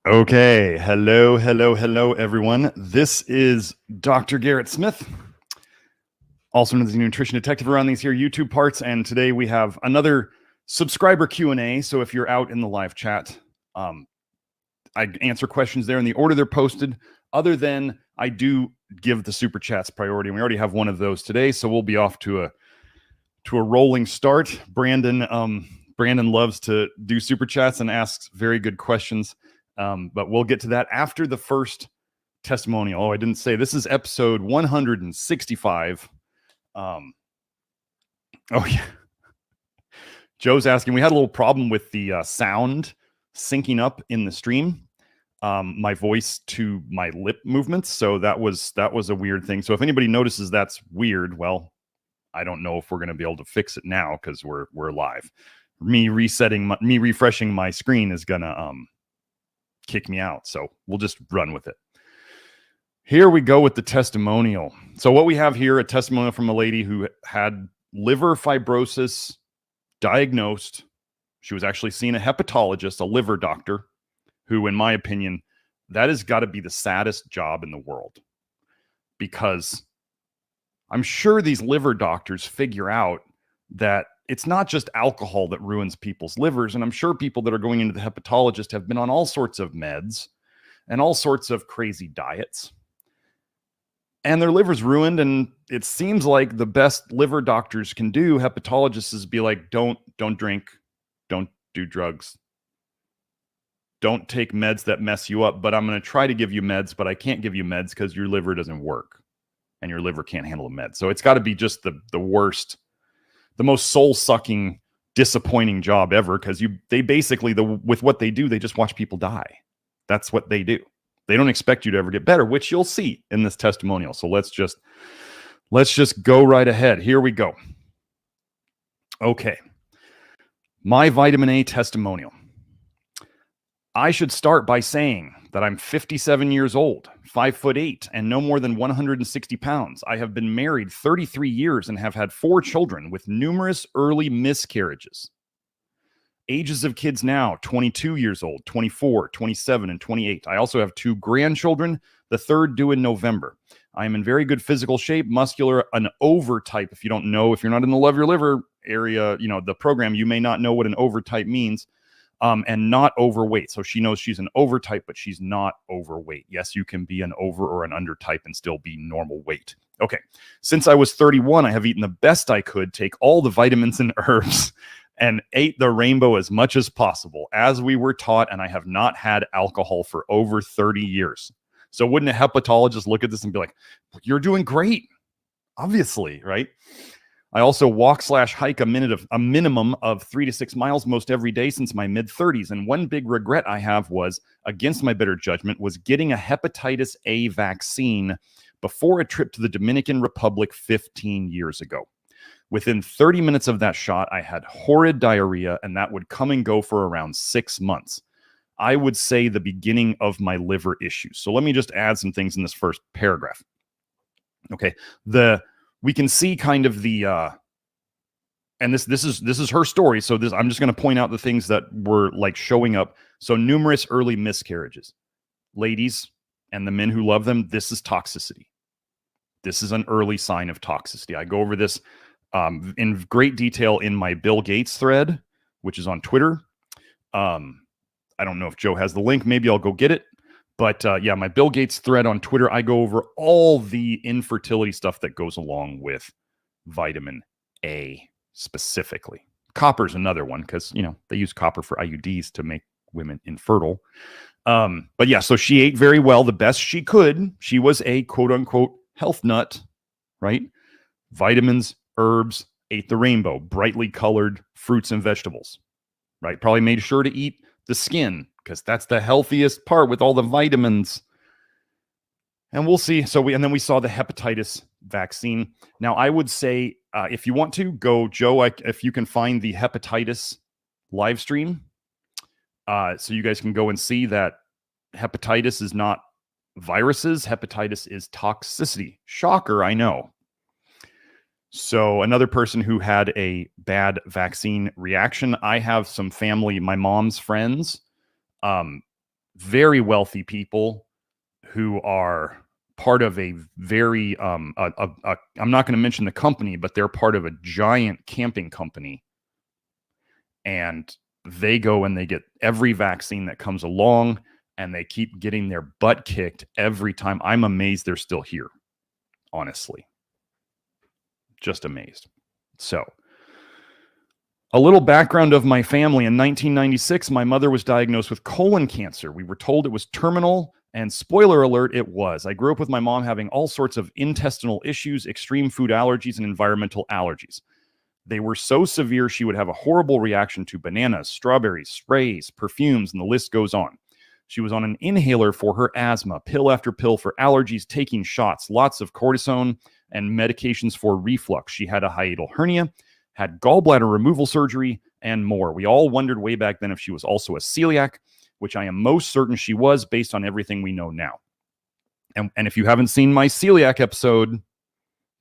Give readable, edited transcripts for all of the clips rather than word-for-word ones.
Okay, hello, everyone. This is Dr. Garret Smith, also known as the Nutrition Detective around these here YouTube parts, and today we have another subscriber Q&A. So if you're out in the live chat, I answer questions there in the order they're posted. Other than I do give the super chats priority, and we already have one of those today, so we'll be off to a rolling start. Brandon loves to do super chats and asks very good questions. But we'll get to that after the first testimonial. Oh, I didn't say this is episode 165. Oh yeah. Joe's asking, we had a little problem with the sound syncing up in the stream, my voice to my lip movements. So that was a weird thing. So if anybody notices that's weird, well, I don't know if we're going to be able to fix it now because we're live. Me refreshing my screen is gonna kick me out. So we'll just run with it. Here we go with the testimonial. So what we have here, a testimonial from a lady who had liver fibrosis diagnosed. She was actually seeing a hepatologist, a liver doctor, who, in my opinion, that has got to be the saddest job in the world, because I'm sure these liver doctors figure out that it's not just alcohol that ruins people's livers. And I'm sure people that are going into the hepatologist have been on all sorts of meds and all sorts of crazy diets, and their liver's ruined. And it seems like the best liver doctors can do, hepatologists, is be like, don't drink, don't do drugs, don't take meds that mess you up, but I'm going to try to give you meds, but I can't give you meds because your liver doesn't work and your liver can't handle a med. So it's got to be just the worst, the most soul-sucking, disappointing job ever, because they basically, with what they do, they just watch people die. That's what they do. They don't expect you to ever get better, which you'll see in this testimonial. So let's just go right ahead. Here we go. Okay. My vitamin A testimonial. I should start by saying that I'm 57 years old, 5'8", and no more than 160 pounds. I have been married 33 years and have had 4 children with numerous early miscarriages. Ages of kids now, 22 years old, 24, 27, and 28. I also have 2 grandchildren, the third due in November. I am in very good physical shape, muscular, an over type. If you don't know, if you're not in the Love Your Liver area, the program, you may not know what an over type means. And not overweight. So she knows she's an over type, but she's not overweight. Yes, you can be an over or an under type and still be normal weight. Okay. Since I was 31, I have eaten the best I could, take all the vitamins and herbs, and ate the rainbow as much as possible, as we were taught, and I have not had alcohol for over 30 years. So wouldn't a hepatologist look at this and be like, you're doing great, obviously, right? I also walk/hike a minimum of 3 to 6 miles most every day since my mid-30s. And one big regret I have was, against my better judgment, was getting a hepatitis A vaccine before a trip to the Dominican Republic 15 years ago. Within 30 minutes of that shot, I had horrid diarrhea, and that would come and go for around 6 months. I would say the beginning of my liver issues. So let me just add some things in this first paragraph. Okay. We can see kind of the, and this is her story. So I'm just going to point out the things that were like showing up. So numerous early miscarriages. Ladies and the men who love them, this is toxicity. This is an early sign of toxicity. I go over this in great detail in my Bill Gates thread, which is on Twitter. I don't know if Joe has the link. Maybe I'll go get it. But yeah, my Bill Gates thread on Twitter, I go over all the infertility stuff that goes along with vitamin A specifically. Copper's another one because, they use copper for IUDs to make women infertile. But yeah, so she ate very well, the best she could. She was a quote unquote health nut, right? Vitamins, herbs, ate the rainbow, brightly colored fruits and vegetables, right? Probably made sure to eat the skin, because that's the healthiest part with all the vitamins. And we'll see. And then we saw the hepatitis vaccine. Now, I would say, if you want to go, Joe, if you can find the hepatitis live stream, so you guys can go and see that hepatitis is not viruses. Hepatitis is toxicity. Shocker, I know. So another person who had a bad vaccine reaction, I have some family, my mom's friends, very wealthy people who are part of a very, I'm not going to mention the company, but they're part of a giant camping company. And they go and they get every vaccine that comes along, and they keep getting their butt kicked every time. I'm amazed they're still here, honestly. Just amazed. So, a little background of my family. In 1996, my mother was diagnosed with colon cancer. We were told it was terminal, and spoiler alert, it was. I grew up with my mom having all sorts of intestinal issues, extreme food allergies, and environmental allergies. They were so severe she would have a horrible reaction to bananas, strawberries, sprays, perfumes, and the list goes on. She was on an inhaler for her asthma, pill after pill for allergies, taking shots, lots of cortisone, and medications for reflux. She had a hiatal hernia, had gallbladder removal surgery, and more. We all wondered way back then if she was also a celiac, which I am most certain she was based on everything we know now. And if you haven't seen my celiac episode,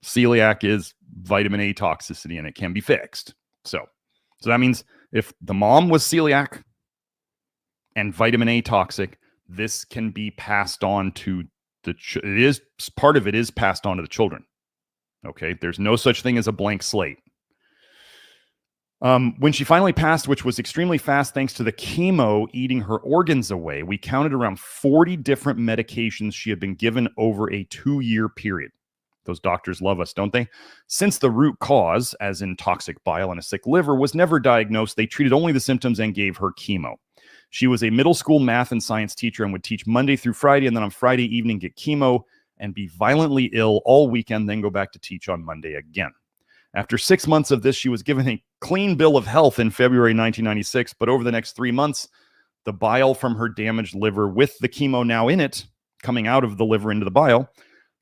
celiac is vitamin A toxicity, and it can be fixed. So that means if the mom was celiac and vitamin A toxic, this can be passed on to part of it is passed on to the children. Okay, there's no such thing as a blank slate. When she finally passed, which was extremely fast thanks to the chemo eating her organs away, we counted around 40 different medications she had been given over a 2-year period. Those doctors love us, don't they? Since the root cause, as in toxic bile and a sick liver, was never diagnosed, they treated only the symptoms and gave her chemo. She was a middle school math and science teacher and would teach Monday through Friday, and then on Friday evening get chemo and be violently ill all weekend, then go back to teach on Monday again. After 6 months of this, she was given a clean bill of health in February 1996, but over the next 3 months, the bile from her damaged liver with the chemo now in it, coming out of the liver into the bile,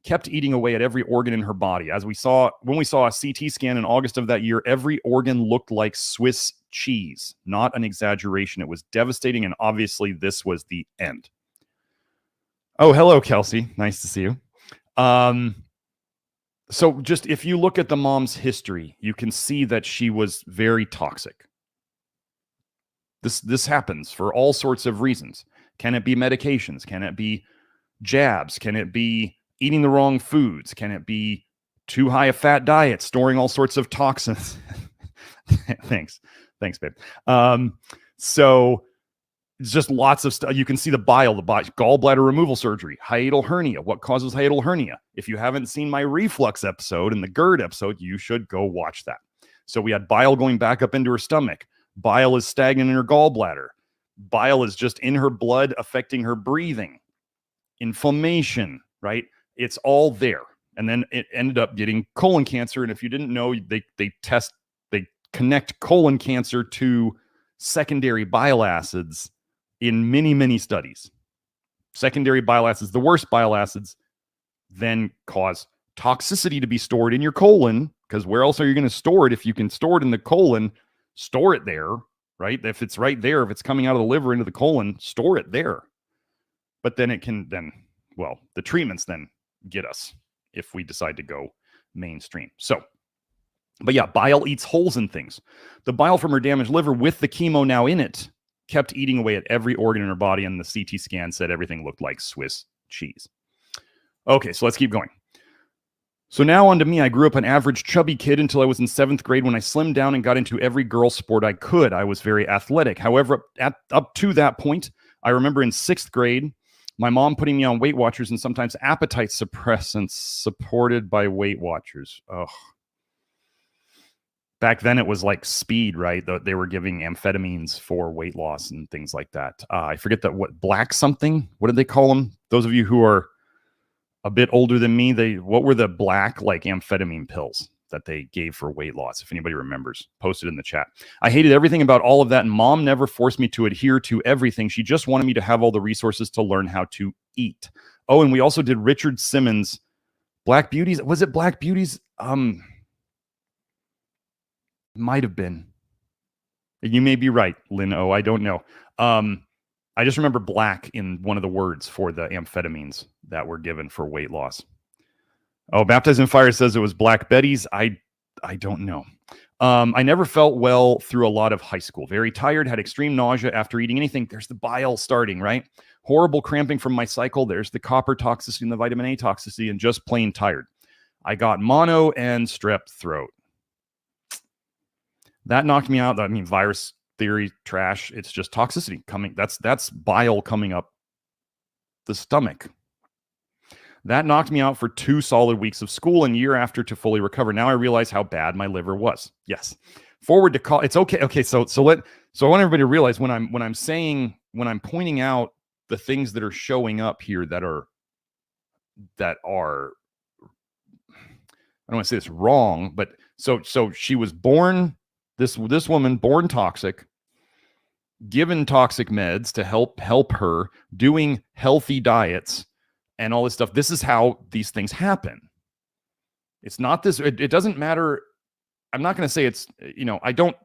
kept eating away at every organ in her body. As we saw, when we saw a CT scan in August of that year, every organ looked like Swiss cheese. Not an exaggeration. It was devastating, and obviously this was the end. Oh, hello, Kelsey. Nice to see you. So just if you look at the mom's history, you can see that she was very toxic. This happens for all sorts of reasons. Can it be medications? Can it be jabs? Can it be eating the wrong foods? Can it be too high a fat diet, storing all sorts of toxins? Thanks, babe. So it's just lots of stuff. You can see the bile, gallbladder removal surgery, hiatal hernia. What causes hiatal hernia? If you haven't seen my reflux episode and the GERD episode, you should go watch that. So we had bile going back up into her stomach. Bile is stagnant in her gallbladder. Bile is just in her blood, affecting her breathing. Inflammation, right? It's all there. And then it ended up getting colon cancer. And if you didn't know, they connect colon cancer to secondary bile acids in many, many studies. Secondary bile acids, the worst bile acids, then cause toxicity to be stored in your colon, because where else are you going to store it? If you can store it in the colon, store it there, right? If it's right there, if it's coming out of the liver into the colon, store it there. But then it can the treatments then get us if we decide to go mainstream. So, but yeah, bile eats holes in things. The bile from her damaged liver with the chemo now in it kept eating away at every organ in her body, and the CT scan said everything looked like Swiss cheese. Okay, so let's keep going. So now on to me. I grew up an average chubby kid until I was in 7th grade when I slimmed down and got into every girl sport I could. I was very athletic. However, up to that point, I remember in 6th grade, my mom putting me on Weight Watchers and sometimes appetite suppressants supported by Weight Watchers. Ugh. Back then it was like speed, right? They were giving amphetamines for weight loss and things like that. I forget what black something. What did they call them? Those of you who are a bit older than me, what were the black like amphetamine pills that they gave for weight loss? If anybody remembers, post it in the chat. I hated everything about all of that, and mom never forced me to adhere to everything. She just wanted me to have all the resources to learn how to eat. Oh, and we also did Richard Simmons' Black Beauties. Was it Black Beauties? Might have been. You may be right, Lynn O. I don't know. I just remember black in one of the words for the amphetamines that were given for weight loss. Oh, Baptized in Fire says it was Black Betty's. I don't know. I never felt well through a lot of high school. Very tired, had extreme nausea after eating anything. There's the bile starting, right? horrible cramping from my cycle. There's the copper toxicity and the vitamin A toxicity, and just plain tired. I got mono and strep throat. That knocked me out. I mean, virus theory, trash. It's just toxicity coming. That's bile coming up the stomach. That knocked me out for 2 solid weeks of school and year after to fully recover. Now I realize how bad my liver was. Yes. Forward to call. It's okay. Okay. So I want everybody to realize when I'm pointing out the things that are showing up here that are, I don't want to say this wrong, but so she was born, this woman born toxic, given toxic meds to help her, doing healthy diets and all this stuff. This is how these things happen. It's not this, it doesn't matter. I'm not going to say it's, I don't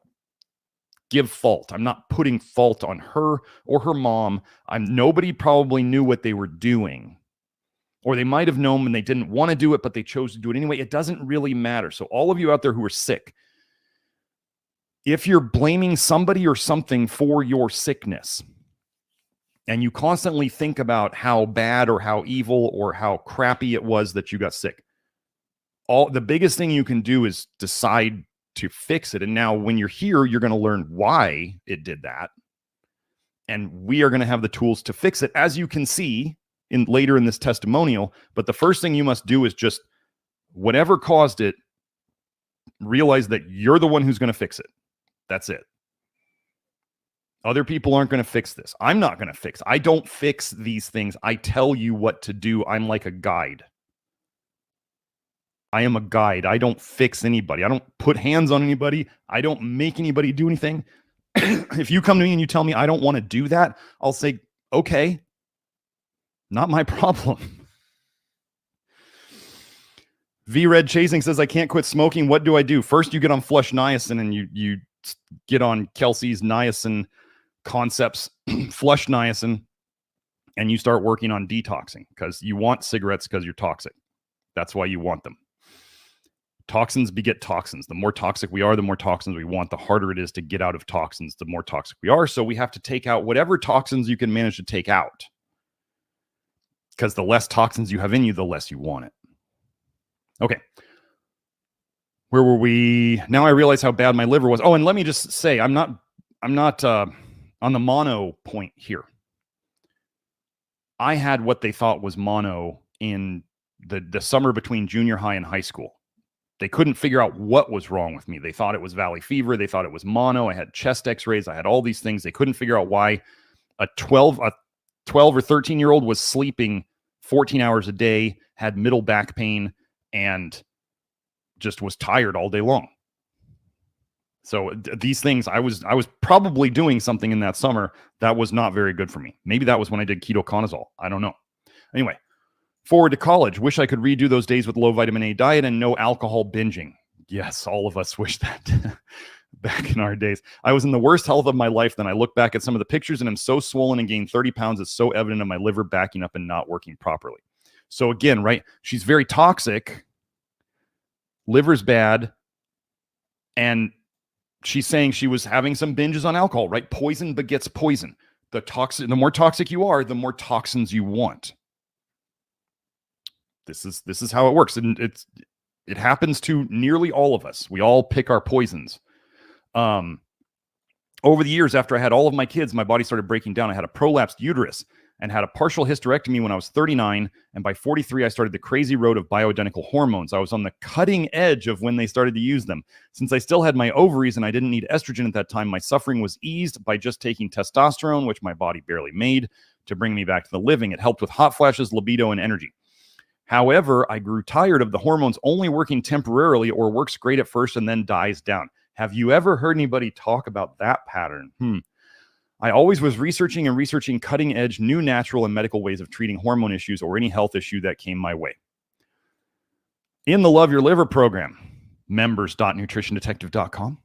give fault. I'm not putting fault on her or her mom. Nobody probably knew what they were doing, or they might have known when they didn't want to do it, but they chose to do it anyway. It doesn't really matter. So all of you out there who are sick, if you're blaming somebody or something for your sickness, and you constantly think about how bad or how evil or how crappy it was that you got sick, the biggest thing you can do is decide to fix it. And now when you're here, you're going to learn why it did that. And we are going to have the tools to fix it, as you can see later in this testimonial. But the first thing you must do is just, whatever caused it, realize that you're the one who's going to fix it. That's it. Other people aren't going to fix this. I'm not going to fix. I don't fix these things. I tell you what to do. I'm like a guide. I am a guide. I don't fix anybody. I don't put hands on anybody. I don't make anybody do anything. If you come to me and you tell me I don't want to do that, I'll say, okay, not my problem. V-Red Chasing says, I can't quit smoking. What do I do? First, you get on flush niacin, and you get on Kelsey's niacin concepts, flush niacin, and you start working on detoxing, because you want cigarettes because you're toxic. That's why you want them. Toxins beget toxins. The more toxic we are, the more toxins we want. The harder it is to get out of toxins, the more toxic we are. So we have to take out whatever toxins you can manage to take out, because the less toxins you have in you, the less you want it. Okay. Where were we? Now I realize how bad my liver was. Oh, and let me just say, I'm not on the mono point here. I had what they thought was mono in the summer between junior high and high school. They couldn't figure out what was wrong with me. They thought it was valley fever. They thought it was mono. I had chest x-rays. I had all these things. They couldn't figure out why a 12 or 13-year-old was sleeping 14 hours a day, had middle back pain, and just was tired all day long. So these things, I was probably doing something in that summer that was not very good for me. Maybe that was when I did ketoconazole. I don't know. Anyway, forward to college. Wish I could redo those days with low vitamin A diet and no alcohol binging. Yes, all of us wish that back in our days. I was in the worst health of my life. Then I look back at some of the pictures and I'm so swollen and gained 30 pounds. It's so evident in my liver backing up and not working properly. So again, right, she's very toxic. Liver's bad. And she's saying she was having some binges on alcohol, right? Poison begets poison. The more toxic you are, the more toxins you want. This is how it works. And it happens to nearly all of us. We all pick our poisons. Over the years, after I had all of my kids, my body started breaking down. I had a prolapsed uterus and had a partial hysterectomy when I was 39. And by 43, I started the crazy road of bioidentical hormones. I was on the cutting edge of when they started to use them. Since I still had my ovaries and I didn't need estrogen at that time, my suffering was eased by just taking testosterone, which my body barely made, to bring me back to the living. It helped with hot flashes, libido, and energy. However, I grew tired of the hormones only working temporarily, or works great at first and then dies down. Have you ever heard anybody talk about that pattern? I always was researching cutting edge, new natural and medical ways of treating hormone issues or any health issue that came my way. In the Love Your Liver program, members.nutritiondetective.com,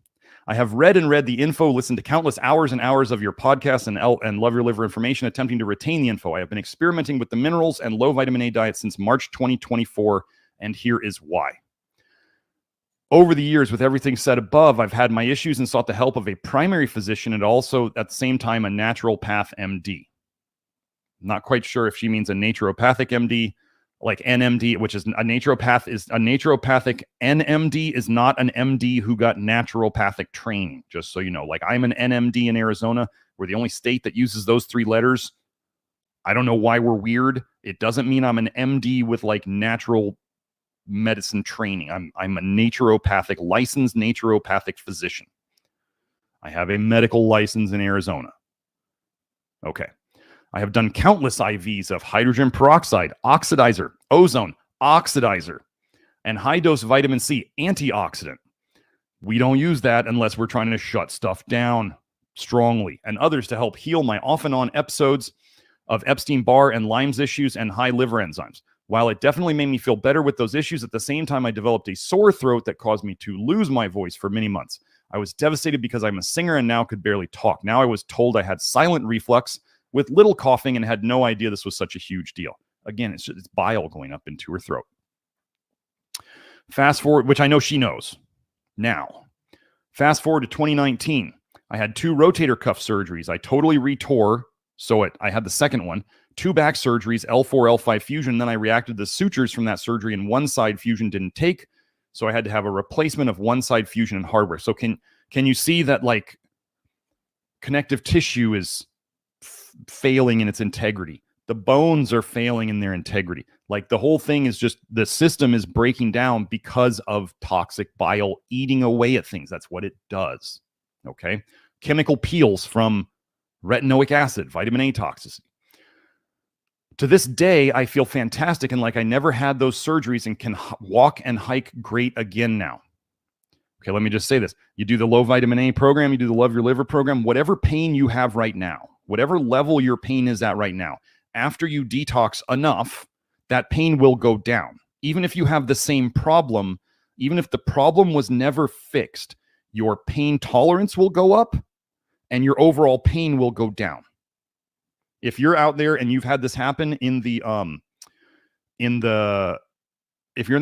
I have read the info, listened to countless hours and hours of your podcasts and Love Your Liver information, attempting to retain the info. I have been experimenting with the minerals and low vitamin A diet since March 2024, and here is why. Over the years, with everything said above, I've had my issues and sought the help of a primary physician and also, at the same time, a naturopath MD. Not quite sure if she means a naturopathic MD, like NMD, which is a naturopath, is a naturopathic NMD is not an MD who got naturopathic training, just so you know. Like, I'm an NMD in Arizona. We're the only state that uses those 3 letters. I don't know why we're weird. It doesn't mean I'm an MD with like natural medicine training. I'm a naturopathic, licensed naturopathic physician. I have a medical license in Arizona. Okay. I have done countless IVs of hydrogen peroxide, oxidizer, ozone, oxidizer, and high-dose vitamin C, antioxidant. We don't use that unless we're trying to shut stuff down strongly, and others to help heal my off-and-on episodes of Epstein-Barr and Lyme's issues and high liver enzymes. While it definitely made me feel better with those issues, at the same time, I developed a sore throat that caused me to lose my voice for many months. I was devastated because I'm a singer and now could barely talk. Now I was told I had silent reflux with little coughing and had no idea this was such a huge deal. Again, it's bile going up into her throat. Fast forward, which I know she knows now. Fast forward to 2019. I had 2 rotator cuff surgeries. I totally retore, so I had the second one. 2 back surgeries, L4, L5 fusion. Then I reacted to sutures from that surgery, and one side fusion didn't take, so I had to have a replacement of one side fusion and hardware. So can you see that, like, connective tissue is failing in its integrity? The bones are failing in their integrity. Like, the whole thing is just, the system is breaking down because of toxic bile eating away at things. That's what it does. Okay. Chemical peels from retinoic acid, vitamin A toxicity. To this day, I feel fantastic and like I never had those surgeries and can walk and hike great again now. Okay, let me just say this. You do the low vitamin A program, you do the Love Your Liver program, whatever pain you have right now, whatever level your pain is at right now, after you detox enough, that pain will go down. Even if you have the same problem, even if the problem was never fixed, your pain tolerance will go up and your overall pain will go down. If you're out there and you've had this happen if you're in the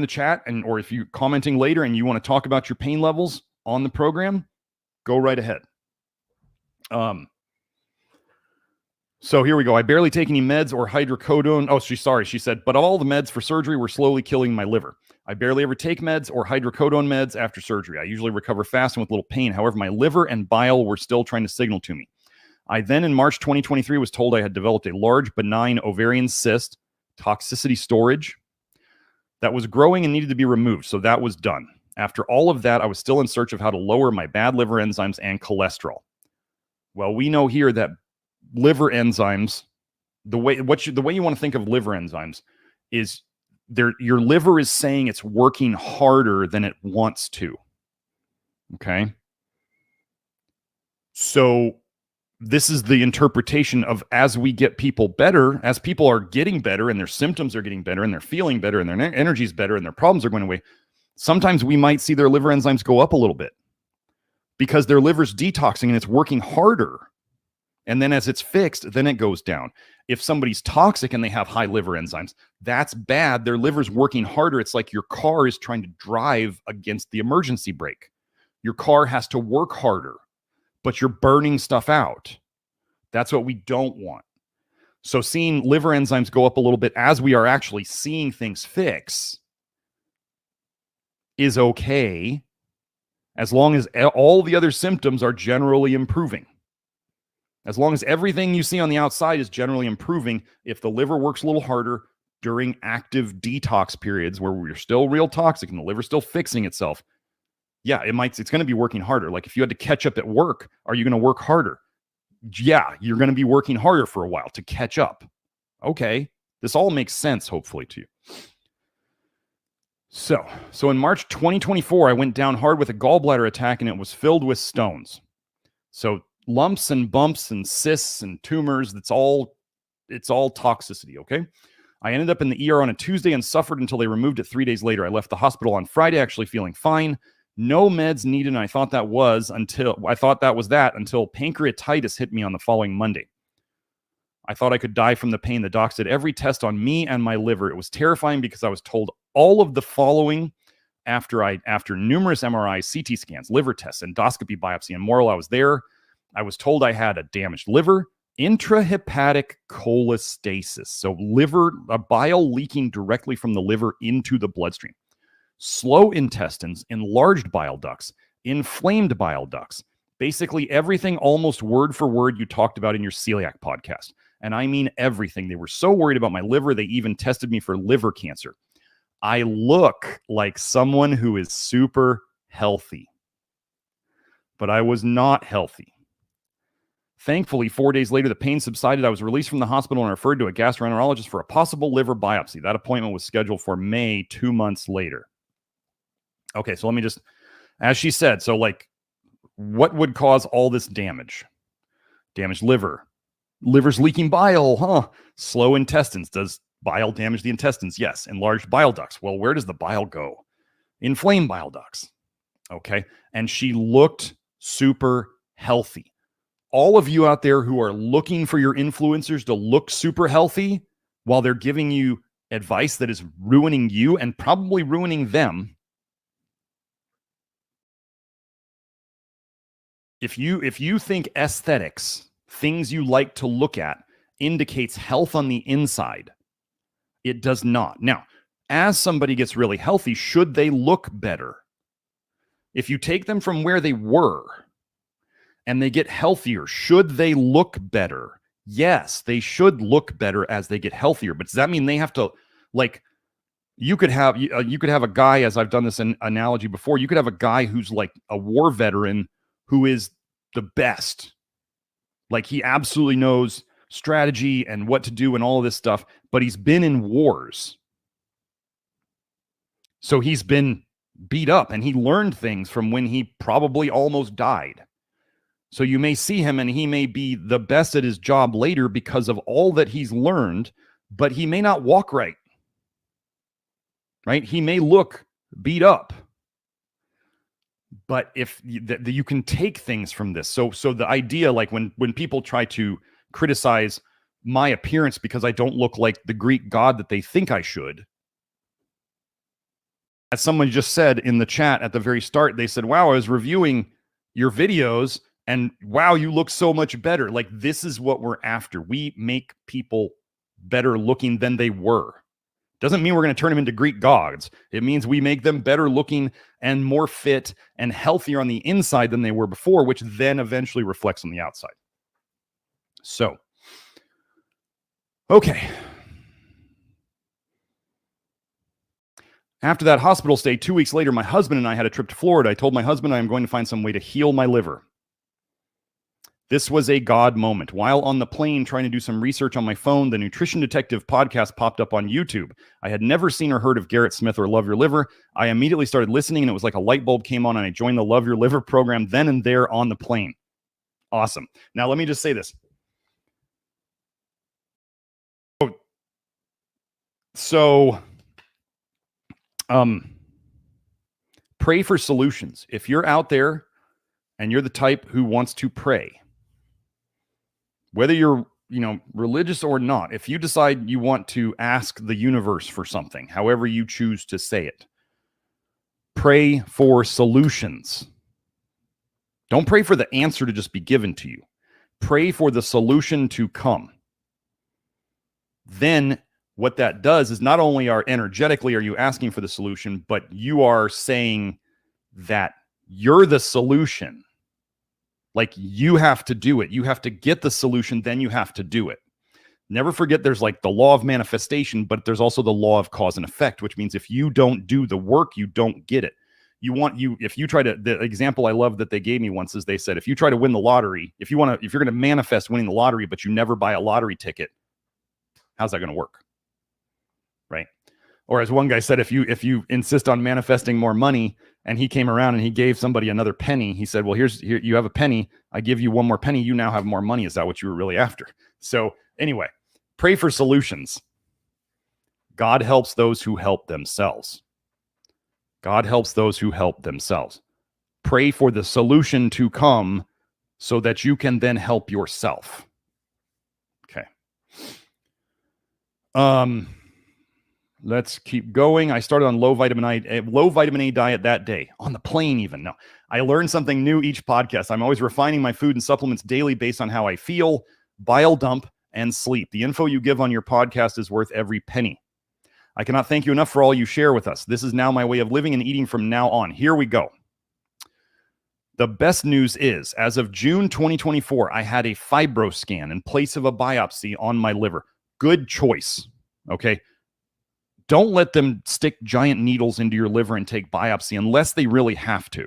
chat or if you're commenting later and you want to talk about your pain levels on the program, go right ahead. So here we go. I barely take any meds or hydrocodone. Oh, she said, but all the meds for surgery were slowly killing my liver. I barely ever take meds or hydrocodone meds after surgery. I usually recover fast and with little pain. However, my liver and bile were still trying to signal to me. I then, in March 2023, was told I had developed a large benign ovarian cyst, toxicity storage, that was growing and needed to be removed. So that was done. After all of that, I was still in search of how to lower my bad liver enzymes and cholesterol. Well, we know here that liver enzymes, the way you want to think of liver enzymes is your liver is saying it's working harder than it wants to. Okay. So this is the interpretation of, as we get people better, as people are getting better and their symptoms are getting better and they're feeling better and their energy is better and their problems are going away, sometimes we might see their liver enzymes go up a little bit because their liver's detoxing and it's working harder. And then as it's fixed, then it goes down. If somebody's toxic and they have high liver enzymes, that's bad. Their liver's working harder. It's like your car is trying to drive against the emergency brake. Your car has to work harder, but you're burning stuff out. That's what we don't want. So seeing liver enzymes go up a little bit as we are actually seeing things fix is okay, as long as all the other symptoms are generally improving. As long as everything you see on the outside is generally improving, if the liver works a little harder during active detox periods where we're still real toxic and the liver's still fixing itself, yeah, it's going to be working harder. Like if you had to catch up at work, are you going to work harder? Yeah, you're going to be working harder for a while to catch up. Okay, this all makes sense, hopefully, to you. So in March 2024, I went down hard with a gallbladder attack and it was filled with stones. So lumps and bumps and cysts and tumors, it's all toxicity, okay? I ended up in the ER on a Tuesday and suffered until they removed it 3 days later. I left the hospital on Friday actually feeling fine. No meds needed, and I thought that was until pancreatitis hit me on the following Monday. I thought I could die from the pain. The docs did every test on me and my liver. It was terrifying because I was told all of the following after numerous MRIs, CT scans, liver tests, endoscopy, biopsy, and more. I was there. I was told I had a damaged liver, intrahepatic cholestasis. So liver, bile leaking directly from the liver into the bloodstream. Slow intestines, enlarged bile ducts, inflamed bile ducts. Basically everything almost word for word you talked about in your celiac podcast. And I mean everything. They were so worried about my liver, they even tested me for liver cancer. I look like someone who is super healthy, but I was not healthy. Thankfully, 4 days later, the pain subsided. I was released from the hospital and referred to a gastroenterologist for a possible liver biopsy. That appointment was scheduled for May, 2 months later. Okay, so let me just, as she said, so like, what would cause all this damage? Damaged liver. Liver's leaking bile, huh? Slow intestines. Does bile damage the intestines? Yes. Enlarged bile ducts. Well, where does the bile go? Inflamed bile ducts. Okay. And she looked super healthy. All of you out there who are looking for your influencers to look super healthy while they're giving you advice that is ruining you and probably ruining them. If you think aesthetics, things you like to look at, indicates health on the inside, it does not. Now, as somebody gets really healthy, should they look better? If you take them from where they were and they get healthier, should they look better? Yes, they should look better as they get healthier. But does that mean they have to, like, you could have a guy, as I've done this analogy before, you could have a guy who's like a war veteran who is the best. Like, he absolutely knows strategy and what to do and all of this stuff, but he's been in wars. So he's been beat up and he learned things from when he probably almost died. So you may see him and he may be the best at his job later because of all that he's learned, but he may not walk right. Right? He may look beat up. But if you can take things from this. So the idea, like when people try to criticize my appearance because I don't look like the Greek god that they think I should. As someone just said in the chat at the very start, they said, wow, I was reviewing your videos and wow, you look so much better. Like, this is what we're after. We make people better looking than they were. Doesn't mean we're going to turn them into Greek gods. It means we make them better looking and more fit and healthier on the inside than they were before, which then eventually reflects on the outside. So, okay. After that hospital stay, 2 weeks later, my husband and I had a trip to Florida. I told my husband I am going to find some way to heal my liver. This was a God moment. While on the plane trying to do some research on my phone, the Nutrition Detective podcast popped up on YouTube. I had never seen or heard of Garret Smith or Love Your Liver. I immediately started listening, and it was like a light bulb came on, and I joined the Love Your Liver program then and there on the plane. Awesome. Now, let me just say this. So, pray for solutions. If you're out there and you're the type who wants to pray, whether you're, religious or not, if you decide you want to ask the universe for something, however you choose to say it, pray for solutions. Don't pray for the answer to just be given to you. Pray for the solution to come. Then what that does is not only energetically are you asking for the solution, but you are saying that you're the solution. Like, you have to do it. You have to get the solution, then you have to do it. Never forget there's like the law of manifestation, but there's also the law of cause and effect, which means if you don't do the work, you don't get it. If you try to, the example I love that they gave me once is they said, if you try to win the lottery, if you're going to manifest winning the lottery, but you never buy a lottery ticket, how's that going to work? Right? Or as one guy said, if you insist on manifesting more money, and he came around and he gave somebody another penny, he said, well, here you have a penny. I give you one more penny. You now have more money. Is that what you were really after? So anyway, pray for solutions. God helps those who help themselves. God helps those who help themselves. Pray for the solution to come so that you can then help yourself. Okay. Let's keep going. I started on low vitamin A diet that day, on the plane even. No, I learned something new each podcast. I'm always refining my food and supplements daily based on how I feel. bile dump, and sleep. The info you give on your podcast is worth every penny. I cannot thank you enough for all you share with us. This is now my way of living and eating from now on. Here we go. The best news is, as of June 2024, I had a fibro scan in place of a biopsy on my liver. Good choice, okay? Don't let them stick giant needles into your liver and take biopsy unless they really have to.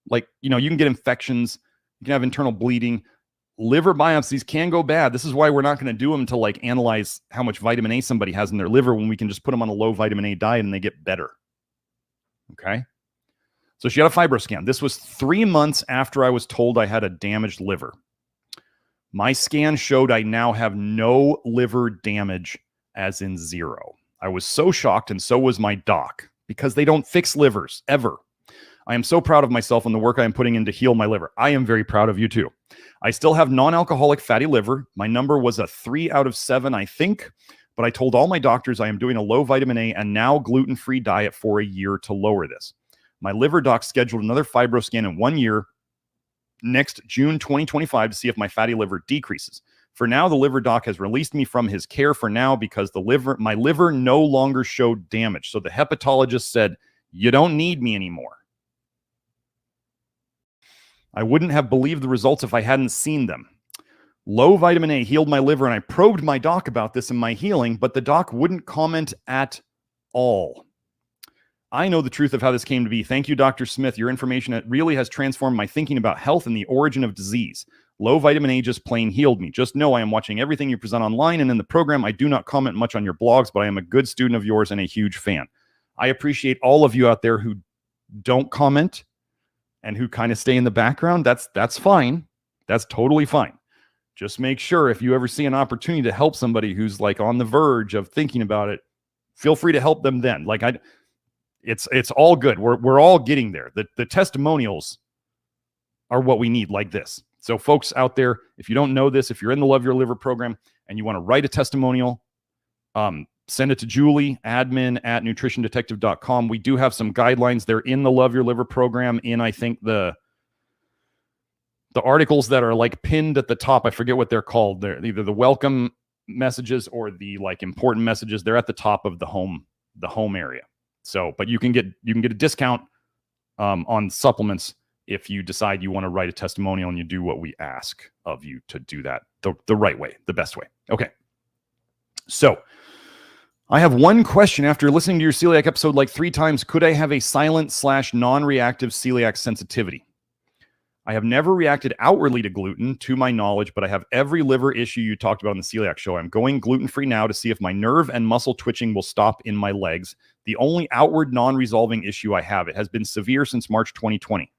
Like, you know, you can get infections, you can have internal bleeding. Liver biopsies can go bad. This is why we're not going to do them to like analyze how much vitamin A somebody has in their liver when we can just put them on a low vitamin A diet and they get better. Okay? So she had a fibro scan. This was 3 months after I was told I had a damaged liver. My scan showed I now have no liver damage, as in 0. I was so shocked, and so was my doc, because they don't fix livers, ever. I am so proud of myself and the work I am putting in to heal my liver. I am very proud of you too. I still have non-alcoholic fatty liver. My number was a 3 out of 7, I think, but I told all my doctors I am doing a low vitamin A and now gluten-free diet for a year to lower this. My liver doc scheduled another fibro scan in 1 year, next June 2025, to see if my fatty liver decreases. For now, the liver doc has released me from his care for now because my liver no longer showed damage. So the hepatologist said, you don't need me anymore. I wouldn't have believed the results if I hadn't seen them. Low vitamin A healed my liver, and I probed my doc about this in my healing, but the doc wouldn't comment at all. I know the truth of how this came to be. Thank you, Dr. Smith. Your information really has transformed my thinking about health and the origin of disease. Low vitamin A just plain healed me. Just know I am watching everything you present online and in the program. I do not comment much on your blogs, but I am a good student of yours and a huge fan. I appreciate all of you out there who don't comment and who kind of stay in the background. That's fine. That's totally fine. Just make sure if you ever see an opportunity to help somebody who's like on the verge of thinking about it, feel free to help them then. Like it's all good. We're all getting there. The testimonials are what we need, like this. So folks out there, if you don't know this, if you're in the Love Your Liver program and you want to write a testimonial, send it to Julie, admin@nutritiondetective.com. We do have some guidelines. They're in the Love Your Liver program in, I think, the articles that are like pinned at the top. I forget what they're called. They're either the welcome messages or the like important messages. They're at the top of the home area. So, but you can get a discount on supplements if you decide you want to write a testimonial and you do what we ask of you to do that the right way, the best way. Okay. So I have one question after listening to your celiac episode like 3 times. Could I have a silent/non-reactive celiac sensitivity? I have never reacted outwardly to gluten, to my knowledge, but I have every liver issue you talked about on the celiac show. I'm going gluten-free now to see if my nerve and muscle twitching will stop in my legs. The only outward non-resolving issue I have. It has been severe since March 2020.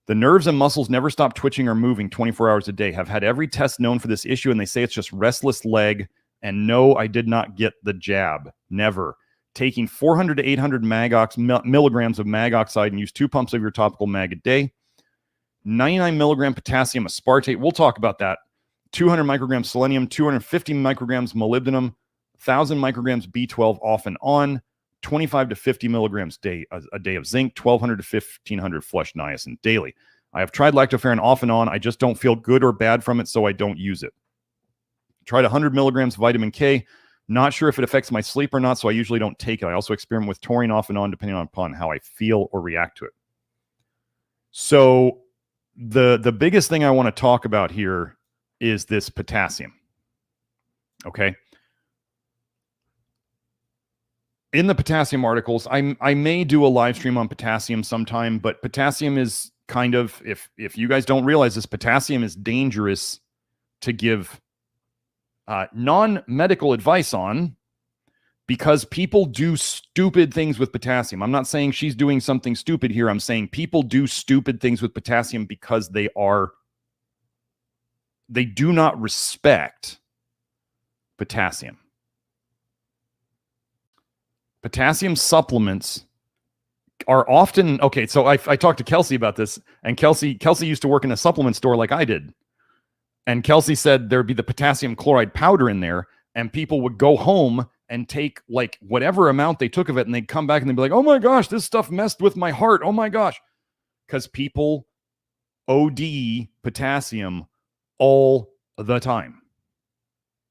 The nerves and muscles never stop twitching or moving 24 hours a day. Have had every test known for this issue, and they say it's just restless leg. And no, I did not get the jab. Never. Taking 400 to 800 milligrams of mag oxide and use 2 pumps of your topical mag a day. 99 milligram potassium aspartate. We'll talk about that. 200 micrograms selenium, 250 micrograms molybdenum, 1,000 micrograms B12 off and on, 25 to 50 milligrams a day of zinc, 1,200 to 1,500 flush niacin daily. I have tried lactoferrin off and on. I just don't feel good or bad from it, so I don't use it. Tried 100 milligrams vitamin K. Not sure if it affects my sleep or not, so I usually don't take it. I also experiment with taurine off and on, depending upon how I feel or react to it. So the biggest thing I want to talk about here is this potassium. Okay. In the potassium articles, I may do a live stream on potassium sometime, but potassium is kind of, if you guys don't realize this, potassium is dangerous to give non-medical advice on, because people do stupid things with potassium. I'm not saying she's doing something stupid here. I'm saying people do stupid things with potassium because they do not respect potassium. Potassium supplements are often, okay, so I talked to Kelsey about this, and Kelsey used to work in a supplement store like I did. And Kelsey said there'd be the potassium chloride powder in there, and people would go home and take like whatever amount they took of it, and they'd come back and they'd be like, oh my gosh, this stuff messed with my heart. Oh my gosh. Because people OD potassium all the time.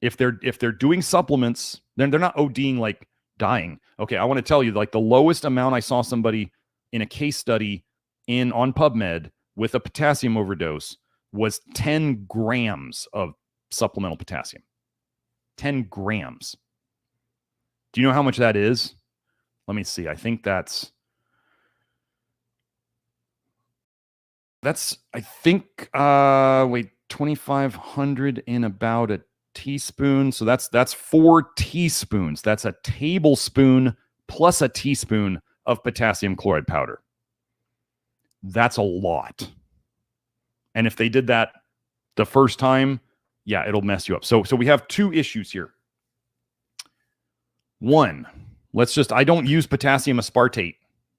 If they're doing supplements, then they're not ODing like dying. Okay, I want to tell you, like the lowest amount I saw somebody in a case study on PubMed with a potassium overdose was 10 grams of supplemental potassium. 10 grams. Do you know how much that is? Let me see. I think that's I think 2,500 in about a teaspoon. So that's 4 teaspoons. That's a tablespoon plus a teaspoon of potassium chloride powder. That's a lot. And if they did that the first time, yeah, it'll mess you up. So we have 2 issues here. One, I don't use potassium aspartate.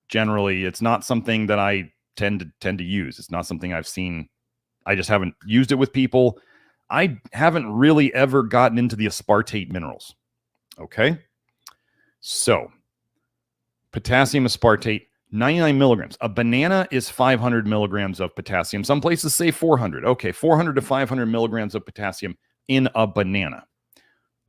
Generally, it's not something that I tend to use. It's not something I've seen. I just haven't used it with people. I haven't really ever gotten into the aspartate minerals. Okay. So potassium aspartate, 99 milligrams. A banana is 500 milligrams of potassium. Some places say 400. Okay. 400 to 500 milligrams of potassium in a banana.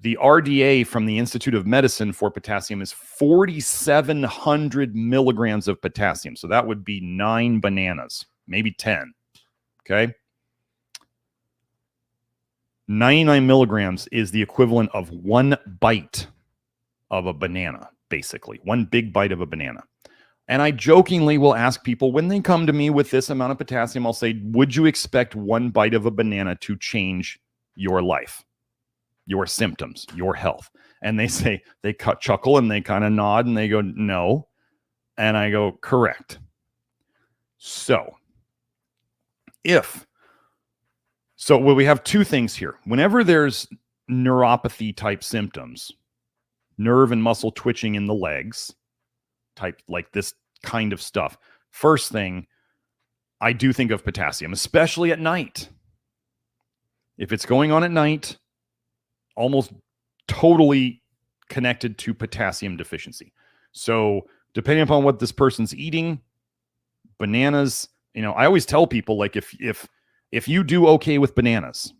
The RDA from the Institute of Medicine for potassium is 4,700 milligrams of potassium. So that would be 9 bananas, maybe 10. Okay. 99 milligrams is the equivalent of 1 bite of a banana, basically. 1 big bite of a banana. And I jokingly will ask people when they come to me with this amount of potassium, I'll say, would you expect 1 bite of a banana to change your life, your symptoms, your health? And they say, they chuckle and they kind of nod and they go, no. And I go, correct. So we have 2 things here. Whenever there's neuropathy type symptoms, nerve and muscle twitching in the legs type, like this kind of stuff, first thing, I do think of potassium, especially at night. If it's going on at night, almost totally connected to potassium deficiency. So depending upon what this person's eating, bananas, I always tell people, like, if you do okay with bananas,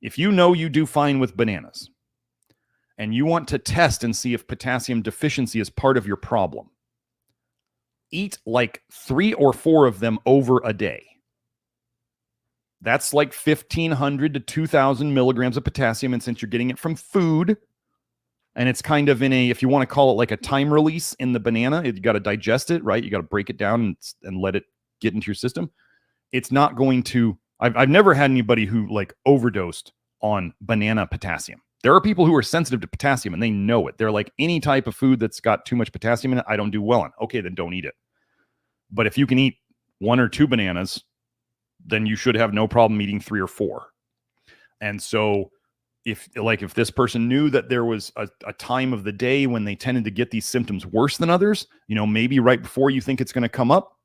if you know you do fine with bananas, and you want to test and see if potassium deficiency is part of your problem, eat like 3 or 4 of them over a day. That's like 1,500 to 2,000 milligrams of potassium. And since you're getting it from food, and it's kind of in if you want to call it like a time release in the banana, you got to digest it, right? You got to break it down and let it get into your system. It's not going to, I've never had anybody who like overdosed on banana potassium. There are people who are sensitive to potassium and they know it. They're like, any type of food that's got too much potassium in it, I don't do well in. Okay, then don't eat it. But if you can eat 1 or 2 bananas, then you should have no problem eating 3 or 4. And so if this person knew that there was a time of the day when they tended to get these symptoms worse than others, maybe right before you think it's going to come up,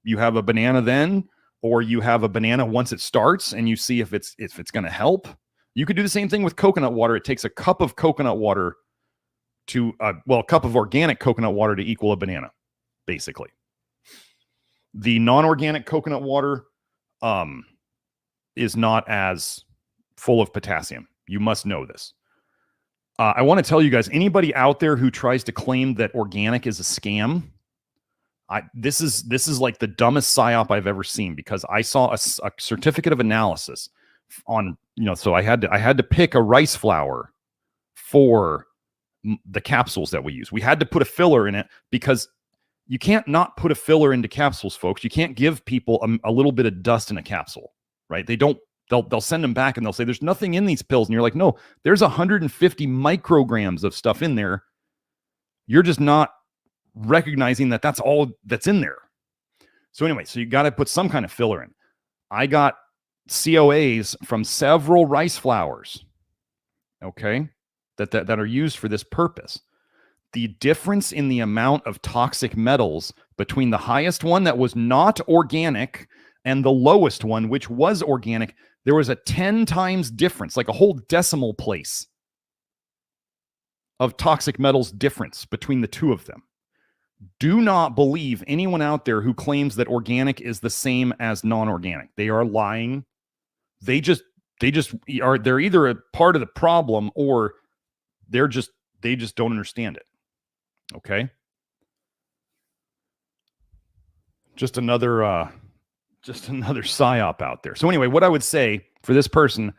you have a banana then, or you have a banana once it starts and you see if it's going to help. You could do the same thing with coconut water. It takes a cup of coconut water to, a cup of organic coconut water to equal a banana, basically. The non-organic coconut water is not as full of potassium. You must know this. I want to tell you guys, anybody out there who tries to claim that organic is a scam, this is like the dumbest psyop I've ever seen, because I saw a certificate of analysis on, so I had to pick a rice flour for the capsules that we use. We had to put a filler in it because you can't not put a filler into capsules, folks. You can't give people a little bit of dust in a capsule, right? They'll send them back and they'll say, there's nothing in these pills. And you're like, no, there's 150 micrograms of stuff in there. You're just not recognizing that that's all that's in there. So anyway, so you got to put some kind of filler in. I got COAs from several rice flours, okay, that are used for this purpose. The difference in the amount of toxic metals between the highest one that was not organic and the lowest one, which was organic, there was a 10 times difference, like a whole decimal place of toxic metals difference between the 2 of them. Do not believe anyone out there who claims that organic is the same as non-organic. They are lying They just are, they're either a part of the problem or they just don't understand it. Okay. Just another psyop out there. So anyway, what I would say for this person,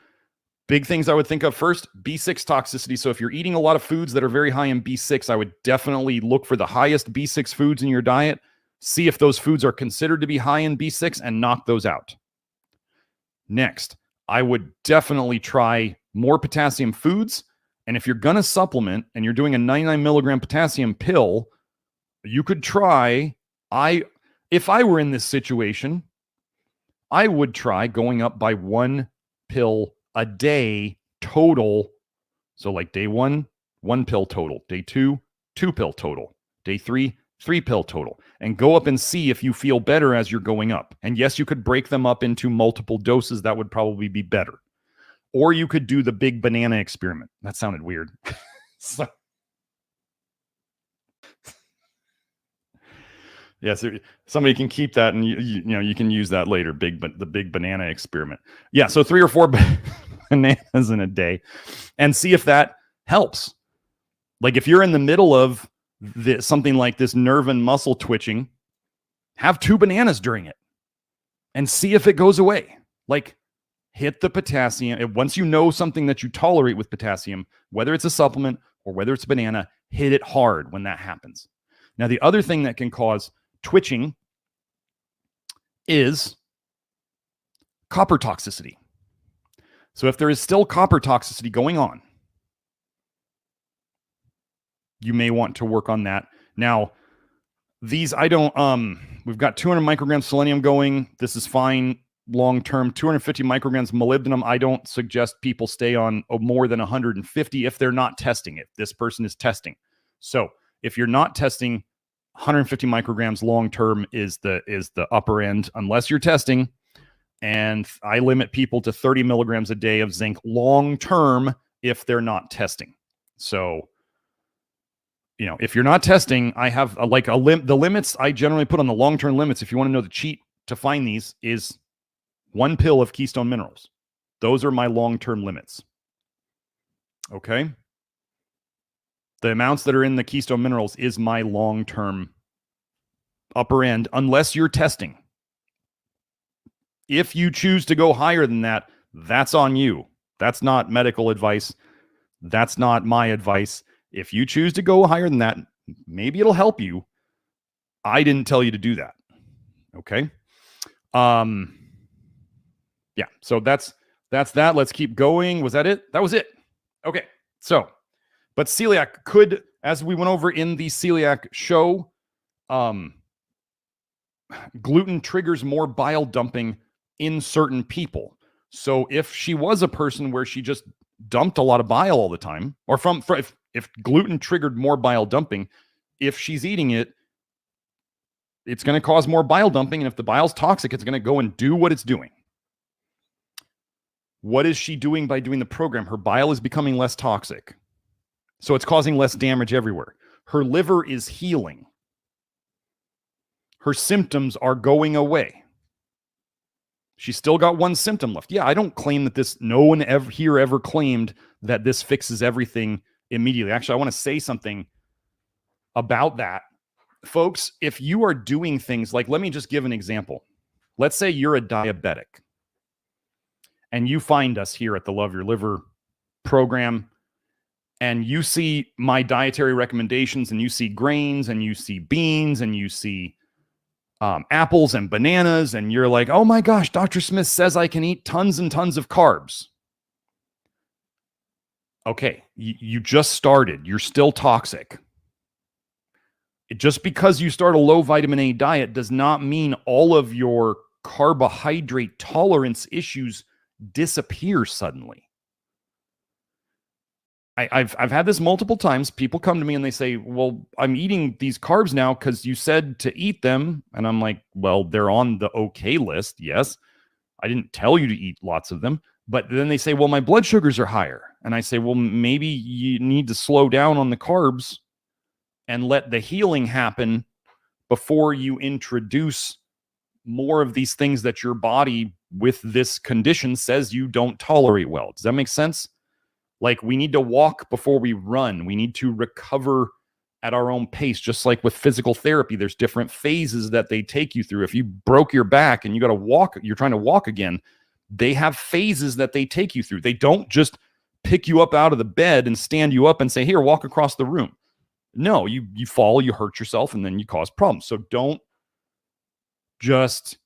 big things I would think of first, B6 toxicity. So if you're eating a lot of foods that are very high in B6, I would definitely look for the highest B6 foods in your diet. See if those foods are considered to be high in B6 and knock those out. Next, I would definitely try more potassium foods. And if you're going to supplement and you're doing a 99 milligram potassium pill, you could try, if I were in this situation, I would try going up by 1 pill a day total. So like day 1, 1 pill total. Day 2, 2 pill total. Day 3, 3 pill total. And go up and see if you feel better as you're going up. And yes, you could break them up into multiple doses. That would probably be better. Or you could do the big banana experiment. That sounded weird. So, yes, somebody can keep that, and you can use that later. The big banana experiment. Yeah, so 3 or 4 bananas in a day, and see if that helps. Like if you're in the middle of something like this nerve and muscle twitching, have 2 bananas during it, and see if it goes away. Like hit the potassium. Once you know something that you tolerate with potassium, whether it's a supplement or whether it's a banana, hit it hard when that happens. Now, the other thing that can cause twitching is copper toxicity. So if there is still copper toxicity going on, you may want to work on that. Now, these we've got 200 micrograms selenium going. This is fine long-term. 250 micrograms molybdenum. I don't suggest people stay on more than 150 if they're not testing it. This person is testing. So if you're not testing, 150 micrograms long-term is the upper end, unless you're testing. And I limit people to 30 milligrams a day of zinc long-term if they're not testing. So, if you're not testing, I have the limits I generally put on the long-term limits. If you want to know the cheat to find these, is 1 pill of Keystone Minerals. Those are my long-term limits. Okay. The amounts that are in the Keystone Minerals is my long-term upper end, unless you're testing. If you choose to go higher than that, that's on you. That's not medical advice. That's not my advice. If you choose to go higher than that, maybe it'll help you. I didn't tell you to do that. Okay. Yeah. So that's that. Let's keep going. Was that it? That was it. Okay. So, but celiac could, as we went over in the celiac show, gluten triggers more bile dumping in certain people. So if she was a person where she just dumped a lot of bile all the time, or if gluten triggered more bile dumping, if she's eating it, it's going to cause more bile dumping. And if the bile's toxic, it's going to go and do what it's doing. What is she doing by doing the program? Her bile is becoming less toxic. So it's causing less damage everywhere. Her liver is healing. Her symptoms are going away. She's still got 1 symptom left. Yeah, I don't claim that no one ever claimed that this fixes everything immediately. Actually, I want to say something about that. Folks, if you are doing things like, let me just give an example. Let's say you're a diabetic and you find us here at the Love Your Liver program, and you see my dietary recommendations, and you see grains, and you see beans, and you see apples and bananas, and you're like, oh my gosh, Dr. Smith says I can eat tons and tons of carbs. Okay, you just started. You're still toxic. Just because you start a low vitamin A diet does not mean all of your carbohydrate tolerance issues disappear suddenly. I've had this multiple times. People come to me and they say, well, I'm eating these carbs now because you said to eat them. And I'm like, well, they're on the okay list. Yes. I didn't tell you to eat lots of them. But then they say, well, my blood sugars are higher. And I say, well, maybe you need to slow down on the carbs and let the healing happen before you introduce more of these things that your body with this condition says you don't tolerate well. Does that make sense? Like, we need to walk before we run. We need to recover at our own pace, just like with physical therapy. There's different phases that they take you through. If you broke your back and you got to walk, you're trying to walk again, they have phases that they take you through. They don't just pick you up out of the bed and stand you up and say, here, walk across the room. No, you fall, you hurt yourself, and then you cause problems. So don't just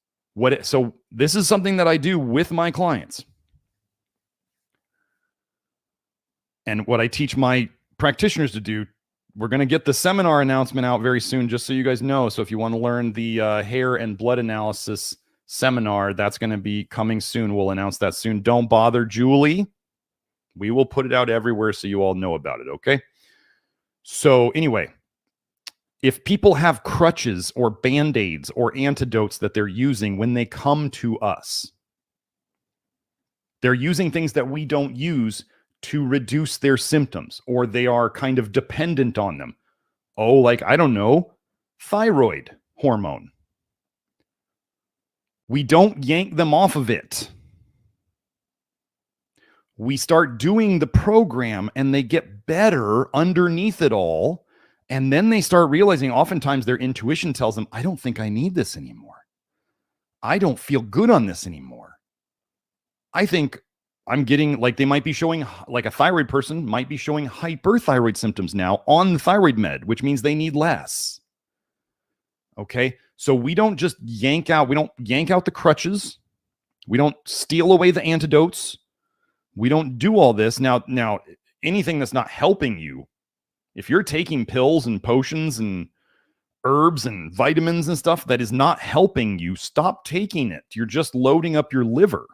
so this is something that I do with my clients. And what I teach my practitioners to do, we're going to get the seminar announcement out very soon, just so you guys know. So if you want to learn the hair and blood analysis seminar, that's going to be coming soon. We'll announce that soon. Don't bother Julie. We will put it out everywhere so you all know about it, okay? So anyway, if people have crutches or Band-Aids or antidotes that they're using when they come to us, they're using things that we don't use to reduce their symptoms, or they are kind of dependent on them. Oh, like, I don't know, thyroid hormone. We don't yank them off of it. We start doing the program and they get better underneath it all. And then they start realizing, oftentimes their intuition tells them, I don't think I need this anymore. I don't feel good on this anymore. I think I'm getting, like, they might be showing, like a thyroid person might be showing hyperthyroid symptoms now on the thyroid med, which means they need less. Okay. So we don't just yank out the crutches. We don't steal away the antidotes. We don't do all this. Now, anything that's not helping you, if you're taking pills and potions and herbs and vitamins and stuff that is not helping you, stop taking it. You're just loading up your liver.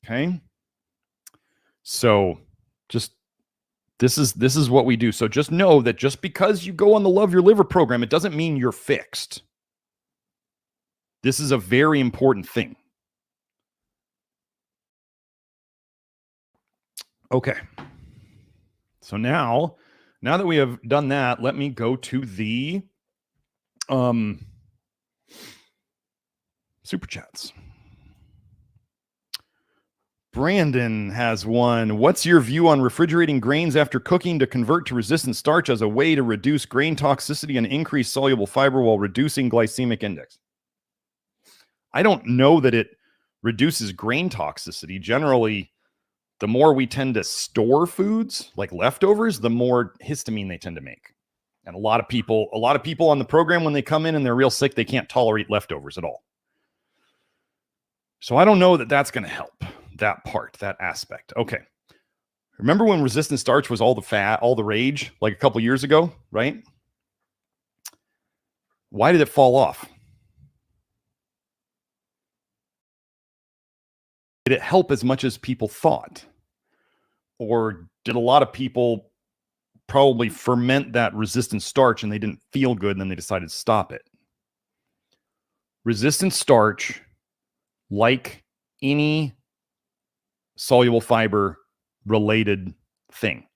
Okay. So just, this is what we do. So just know that just because you go on the Love Your Liver program, it doesn't mean you're fixed. This is a very important thing. Okay. So now that we have done that, let me go to the super chats. Brandon has one. What's your view on refrigerating grains after cooking to convert to resistant starch as a way to reduce grain toxicity and increase soluble fiber while reducing glycemic index? I don't know that it reduces grain toxicity. Generally, the more we tend to store foods like leftovers, the more histamine they tend to make. And a lot of people on the program, when they come in and they're real sick, they can't tolerate leftovers at all. So I don't know that that's going to help. That part, that aspect. Okay. Remember when resistant starch was all the rage, like a couple years ago, right? Why did it fall off? Did it help as much as people thought? Or did a lot of people probably ferment that resistant starch and they didn't feel good and then they decided to stop it? Resistant starch, like any soluble fiber related thing,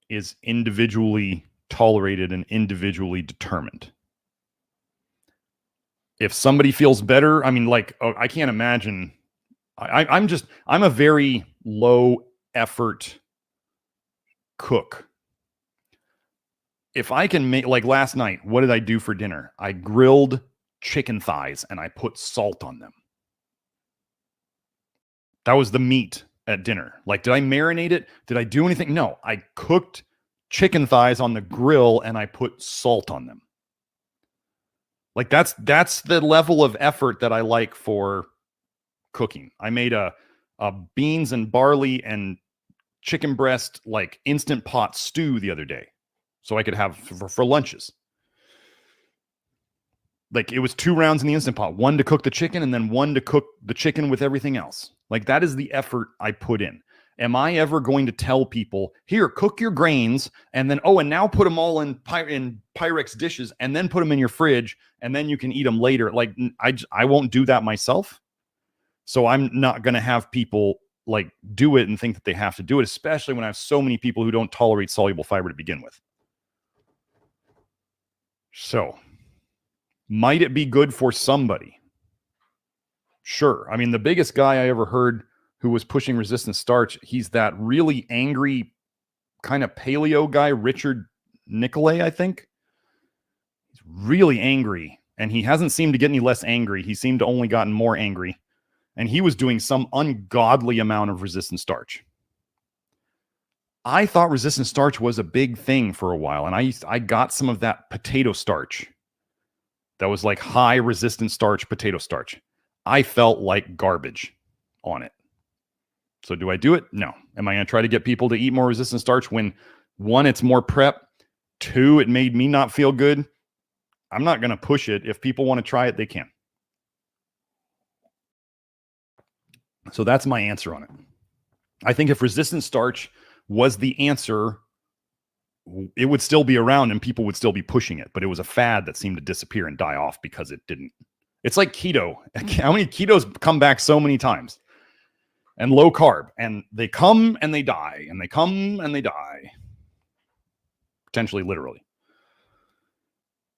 is individually tolerated and individually determined. If somebody feels better, I mean, like, I can't imagine. I'm a very low effort cook. If I can make, like last night, what did I do for dinner? I grilled chicken thighs and I put salt on them. That was the meat at dinner. Like, did I marinate it? Did I do anything? No, I cooked chicken thighs on the grill and I put salt on them. Like, that's the level of effort that I like for cooking. I made a beans and barley and chicken breast, like, instant pot stew the other day, so I could have for lunches. Like, it was 2 rounds in the Instant Pot, 1 to cook the chicken and then 1 to cook the chicken with everything else. Like, that is the effort I put in. Am I ever going to tell people, here, cook your grains and then, and now put them all in Pyrex dishes and then put them in your fridge and then you can eat them later? Like, I won't do that myself. So I'm not going to have people like do it and think that they have to do it, especially when I have so many people who don't tolerate soluble fiber to begin with. So might it be good for somebody? Sure. I mean, the biggest guy I ever heard who was pushing resistant starch, he's that really angry kind of paleo guy, Richard Nicolay, I think. He's really angry, and he hasn't seemed to get any less angry. He seemed to only gotten more angry, and he was doing some ungodly amount of resistant starch. I thought resistant starch was a big thing for a while, and I got some of that potato starch that was like high resistant starch potato starch. I felt like garbage on it. So do I do it? No. Am I going to try to get people to eat more resistant starch when, one, it's more prep, two, it made me not feel good? I'm not going to push it. If people want to try it, they can. So that's my answer on it. I think if resistant starch was the answer, it would still be around and people would still be pushing it, but it was a fad that seemed to disappear and die off because it didn't. It's like keto. How many ketos come back so many times? And low carb, and they come and they die, and they come and they die. Potentially, literally.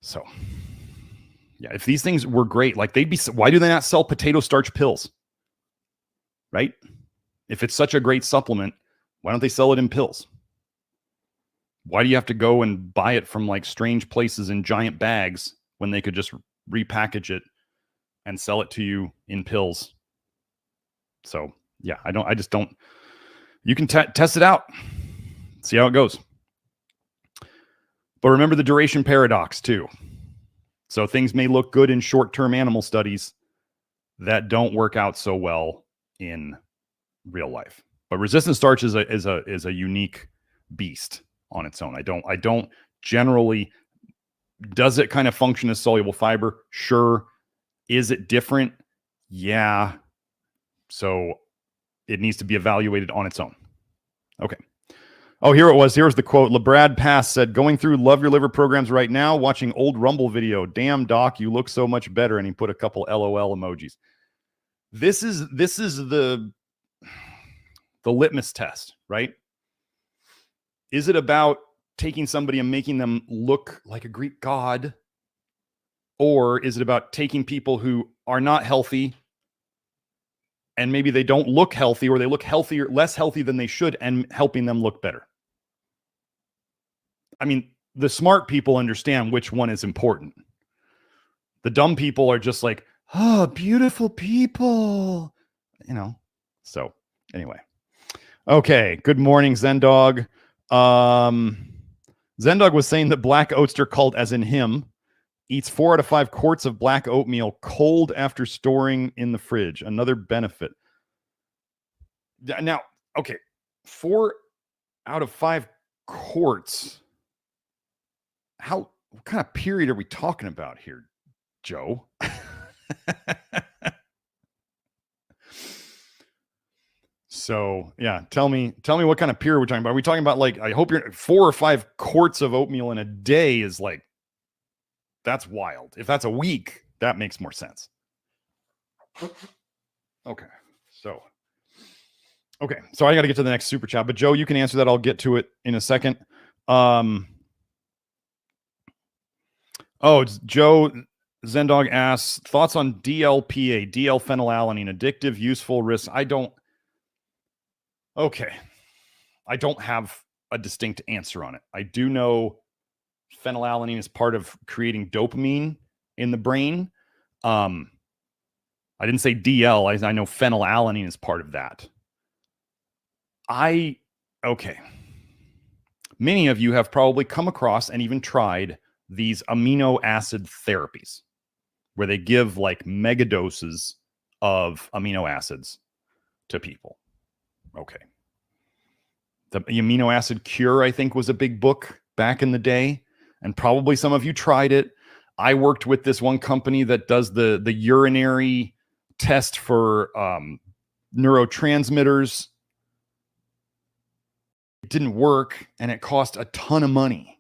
So, yeah, if these things were great, like they'd be, why do they not sell potato starch pills? Right? If it's such a great supplement, why don't they sell it in pills? Why do you have to go and buy it from like strange places in giant bags when they could just repackage it and sell it to you in pills? So, yeah, I just don't. You can test it out, see how it goes. But remember the duration paradox too. So things may look good in short-term animal studies that don't work out so well in real life. But resistant starch is a unique beast on its own. I don't generally. Does it kind of function as soluble fiber? Sure. Is it different? Yeah. So it needs to be evaluated on its own. Okay. Oh, here it was. Here's the quote. LeBrad Pass said, going through Love Your Liver programs right now, watching old Rumble video. Damn, Doc, you look so much better. And he put a couple LOL emojis. This is the litmus test, right? Is it about taking somebody and making them look like a Greek god? Or is it about taking people who are not healthy and maybe they don't look healthy, or they look healthier, less healthy than they should, and helping them look better? I mean, the smart people understand which one is important. The dumb people are just like, oh, beautiful people, you know. So anyway. Okay. Good morning, Zendog. Zendog was saying that Black Oatster, called as in him, eats 4 out of 5 quarts of black oatmeal cold after storing in the fridge. Another benefit. Now, okay, 4 out of 5 quarts. What kind of period are we talking about here, Joe? So, yeah, tell me what kind of period we're talking about. Are we talking about, like, I hope you're 4 or 5 quarts of oatmeal in a day is like, that's wild. If that's a week, that makes more sense. Okay. So I got to get to the next super chat, but Joe, you can answer that. I'll get to it in a second. Oh, Joe Zendog asks, thoughts on DLPA, D-L-phenylalanine, addictive, useful, risks. I don't have a distinct answer on it. I do know phenylalanine is part of creating dopamine in the brain. I didn't say DL. I know phenylalanine is part of that. Many of you have probably come across and even tried these amino acid therapies where they give like mega doses of amino acids to people. Okay. The Amino Acid Cure, I think, was a big book back in the day, and probably some of you tried it. I worked with this one company that does the urinary test for neurotransmitters. It didn't work, and it cost a ton of money.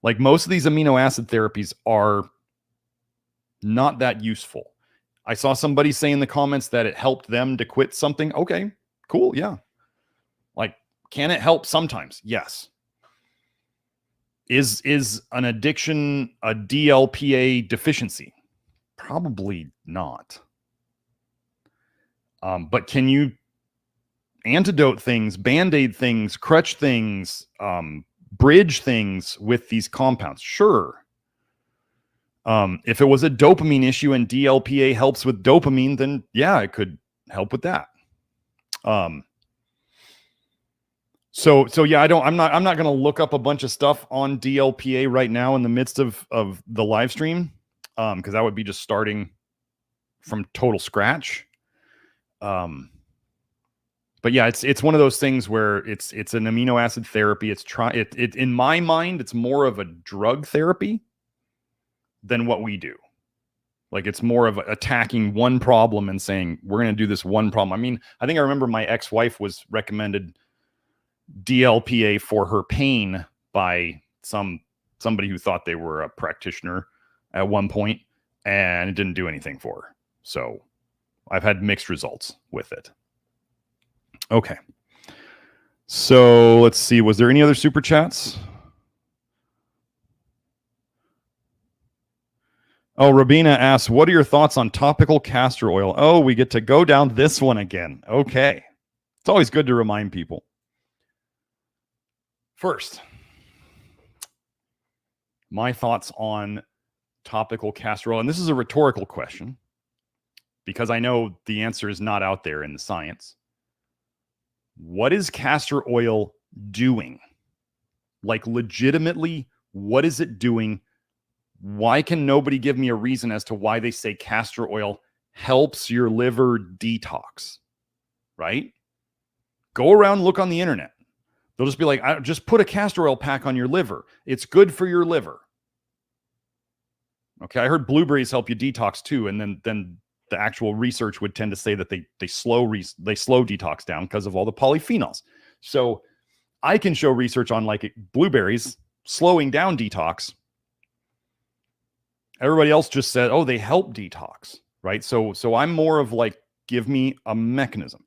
Like, most of these amino acid therapies are not that useful. I saw somebody say in the comments that it helped them to quit something. Okay, cool, yeah. Like, can it help sometimes? Yes. Is an addiction a DLPA deficiency? Probably not. But can you antidote things, band-aid things, crutch things, bridge things with these compounds? Sure. If it was a dopamine issue and DLPA helps with dopamine, then yeah, it could help with that. So yeah, I'm not going to look up a bunch of stuff on DLPA right now in the midst of the live stream, because that would be just starting from total scratch. But yeah, it's one of those things where it's an amino acid therapy. It in my mind, it's more of a drug therapy than what we do. Like, it's more of attacking one problem and saying, we're going to do this one problem. I mean, I think I remember my ex-wife was recommended DLPA for her pain by somebody who thought they were a practitioner at one point, and it didn't do anything for her. So I've had mixed results with it. Okay. So let's see. Was there any other super chats? Oh, Rabina asks, what are your thoughts on topical castor oil? Oh, we get to go down this one again. Okay. It's always good to remind people. First, my thoughts on topical castor oil. And this is a rhetorical question because I know the answer is not out there in the science. What is castor oil doing? Like, legitimately, what is it doing? Why can nobody give me a reason as to why they say castor oil helps your liver detox? Right? Go around, look on the internet. They'll just be like, just put a castor oil pack on your liver. It's good for your liver. Okay, I heard blueberries help you detox too, and then the actual research would tend to say that they slow detox down because of all the polyphenols. So I can show research on like blueberries slowing down detox. Everybody else just said, oh, they help detox, right? So I'm more of like, give me a mechanism.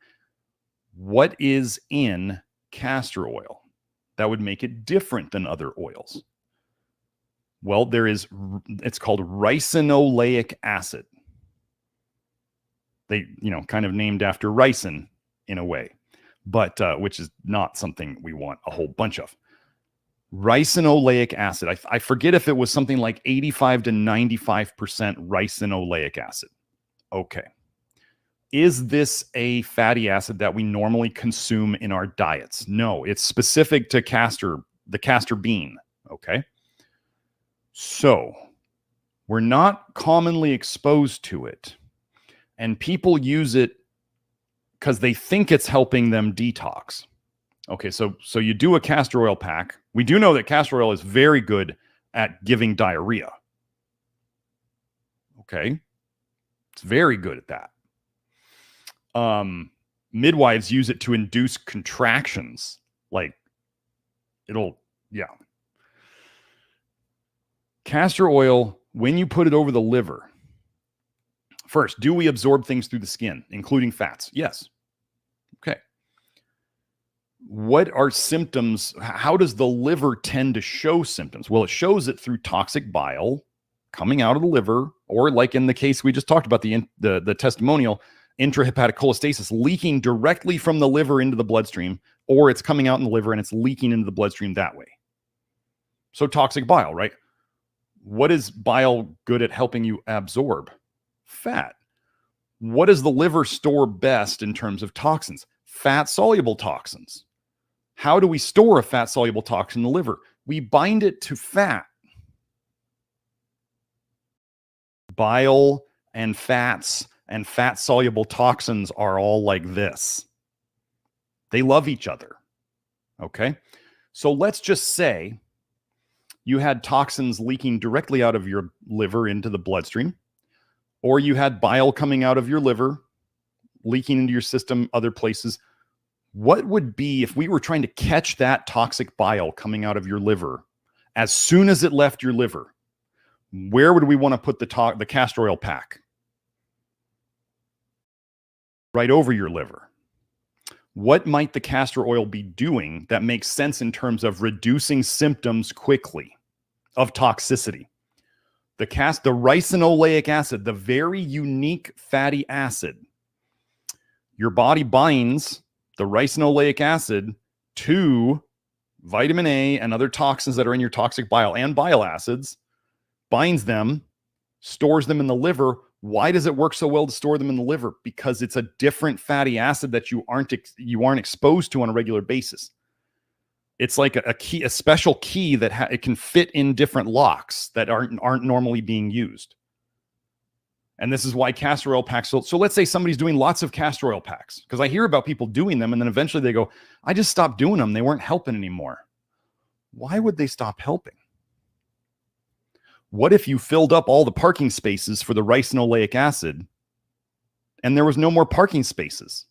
What is in castor oil that would make it different than other oils? Well, it's called ricinoleic acid. They, kind of named after ricin in a way, but which is not something we want a whole bunch of. Ricinoleic acid. I forget if it was something like 85 to 95% ricinoleic acid. Okay. Is this a fatty acid that we normally consume in our diets? No, it's specific to the castor bean. Okay. So we're not commonly exposed to it, and people use it because they think it's helping them detox. Okay, so you do a castor oil pack. We do know that castor oil is very good at giving diarrhea. Okay, it's very good at that. Midwives use it to induce contractions. Like, yeah. Castor oil, when you put it over the liver, first, do we absorb things through the skin, including fats? Yes. Okay. What are symptoms? How does the liver tend to show symptoms? Well, it shows it through toxic bile coming out of the liver, or like in the case we just talked about, the testimonial, intrahepatic cholestasis leaking directly from the liver into the bloodstream, or it's coming out in the liver and it's leaking into the bloodstream that way. So toxic bile, right? What is bile good at helping you absorb? Fat. What does the liver store best in terms of toxins? Fat-soluble toxins. How do we store a fat-soluble toxin in the liver? We bind it to fat. Bile and fats and fat-soluble toxins are all like this. They love each other. Okay? So let's just say you had toxins leaking directly out of your liver into the bloodstream, or you had bile coming out of your liver, leaking into your system, other places. What would be, if we were trying to catch that toxic bile coming out of your liver, as soon as it left your liver, where would we want to put the castor oil pack? Right over your liver. What might the castor oil be doing that makes sense in terms of reducing symptoms quickly of toxicity? The ricinoleic acid, the very unique fatty acid, your body binds the ricinoleic acid to vitamin A and other toxins that are in your toxic bile and bile acids, binds them, stores them in the liver. Why does it work so well to store them in the liver? Because it's a different fatty acid that you aren't exposed to on a regular basis. It's like a special key that it can fit in different locks that aren't normally being used. And this is why castor oil packs. So let's say somebody's doing lots of castor oil packs, because I hear about people doing them and then eventually they go, I just stopped doing them. They weren't helping anymore. Why would they stop helping? What if you filled up all the parking spaces for the ricinoleic acid and there was no more parking spaces?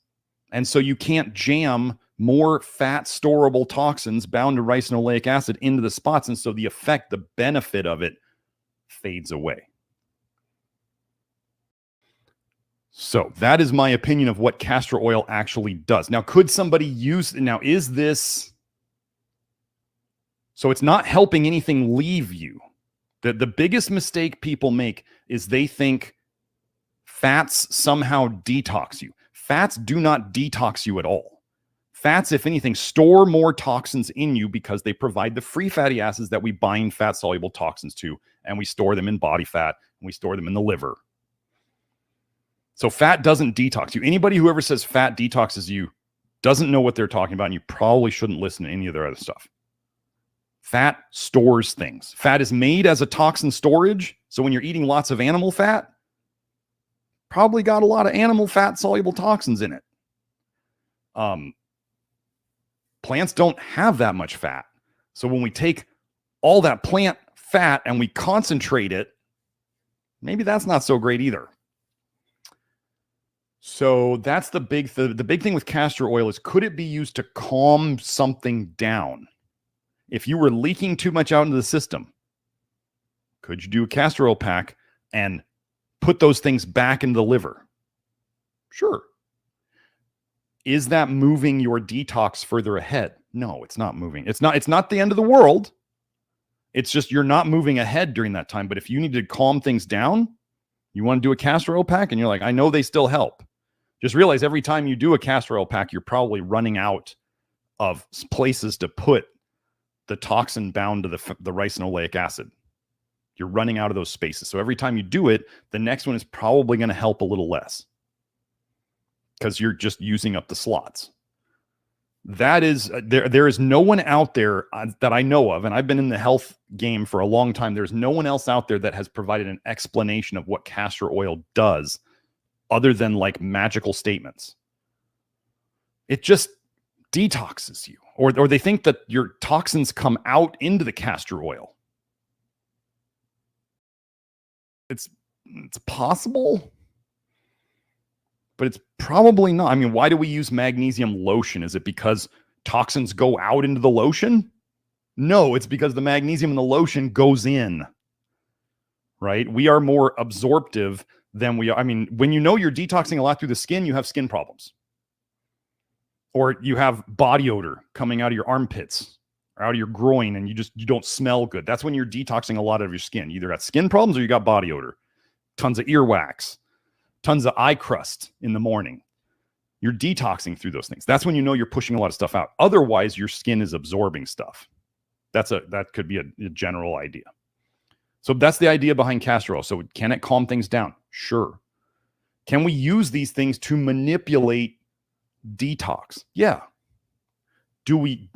And so you can't jam more fat storable toxins bound to ricinoleic acid into the spots. And so the effect, the benefit of it fades away. So that is my opinion of what castor oil actually does. Now, could somebody use, now is this, so it's not helping anything leave you. The biggest mistake people make is they think fats somehow detox you. Fats do not detox you at all. Fats, if anything, store more toxins in you because they provide the free fatty acids that we bind fat-soluble toxins to, and we store them in body fat, and we store them in the liver. So fat doesn't detox you. Anybody who ever says fat detoxes you doesn't know what they're talking about, and you probably shouldn't listen to any of their other stuff. Fat stores things. Fat is made as a toxin storage. So when you're eating lots of animal fat, probably got a lot of animal fat soluble toxins in it. Plants don't have that much fat. So when we take all that plant fat and we concentrate it, maybe that's not so great either. So that's the big thing with castor oil is, could it be used to calm something down? If you were leaking too much out into the system, could you do a castor oil pack and put those things back into the liver? Sure. Is that moving your detox further ahead? No, it's not moving. It's not the end of the world. It's just you're not moving ahead during that time. But if you need to calm things down, you want to do a castor oil pack and you're like, I know they still help. Just realize every time you do a castor oil pack, you're probably running out of places to put the toxin bound to the ricinoleic acid. You're running out of those spaces. So every time you do it, the next one is probably going to help a little less because you're just using up the slots. That is, there is no one out there that I know of, and I've been in the health game for a long time. There's no one else out there that has provided an explanation of what castor oil does other than like magical statements. It just detoxes you, or they think that your toxins come out into the castor oil. It's possible, but it's probably not. I mean, why do we use magnesium lotion? Is it because toxins go out into the lotion? No, it's because the magnesium in the lotion goes in, right? We are more absorptive than we are. I mean, when you know you're detoxing a lot through the skin, you have skin problems. Or you have body odor coming out of your armpits or out of your groin and you don't smell good. That's when you're detoxing a lot of your skin. You either got skin problems or you got body odor. Tons of earwax, tons of eye crust in the morning. You're detoxing through those things. That's when you know you're pushing a lot of stuff out. Otherwise, your skin is absorbing stuff. That could be a general idea. So that's the idea behind castor oil. So can it calm things down? Sure. Can we use these things to manipulate detox? Yeah.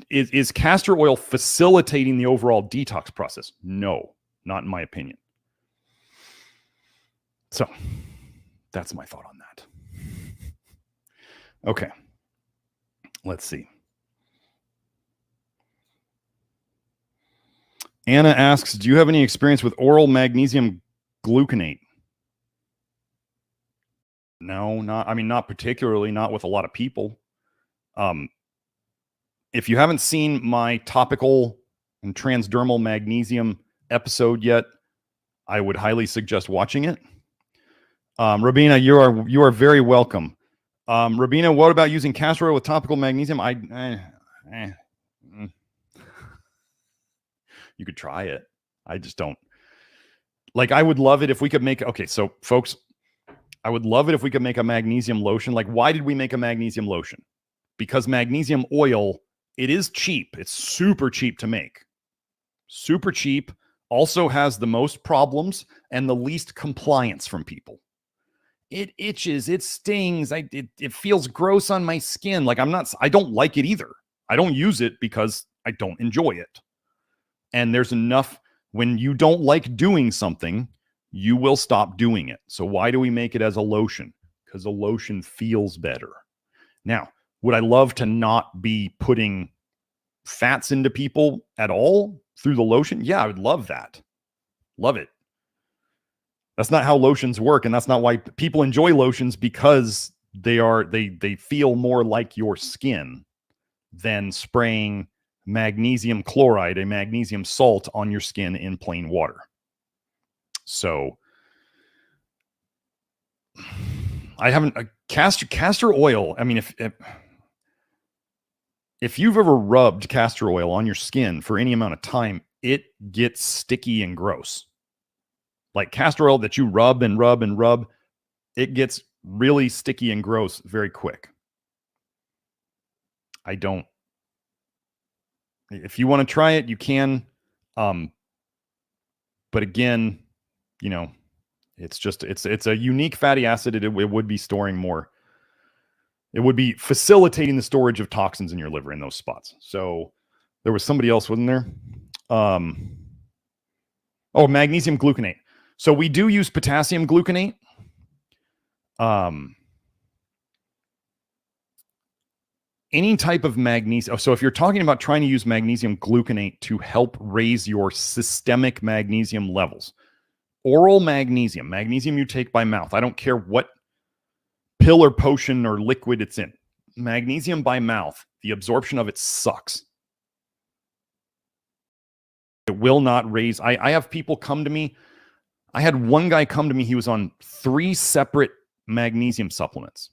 Is castor oil facilitating the overall detox process? No, not in my opinion. So that's my thought on that. Okay. Let's see. Anna asks, do you have any experience with oral magnesium gluconate? No, not particularly, not with a lot of people. If you haven't seen my topical and transdermal magnesium episode yet, I would highly suggest watching it. Rabina, you are very welcome. Rabina, what about using castor oil with topical magnesium? You could try it. I just don't. Like, I would love it if we could make, okay, so folks, I would love it if we could make a magnesium lotion. Like, why did we make a magnesium lotion? Because magnesium oil, it is cheap. It's super cheap to make. Super cheap. Also has the most problems and the least compliance from people. It itches, it stings, it feels gross on my skin. Like I don't like it either. I don't use it because I don't enjoy it. And there's enough, when you don't like doing something, you will stop doing it. So why do we make it as a lotion? Because a lotion feels better. Now, would I love to not be putting fats into people at all through the lotion? Yeah, I would love that. Love it. That's not how lotions work, and that's not why people enjoy lotions, because they feel more like your skin than spraying magnesium chloride, a magnesium salt, on your skin in plain water. So I haven't castor oil. I mean, if you've ever rubbed castor oil on your skin for any amount of time, it gets sticky and gross. Like castor oil that you rub and rub and rub, it gets really sticky and gross very quick. If you want to try it, you can. But again, you know, it's a unique fatty acid. It would be storing more. It would be facilitating the storage of toxins in your liver in those spots. So there was somebody else, wasn't there? Oh, magnesium gluconate. So we do use potassium gluconate. Any type of magnesium. So if you're talking about trying to use magnesium gluconate to help raise your systemic magnesium levels, oral magnesium you take by mouth, I don't care what pill or potion or liquid it's in, magnesium by mouth, the absorption of it sucks. It will not raise. I have people come to me. I had one guy come to me. He was on 3 separate magnesium supplements.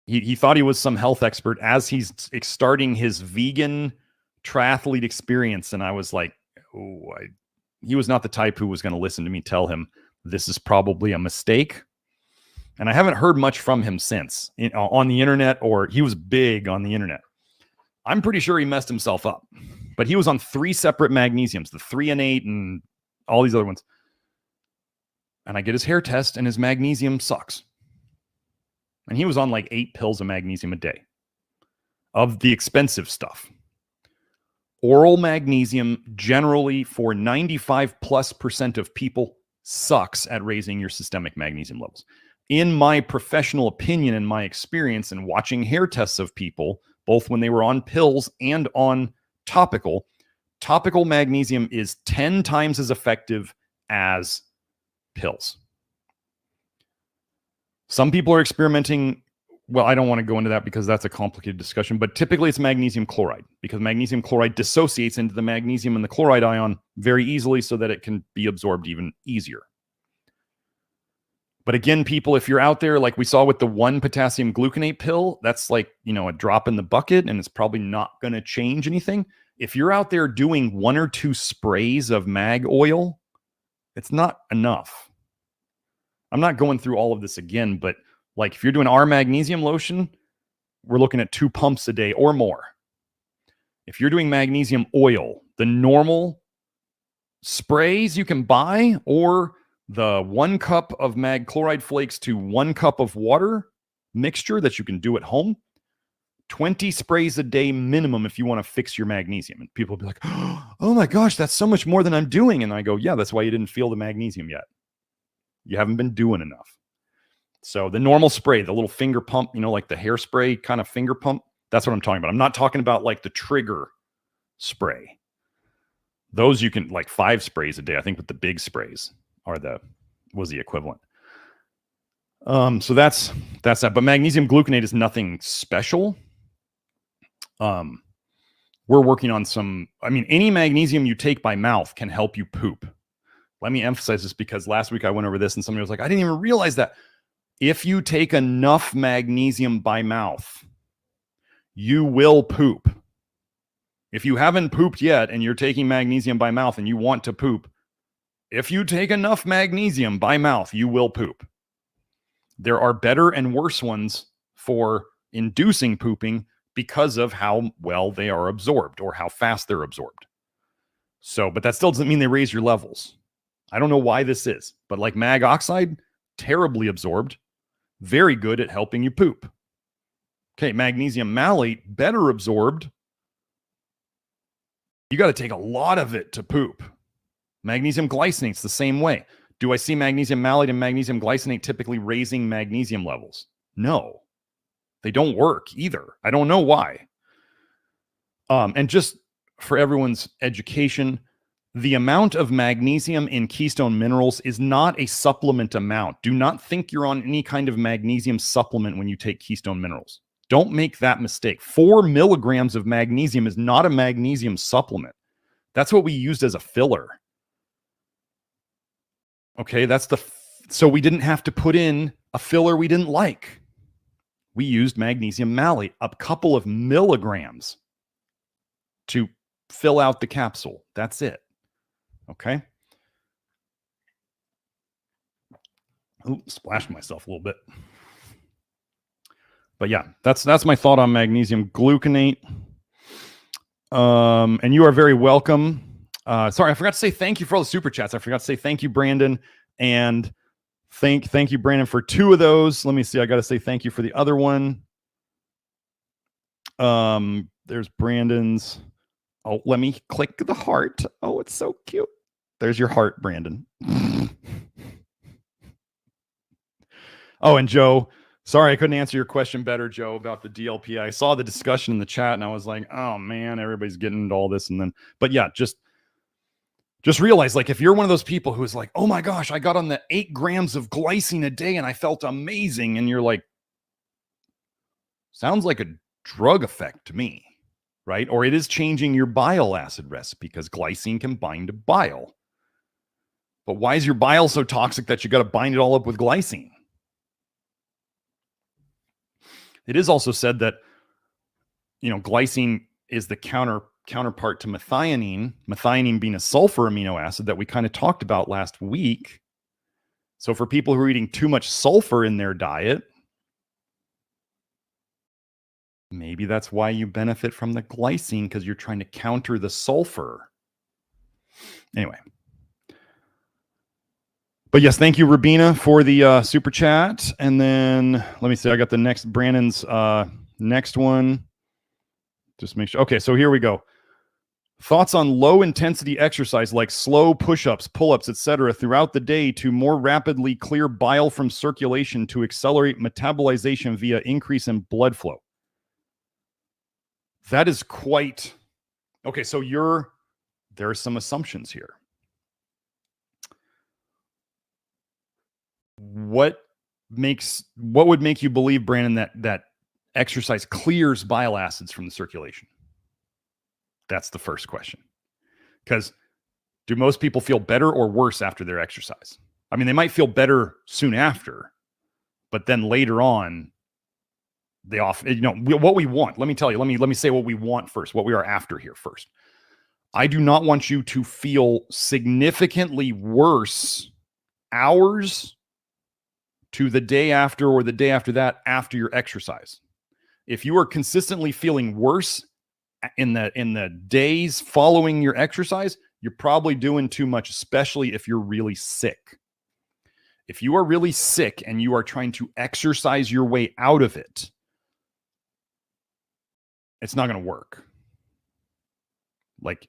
He thought he was some health expert as he's starting his vegan triathlete experience. And I was like, he was not the type who was going to listen to me tell him this is probably a mistake. And I haven't heard much from him since on the internet, or he was big on the internet. I'm pretty sure he messed himself up, but he was on 3 separate magnesiums, the 3-8 and all these other ones. And I get his hair test and his magnesium sucks. And he was on like 8 pills of magnesium a day of the expensive stuff. Oral magnesium, generally for 95+% of people, sucks at raising your systemic magnesium levels. In my professional opinion and my experience in watching hair tests of people, both when they were on pills and on topical magnesium is 10 times as effective as pills. Some people are experimenting. Well, I don't want to go into that because that's a complicated discussion, but typically it's magnesium chloride, because magnesium chloride dissociates into the magnesium and the chloride ion very easily so that it can be absorbed even easier. But again, people, if you're out there, like we saw with the 1 potassium gluconate pill, that's like, you know, a drop in the bucket, and it's probably not going to change anything. If you're out there doing 1 or 2 sprays of mag oil, it's not enough. I'm not going through all of this again, but like if you're doing our magnesium lotion, we're looking at 2 pumps a day or more. If you're doing magnesium oil, the normal sprays you can buy, or the 1 cup of mag chloride flakes to 1 cup of water mixture that you can do at home, 20 sprays a day minimum if you want to fix your magnesium. And people will be like, oh my gosh, that's so much more than I'm doing. And I go, yeah, that's why you didn't feel the magnesium yet. You haven't been doing enough. So the normal spray, the little finger pump, you know, like the hairspray kind of finger pump, that's what I'm talking about. I'm not talking about like the trigger spray. Those you can, like 5 sprays a day, I think, with the big sprays was the equivalent. So that's that. But magnesium gluconate is nothing special. We're working on any magnesium you take by mouth can help you poop. Let me emphasize this, because last week I went over this and somebody was like, I didn't even realize that. If you take enough magnesium by mouth, you will poop. If you haven't pooped yet and you're taking magnesium by mouth and you want to poop, if you take enough magnesium by mouth, you will poop. There are better and worse ones for inducing pooping because of how well they are absorbed or how fast they're absorbed. So, but that still doesn't mean they raise your levels. I don't know why this is, but like mag oxide, terribly absorbed, very good at helping you poop. Okay, magnesium malate, better absorbed. You got to take a lot of it to poop. Magnesium glycinate's the same way. Do I see magnesium malate and magnesium glycinate typically raising magnesium levels? No, they don't work either. I don't know why. And just for everyone's education, the amount of magnesium in Keystone Minerals is not a supplement amount. Do not think you're on any kind of magnesium supplement when you take Keystone Minerals. Don't make that mistake. 4 milligrams of magnesium is not a magnesium supplement. That's what we used as a filler. Okay, so we didn't have to put in a filler we didn't like. We used magnesium malate, a couple of milligrams to fill out the capsule. That's it. Okay. Ooh, splashed myself a little bit. But yeah, that's my thought on magnesium gluconate. And you are very welcome. Sorry, I forgot to say thank you for all the super chats. I forgot to say thank you, Brandon, and thank you, Brandon, for 2 of those. Let me see. I got to say thank you for the other one. There's Brandon's. Oh, let me click the heart. Oh, it's so cute. There's your heart, Brandon. Oh, and Joe, sorry I couldn't answer your question better, Joe, about the DLP. I saw the discussion in the chat and I was like, oh man, everybody's getting into all this. And then, but yeah, just realize, like, if you're one of those people who's like, oh my gosh, I got on the 8 grams of glycine a day and I felt amazing. And you're like, sounds like a drug effect to me, right? Or it is changing your bile acid recipe because glycine can bind to bile. But why is your bile so toxic that you got to bind it all up with glycine? It is also said that, glycine is the counterpart to methionine, methionine being a sulfur amino acid that we kind of talked about last week. So for people who are eating too much sulfur in their diet, maybe that's why you benefit from the glycine, because you're trying to counter the sulfur. Anyway. But yes, thank you, Rabina, for the super chat. And then let me see. I got the next Brandon's next one. Just make sure. Okay, so here we go. Thoughts on low intensity exercise like slow push-ups, pull-ups, etc. throughout the day to more rapidly clear bile from circulation to accelerate metabolization via increase in blood flow. That is quite okay. So there are some assumptions here. What would make you believe, Brandon, that exercise clears bile acids from the circulation? That's the first question. Because do most people feel better or worse after their exercise? I mean, they might feel better soon after, but then later on, what we want. Let me tell you. Let me say what we want first. What we are after here first. I do not want you to feel significantly worse hours to the day after or the day after that after your exercise. If you are consistently feeling worse in the days following your exercise, you're probably doing too much, especially if you're really sick. If you are really sick and you are trying to exercise your way out of it, it's not going to work. Like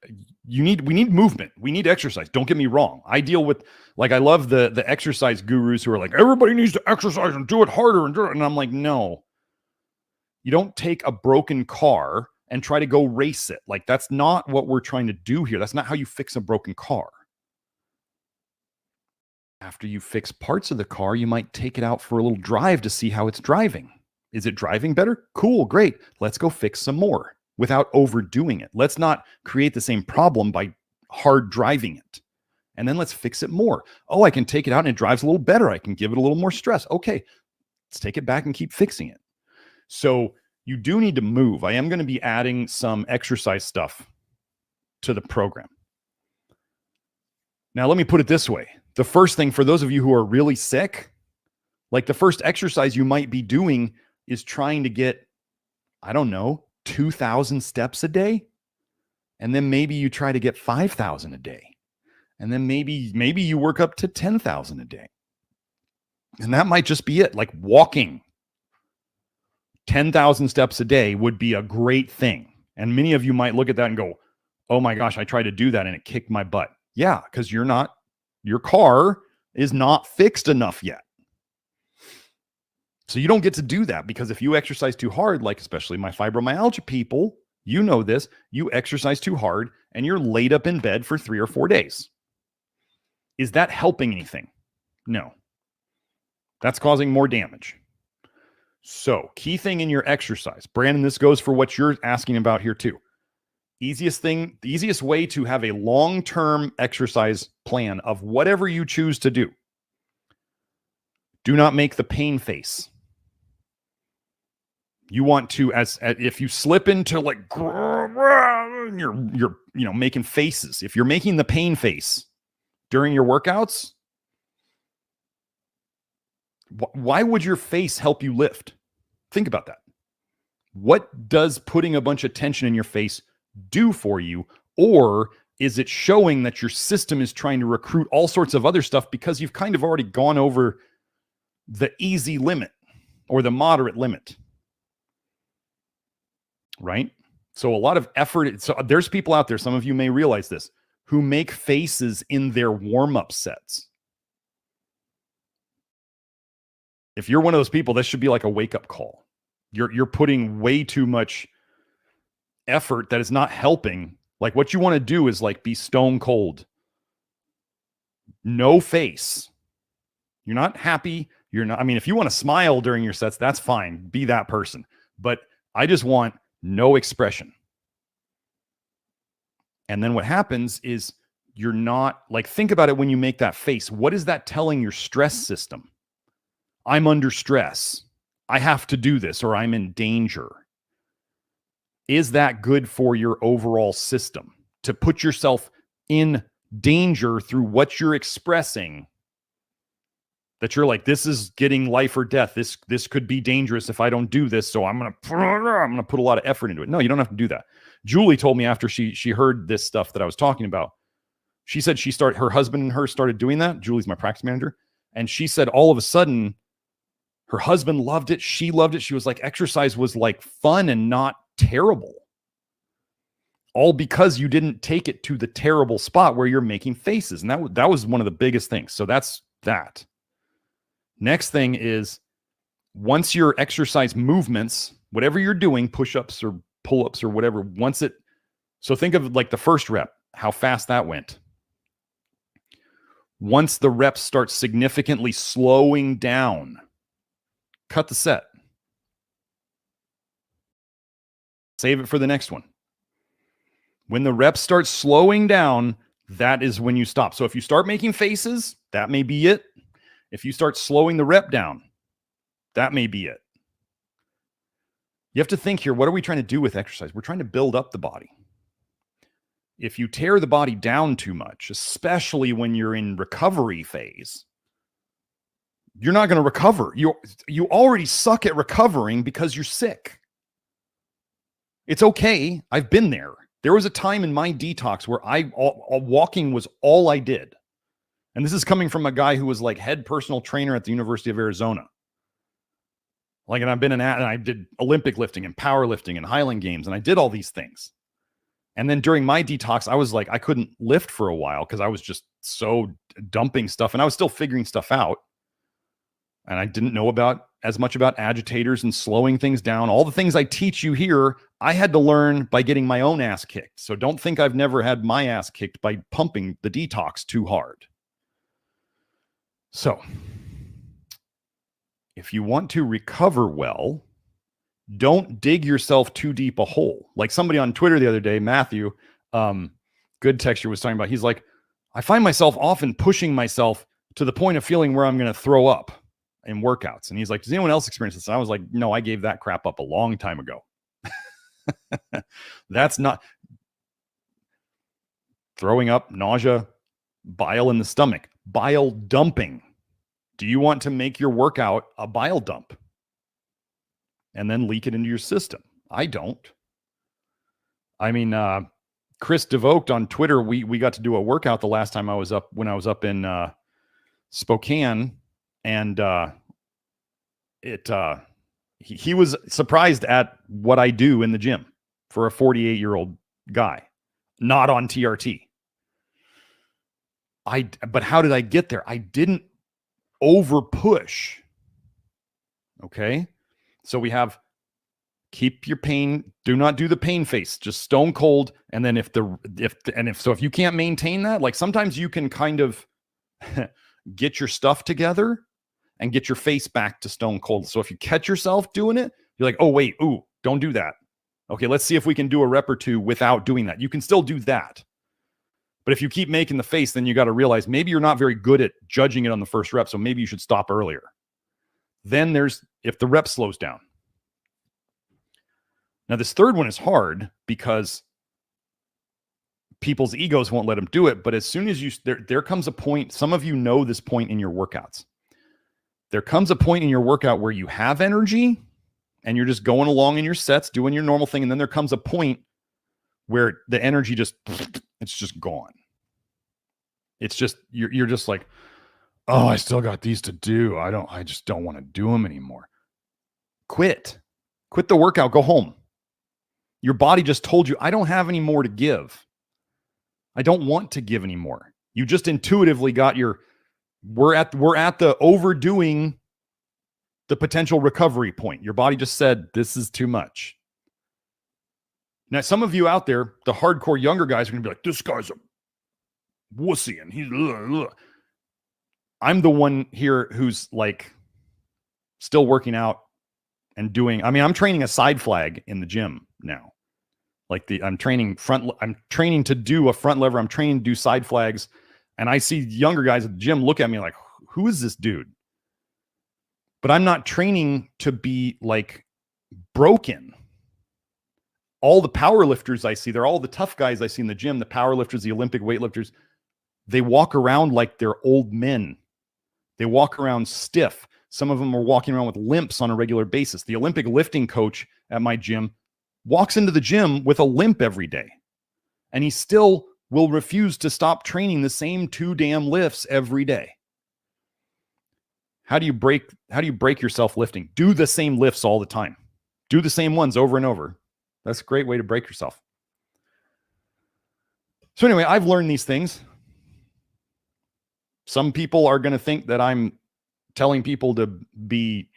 we need movement. We need exercise. Don't get me wrong. I deal with, I love the exercise gurus who are like, everybody needs to exercise and do it harder and do it. And I'm like, no, you don't take a broken car and try to go race it. Like, that's not what we're trying to do here. That's not how you fix a broken car. After you fix parts of the car, you might take it out for a little drive to see how it's driving. Is it driving better? Cool, great. Let's go fix some more without overdoing it. Let's not create the same problem by hard driving it. And then let's fix it more. Oh, I can take it out and it drives a little better. I can give it a little more stress. Okay, let's take it back and keep fixing it. So you do need to move. I am going to be adding some exercise stuff to the program. Now, let me put it this way. The first thing for those of you who are really sick, like the first exercise you might be doing is trying to get, I don't know, 2,000 steps a day. And then maybe you try to get 5,000 a day. And then maybe you work up to 10,000 a day. And that might just be it. Like walking 10,000 steps a day would be a great thing. And many of you might look at that and go, oh my gosh, I tried to do that and it kicked my butt. Yeah, because your car is not fixed enough yet. So you don't get to do that, because if you exercise too hard, like especially my fibromyalgia people, you know this, you exercise too hard and you're laid up in bed for 3 or 4 days. Is that helping anything? No. That's causing more damage. So, key thing in your exercise, Brandon, this goes for what you're asking about here too. The easiest way to have a long-term exercise plan of whatever you choose to do. Do not make the pain face. You want to, as if you slip into like, you're making faces. If you're making the pain face during your workouts, why would your face help you lift? Think about that. What does putting a bunch of tension in your face do for you? Or is it showing that your system is trying to recruit all sorts of other stuff because you've kind of already gone over the easy limit or the moderate limit? Right? So a lot of effort. So there's people out there, some of you may realize this, who make faces in their warm-up sets. If you're one of those people, this should be like a wake-up call. You're putting way too much effort that is not helping. Like what you want to do is like be stone cold. No face. You're not happy. You're not, I mean, if you want to smile during your sets, that's fine. Be that person. But I just want no expression. And then what happens is you're not, like, think about it when you make that face. What is that telling your stress system? I'm under stress. I have to do this, or I'm in danger. Is that good for your overall system? To put yourself in danger through what you're expressing, that you're like, this is getting life or death. This could be dangerous if I don't do this. So I'm gonna put a lot of effort into it. No, you don't have to do that. Julie told me after she heard this stuff that I was talking about. She said her husband and her started doing that. Julie's my practice manager, and she said all of a sudden, her husband loved it. She loved it. She was like, exercise was like fun and not terrible. All because you didn't take it to the terrible spot where you're making faces. And that was one of the biggest things. So that's that. Next thing is, once your exercise movements, whatever you're doing, push-ups or pull-ups or whatever, so think of like the first rep, how fast that went. Once the reps start significantly slowing down, cut the set. Save it for the next one. When the reps start slowing down, that is when you stop. So if you start making faces, that may be it. If you start slowing the rep down, that may be it. You have to think here, what are we trying to do with exercise? We're trying to build up the body. If you tear the body down too much, especially when you're in recovery phase, you're not going to recover. You already suck at recovering because you're sick. It's okay. I've been there. There was a time in my detox where walking was all I did. And this is coming from a guy who was like head personal trainer at the University of Arizona. Like, and I did Olympic lifting and powerlifting and Highland Games, and I did all these things. And then during my detox, I was like, I couldn't lift for a while because I was just so dumping stuff, and I was still figuring stuff out. And I didn't know as much about agitators and slowing things down. All the things I teach you here, I had to learn by getting my own ass kicked. So don't think I've never had my ass kicked by pumping the detox too hard. So if you want to recover well, don't dig yourself too deep a hole. Like somebody on Twitter the other day, Matthew, Good Texture, was talking about, he's like, I find myself often pushing myself to the point of feeling where I'm going to throw up in workouts. And he's like, does anyone else experience this? And I was like, no, I gave that crap up a long time ago. That's not throwing up, nausea, bile in the stomach, bile dumping. Do you want to make your workout a bile dump and then leak it into your system? I don't. I mean, Chris Devoked on Twitter, we got to do a workout the last time when I was up in Spokane, and he was surprised at what I do in the gym for a 48-year-old guy, not on TRT. But how did I get there? I didn't over push. Okay. So we have keep your pain. Do not do the pain face, just stone cold. And then if you can't maintain that, like sometimes you can kind of get your stuff together and get your face back to stone cold. So if you catch yourself doing it, you're like, oh wait, ooh, don't do that. Okay. Let's see if we can do a rep or two without doing that. You can still do that. But if you keep making the face, then you got to realize maybe you're not very good at judging it on the first rep. So maybe you should stop earlier. Then if the rep slows down. Now, this third one is hard because people's egos won't let them do it. But as soon as there comes a point, some of you know this point in your workouts. There comes a point in your workout where you have energy and you're just going along in your sets, doing your normal thing. And then there comes a point where the energy it's just gone. It's just, you're just like, oh, I still got these to do. I just don't want to do them anymore. Quit the workout. Go home. Your body just told you, I don't have any more to give. I don't want to give anymore. You just intuitively got we're at the overdoing the potential recovery point. Your body just said, this is too much. Now, some of you out there, the hardcore younger guys are going to be like, this guy's a wussy and he's ugh. I'm the one here who's like still working out and doing, I'm training a side flag in the gym now. Like I'm training to do a front lever. I'm training to do side flags. And I see younger guys at the gym look at me like, who is this dude? But I'm not training to be like broken. All the power lifters I see, they're all the tough guys I see in the gym, the power lifters, the Olympic weightlifters, they walk around like they're old men. They walk around stiff. Some of them are walking around with limps on a regular basis. The Olympic lifting coach at my gym walks into the gym with a limp every day. And he still will refuse to stop training the same 2 damn lifts every day. How do you break yourself lifting? Do the same lifts all the time. Do the same ones over and over. That's a great way to break yourself. So anyway, I've learned these things. Some people are going to think that I'm telling people to be,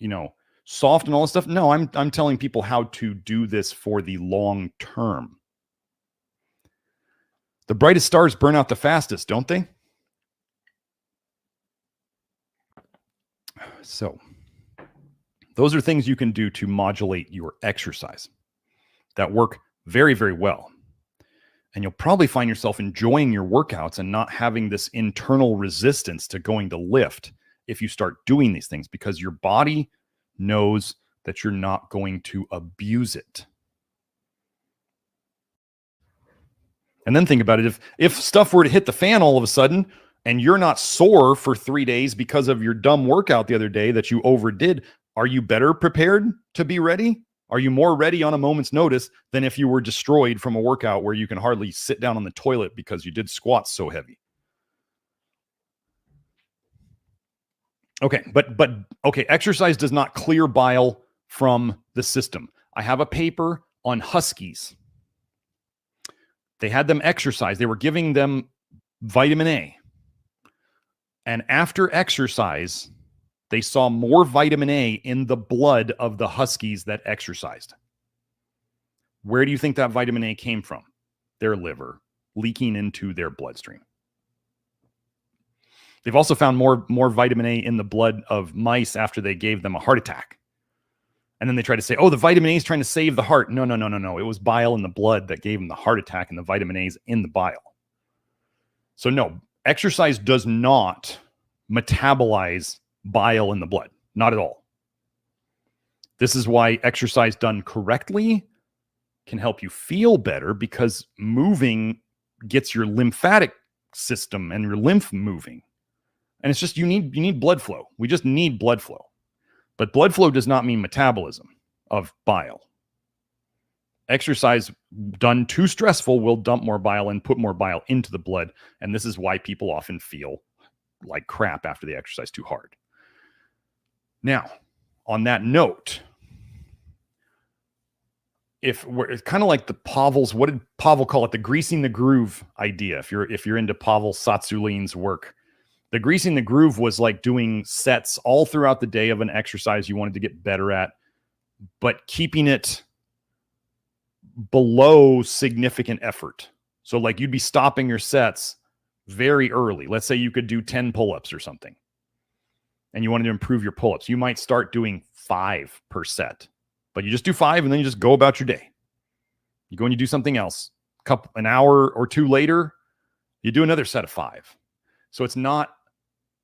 soft and all this stuff. No, I'm telling people how to do this for the long term. The brightest stars burn out the fastest, don't they? So those are things you can do to modulate your exercise that work very, very well. And you'll probably find yourself enjoying your workouts and not having this internal resistance to going to lift if you start doing these things, because your body knows that you're not going to abuse it. And then think about it. If stuff were to hit the fan all of a sudden and you're not sore for 3 days because of your dumb workout the other day that you overdid, are you better prepared to be ready? Are you more ready on a moment's notice than if you were destroyed from a workout where you can hardly sit down on the toilet because you did squats so heavy? Okay, okay, exercise does not clear bile from the system. I have a paper on huskies. They had them exercise. They were giving them vitamin A. And after exercise, they saw more vitamin A in the blood of the huskies that exercised. Where do you think that vitamin A came from? Their liver, leaking into their bloodstream. They've also found more vitamin A in the blood of mice after they gave them a heart attack. And then they try to say, oh, the vitamin A is trying to save the heart. No. It was bile in the blood that gave them the heart attack, and the vitamin A is in the bile. So no, exercise does not metabolize bile in the blood. Not at all. This is why exercise done correctly can help you feel better, because moving gets your lymphatic system and your lymph moving. And it's just, you need blood flow. We just need blood flow. But blood flow does not mean metabolism of bile. Exercise done too stressful will dump more bile and put more bile into the blood. And this is why people often feel like crap after they exercise too hard. Now, on that note, it's kind of like the Pavel's, what did Pavel call it? The greasing the groove idea. If you're into Pavel Tsatsouline's work, the greasing the groove was like doing sets all throughout the day of an exercise you wanted to get better at, but keeping it below significant effort. So like you'd be stopping your sets very early. Let's say you could do 10 pull-ups or something, and you wanted to improve your pull-ups. You might start doing 5 per set, but you just do 5 and then you just go about your day. You go and you do something else. An hour or 2 later, you do another set of 5. So it's not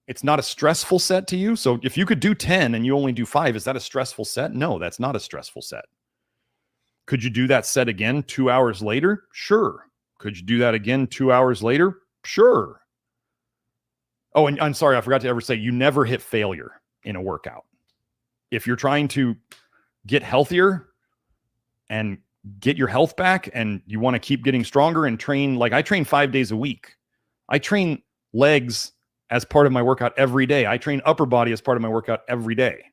a stressful set to you. So if you could do 10 and you only do 5, is that a stressful set? No, that's not a stressful set. Could you do that set again 2 hours later? Sure. Could you do that again 2 hours later? Sure. Oh, and I'm sorry, I forgot to ever say, you never hit failure in a workout. If you're trying to get healthier and get your health back and you want to keep getting stronger and train, like I train 5 days a week. I train legs as part of my workout every day. I train upper body as part of my workout every day.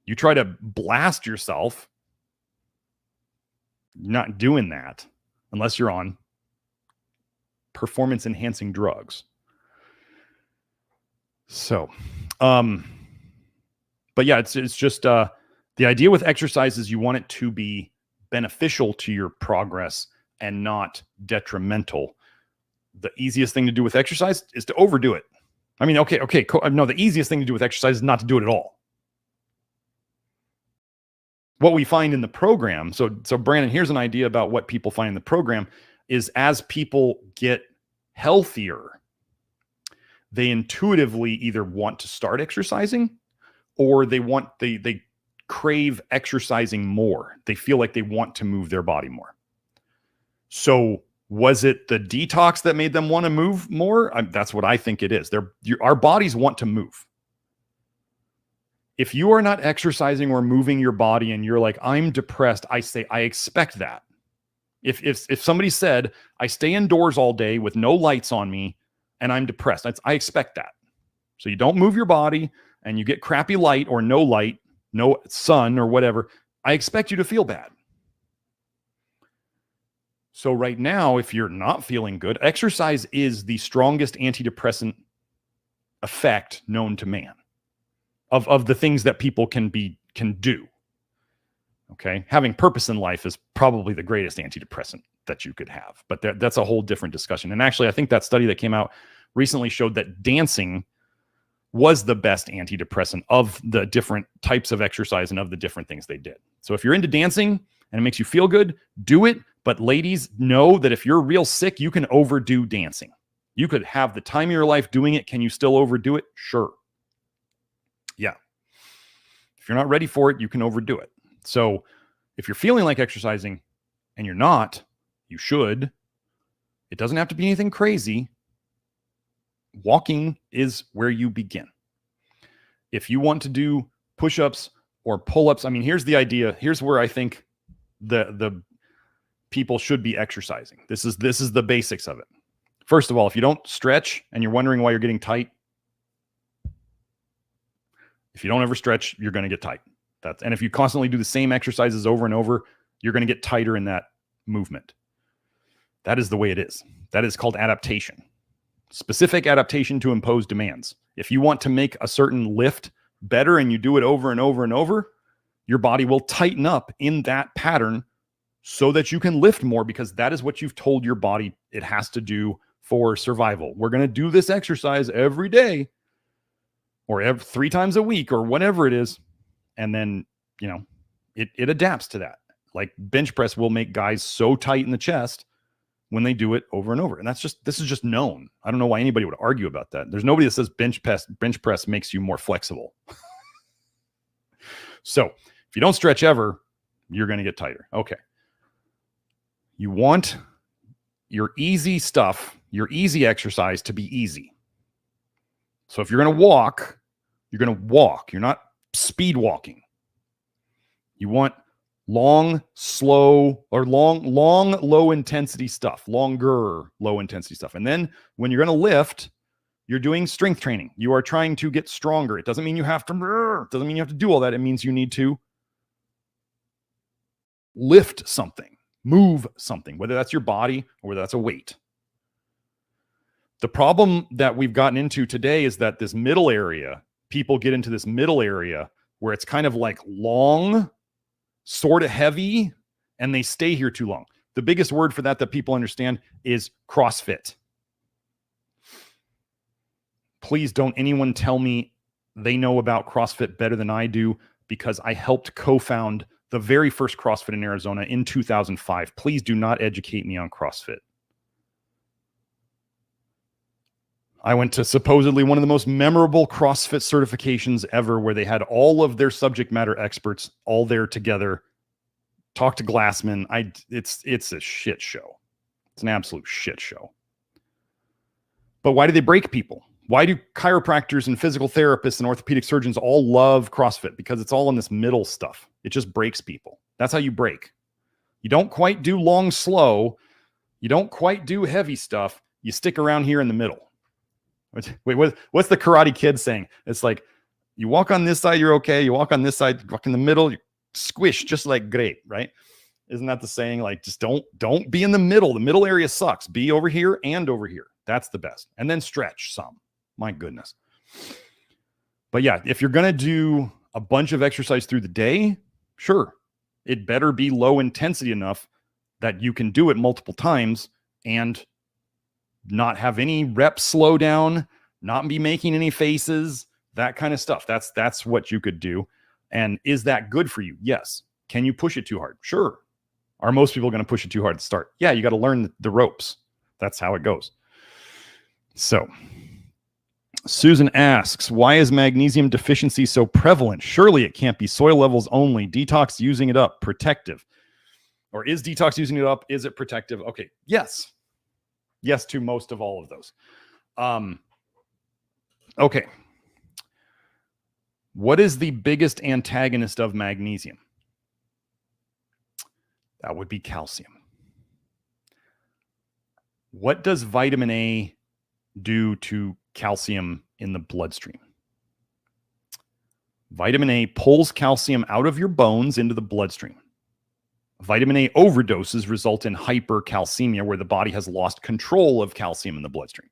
You try to blast yourself, you're not doing that unless you're on performance enhancing drugs. So, but yeah, it's just, the idea with exercise is you want it to be beneficial to your progress and not detrimental. The easiest thing to do with exercise is to overdo it. I mean, okay. No, the easiest thing to do with exercise is not to do it at all. What we find in the program, so Brandon, here's an idea about what people find in the program, is as people get healthier, they intuitively either want to start exercising or they crave exercising more. They feel like they want to move their body more. So was it the detox that made them want to move more? That's what I think it is. Our bodies want to move. If you are not exercising or moving your body and you're like, I'm depressed, I say, I expect that. If somebody said, I stay indoors all day with no lights on me and I'm depressed, I expect that. So you don't move your body and you get crappy light or no light, no sun or whatever, I expect you to feel bad. So right now, if you're not feeling good, exercise is the strongest antidepressant effect known to man of the things that people can do. Okay. Having purpose in life is probably the greatest antidepressant that you could have, but that's a whole different discussion. And actually, I think that study that came out recently showed that dancing was the best antidepressant of the different types of exercise and of the different things they did. So if you're into dancing and it makes you feel good, do it. But ladies, know that if you're real sick, you can overdo dancing. You could have the time of your life doing it. Can you still overdo it? Sure. Yeah. If you're not ready for it, you can overdo it. So if you're feeling like exercising and you're not, you should. It doesn't have to be anything crazy. Walking is where you begin. If you want to do push-ups or pull-ups, I mean, here's the idea. Here's where I think the people should be exercising. This is the basics of it. First of all, if you don't stretch and you're wondering why you're getting tight, if you don't ever stretch, you're going to get tight. And if you constantly do the same exercises over and over, you're going to get tighter in that movement. That is the way it is. That is called adaptation. Specific adaptation to impose demands. If you want to make a certain lift better and you do it over and over and over, your body will tighten up in that pattern so that you can lift more, because that is what you've told your body it has to do for survival. We're going to do this exercise every day or 3 times a week or whatever it is. And then, it adapts to that. Like bench press will make guys so tight in the chest when they do it over and over. And this is just known. I don't know why anybody would argue about that. There's nobody that says bench press makes you more flexible. So if you don't stretch ever, you're going to get tighter. Okay. You want your easy stuff your easy exercise to be easy. So if you're going to walk, you're going to walk. You're not speed walking. You want long, slow, or long, low intensity stuff, longer, low intensity stuff. And then when you're going to lift, you're doing strength training. You are trying to get stronger. It doesn't mean you have to, it doesn't mean you have to do all that. It means you need to lift something, move something, whether that's your body or whether that's a weight. The problem that we've gotten into today is that this middle area, people get into this middle area where it's kind of like long, sort of heavy, and they stay here too long. The biggest word for that people understand is CrossFit. Please don't anyone tell me they know about CrossFit better than I do, because I helped co-found the very first CrossFit in Arizona in 2005. Please do not educate me on CrossFit. I went to supposedly one of the most memorable CrossFit certifications ever, where they had all of their subject matter experts all there together. Talk to Glassman. It's a shit show. It's an absolute shit show. But why do they break people? Why do chiropractors and physical therapists and orthopedic surgeons all love CrossFit? Because it's all in this middle stuff. It just breaks people. That's how you break. You don't quite do long, slow. You don't quite do heavy stuff. You stick around here in the middle. Wait, what's the Karate Kid saying? It's like, you walk on this side, you're okay. You walk on this side, walk in the middle, you squish just like grape, right? Isn't that the saying? Like, just don't be in the middle. The middle area sucks. Be over here and over here. That's the best. And then stretch some. My goodness. But yeah, if you're going to do a bunch of exercise through the day, sure. It better be low intensity enough that you can do it multiple times and not have any reps slow down, not be making any faces, that kind of stuff. That's what you could do. And is that good for you? Yes. Can you push it too hard? Sure. Are most people going to push it too hard to start? Yeah, you got to learn the ropes. That's how it goes. So Susan asks, why is magnesium deficiency so prevalent? Surely it can't be soil levels only. Detox using it up, protective. Or is detox using it up? Is it protective? Okay. Yes. Yes to most of all of those. Okay. What is the biggest antagonist of magnesium? That would be calcium. What does vitamin A do to calcium in the bloodstream? Vitamin A pulls calcium out of your bones into the bloodstream. Vitamin A overdoses result in hypercalcemia, where the body has lost control of calcium in the bloodstream.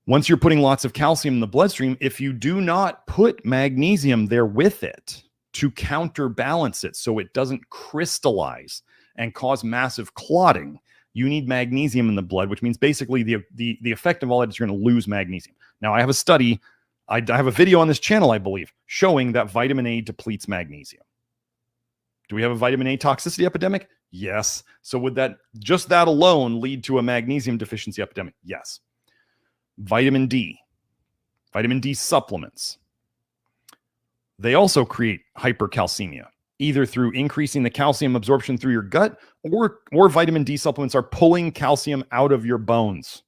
Once you're putting lots of calcium in the bloodstream, if you do not put magnesium there with it to counterbalance it so it doesn't crystallize and cause massive clotting, you need magnesium in the blood, which means basically the effect of all that is you're going to lose magnesium. Now, I have a study, I have a video on this channel, I believe, showing that vitamin A depletes magnesium. Do we have a vitamin A toxicity epidemic? Yes. So would that, just that alone, lead to a magnesium deficiency epidemic? Yes. Vitamin D supplements. They also create hypercalcemia, either through increasing the calcium absorption through your gut, or vitamin D supplements are pulling calcium out of your bones.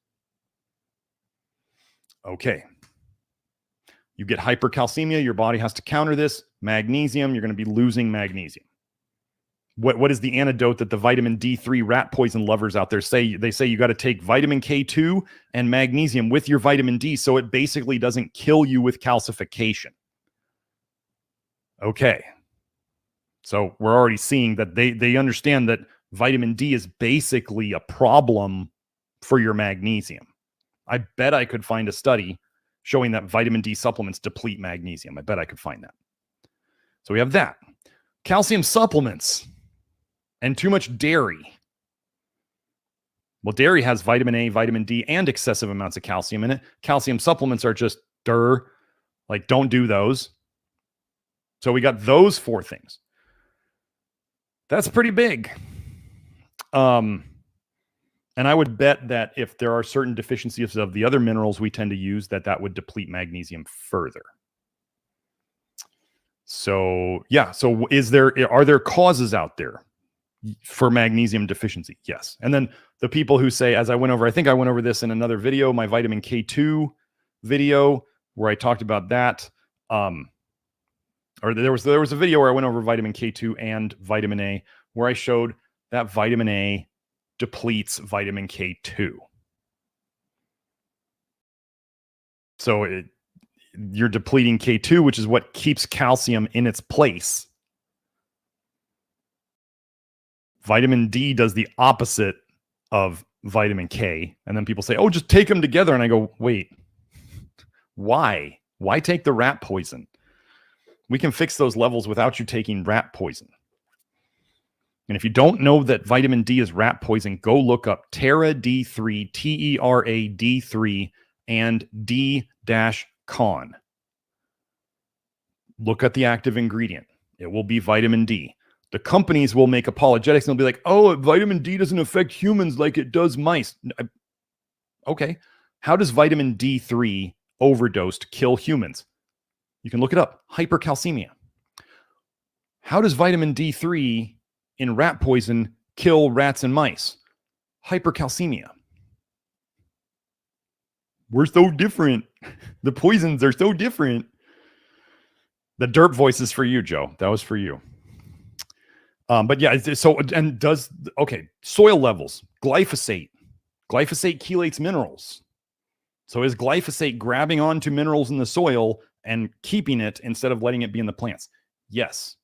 Okay. You get hypercalcemia, your body has to counter this. Magnesium, you're going to be losing magnesium. What is the antidote that the vitamin D3 rat poison lovers out there say? They say you got to take vitamin K2 and magnesium with your vitamin D so it basically doesn't kill you with calcification. Okay. So we're already seeing that they understand that vitamin D is basically a problem for your magnesium. I bet I could find a study showing that vitamin D supplements deplete magnesium. I bet I could find that. So we have that. Calcium supplements and too much dairy. Well, dairy has vitamin A, vitamin D, and excessive amounts of calcium in it. Calcium supplements are just like don't do those. So we got those four things. That's pretty big. And I would bet that if there are certain deficiencies of the other minerals we tend to use, that would deplete magnesium further. So yeah. So are there causes out there for magnesium deficiency? Yes. And then the people who say, as I went over, I think I went over this in another video, my vitamin K2 video, where I talked about that. Or there was a video where I went over vitamin K2 and vitamin A, where I showed that vitamin A depletes vitamin K2. So you're depleting K2, which is what keeps calcium in its place. Vitamin D does the opposite of vitamin K. And then people say, oh, just take them together. And I go, wait, why? Why take the rat poison? We can fix those levels without you taking rat poison. And if you don't know that vitamin D is rat poison, go look up Tera D3, T-E-R-A D3, and D-Con. Look at the active ingredient. It will be vitamin D. The companies will make apologetics and they'll be like, oh, vitamin D doesn't affect humans like it does mice. Okay. How does vitamin D3 overdosed kill humans? You can look it up. Hypercalcemia. How does vitamin D3 in rat poison kill rats and mice? Hypercalcemia. We're so different. The poisons are so different. The derp voice is for you, Joe. That was for you. But yeah, so, and okay, soil levels, glyphosate. Glyphosate chelates minerals. So is glyphosate grabbing onto minerals in the soil and keeping it instead of letting it be in the plants? Yes.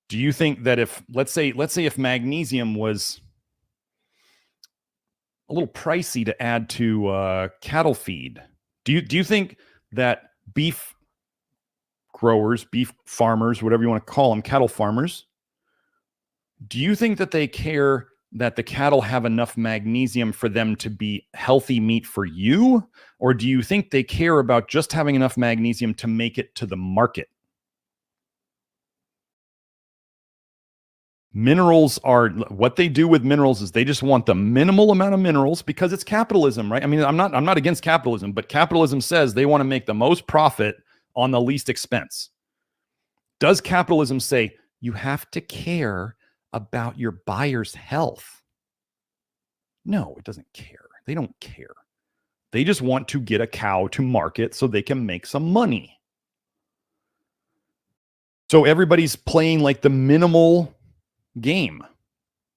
Do you think that if, let's say if magnesium was a little pricey to add to cattle feed, do you think that beef growers, beef farmers, whatever you want to call them, cattle farmers, do you think that they care that the cattle have enough magnesium for them to be healthy meat for you? Or do you think they care about just having enough magnesium to make it to the market? Minerals are, what they do with minerals is they just want the minimal amount of minerals because it's capitalism, right? I mean, I'm not against capitalism, but capitalism says they want to make the most profit on the least expense. Does capitalism say you have to care about your buyer's health? No, it doesn't care. They don't care. They just want to get a cow to market so they can make some money. So everybody's playing like the minimal game.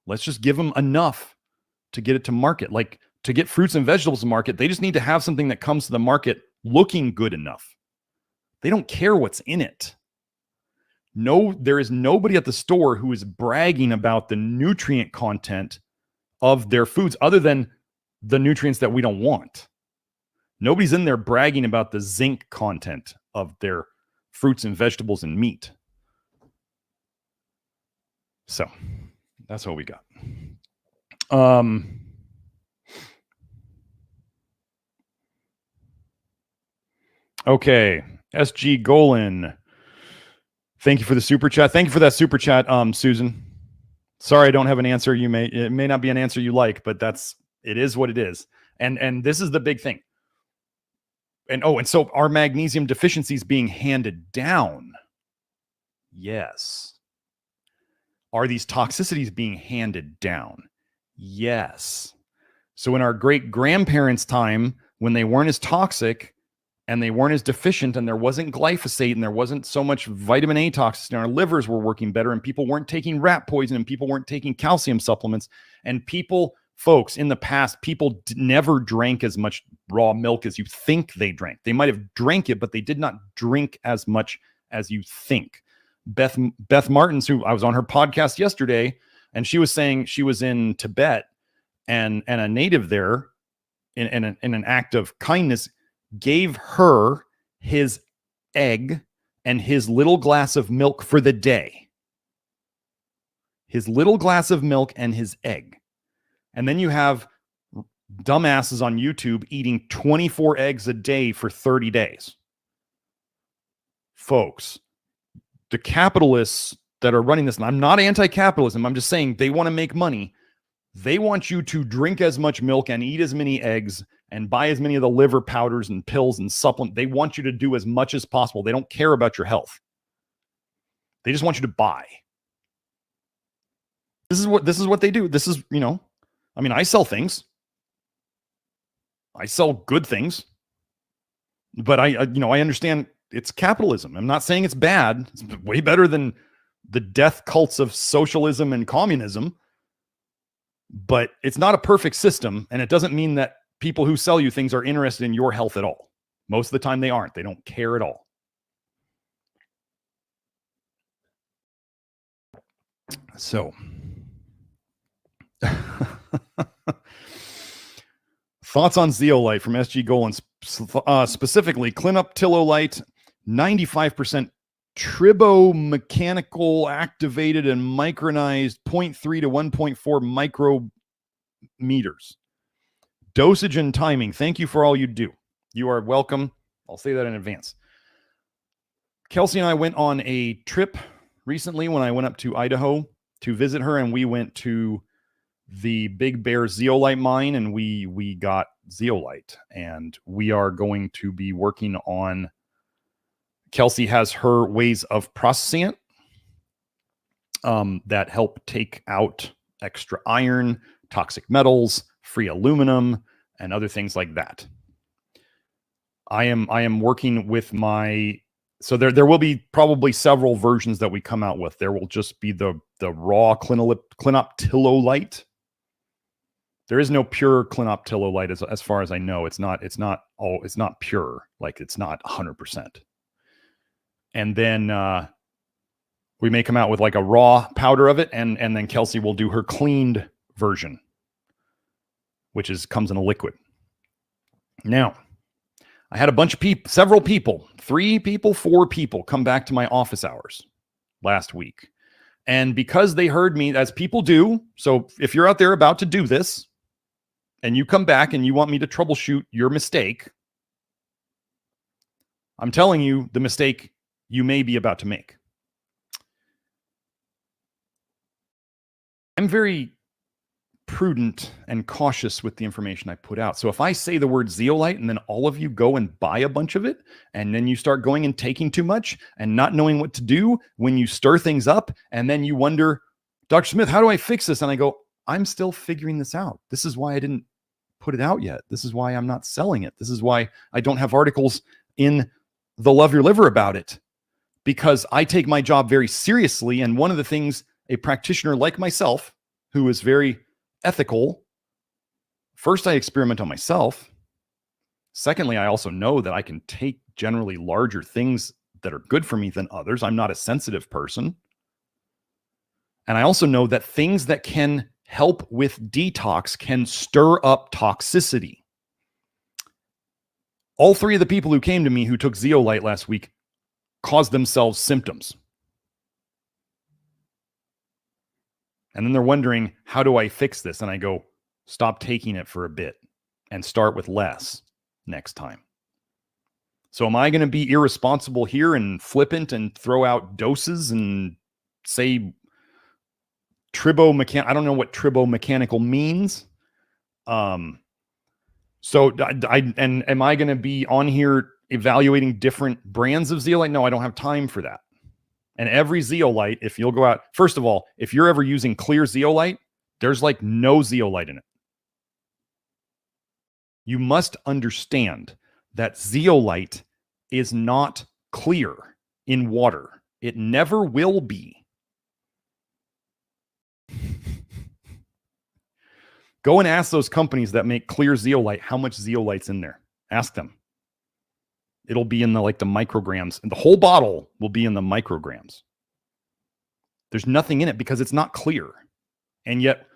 Let's just give them enough to get it to market. Like to get fruits and vegetables to market, they just need to have something that comes to the market looking good enough. They don't care what's in it. No, there is nobody at the store who is bragging about the nutrient content of their foods other than the nutrients that we don't want. Nobody's in there bragging about the zinc content of their fruits and vegetables and meat. So that's what we got. Okay. SG Golan. Thank you for the super chat. Thank you for that super chat, Susan. Sorry, I don't have an answer. It may not be an answer you like, but it is what it is. And this is the big thing. And so are magnesium deficiencies being handed down? Yes. Are these toxicities being handed down? Yes. So in our great grandparents' time, when they weren't as toxic and they weren't as deficient and there wasn't glyphosate and there wasn't so much vitamin A toxicity and our livers were working better and people weren't taking rat poison and people weren't taking calcium supplements and folks, in the past, people never drank as much raw milk as you think they drank. They might have drank it, but they did not drink as much as you think. Beth Martins, who I was on her podcast yesterday, and she was saying she was in Tibet and a native there in an act of kindness gave her his egg and his little glass of milk for the day. His little glass of milk and his egg. And then you have dumbasses on YouTube eating 24 eggs a day for 30 days. Folks, the capitalists that are running this, and I'm not anti-capitalism, I'm just saying they want to make money. They want you to drink as much milk and eat as many eggs and buy as many of the liver powders and pills and supplements. They want you to do as much as possible. They don't care about your health. They just want you to buy. This is what they do. This is, I mean, I sell things. I sell good things. But I understand it's capitalism. I'm not saying it's bad. It's way better than the death cults of socialism and communism. But it's not a perfect system, and it doesn't mean that people who sell you things are interested in your health at all. Most of the time they aren't. They don't care at all. So thoughts on zeolite from SG Golan, specifically clinoptilolite, 95% tribomechanical activated and micronized 0.3 to 1.4 micrometers. Dosage and timing. Thank you for all you do. You are welcome. I'll say that in advance. Kelsey and I went on a trip recently when I went up to Idaho to visit her, and we went to the Big Bear zeolite mine, and we got zeolite, and we are going to be working on. Kelsey has her ways of processing it that help take out extra iron, toxic metals, free aluminum, and other things like that. I am working with my. So there will be probably several versions that we come out with. There will just be the raw clinoptilolite. There is no pure clinoptilolite as far as I know. It's not pure. Like, it's not 100%. And then we may come out with like a raw powder of it, and then Kelsey will do her cleaned version, which comes in a liquid. Now, I had a bunch of people, several people, 3 people, 4 people come back to my office hours last week. And because they heard me, as people do, so if you're out there about to do this and you come back and you want me to troubleshoot your mistake, I'm telling you the mistake you may be about to make. I'm very prudent and cautious with the information I put out. So if I say the word zeolite and then all of you go and buy a bunch of it, and then you start going and taking too much and not knowing what to do when you stir things up, and then you wonder, Dr. Smith, how do I fix this? And I go, I'm still figuring this out. This is why I didn't put it out yet. This is why I'm not selling it. This is why I don't have articles in the Love Your Liver about it, because I take my job very seriously. And one of the things a practitioner like myself, who is very ethical, first, I experiment on myself. Secondly, I also know that I can take generally larger things that are good for me than others. I'm not a sensitive person. And I also know that things that can help with detox can stir up toxicity. All 3 of the people who came to me who took zeolite last week caused themselves symptoms. And then they're wondering, how do I fix this? And I go, stop taking it for a bit and start with less next time. So am I going to be irresponsible here and flippant and throw out doses and say tribomechanical? I don't know what tribomechanical means. So am I going to be on here evaluating different brands of zeolite? No, I don't have time for that. And every zeolite, if you'll go out, first of all, if you're ever using clear zeolite, there's like no zeolite in it. You must understand that zeolite is not clear in water. It never will be. Go and ask those companies that make clear zeolite how much zeolite's in there. Ask them. It'll be in the micrograms, and the whole bottle will be in the micrograms. There's nothing in it because it's not clear. And yet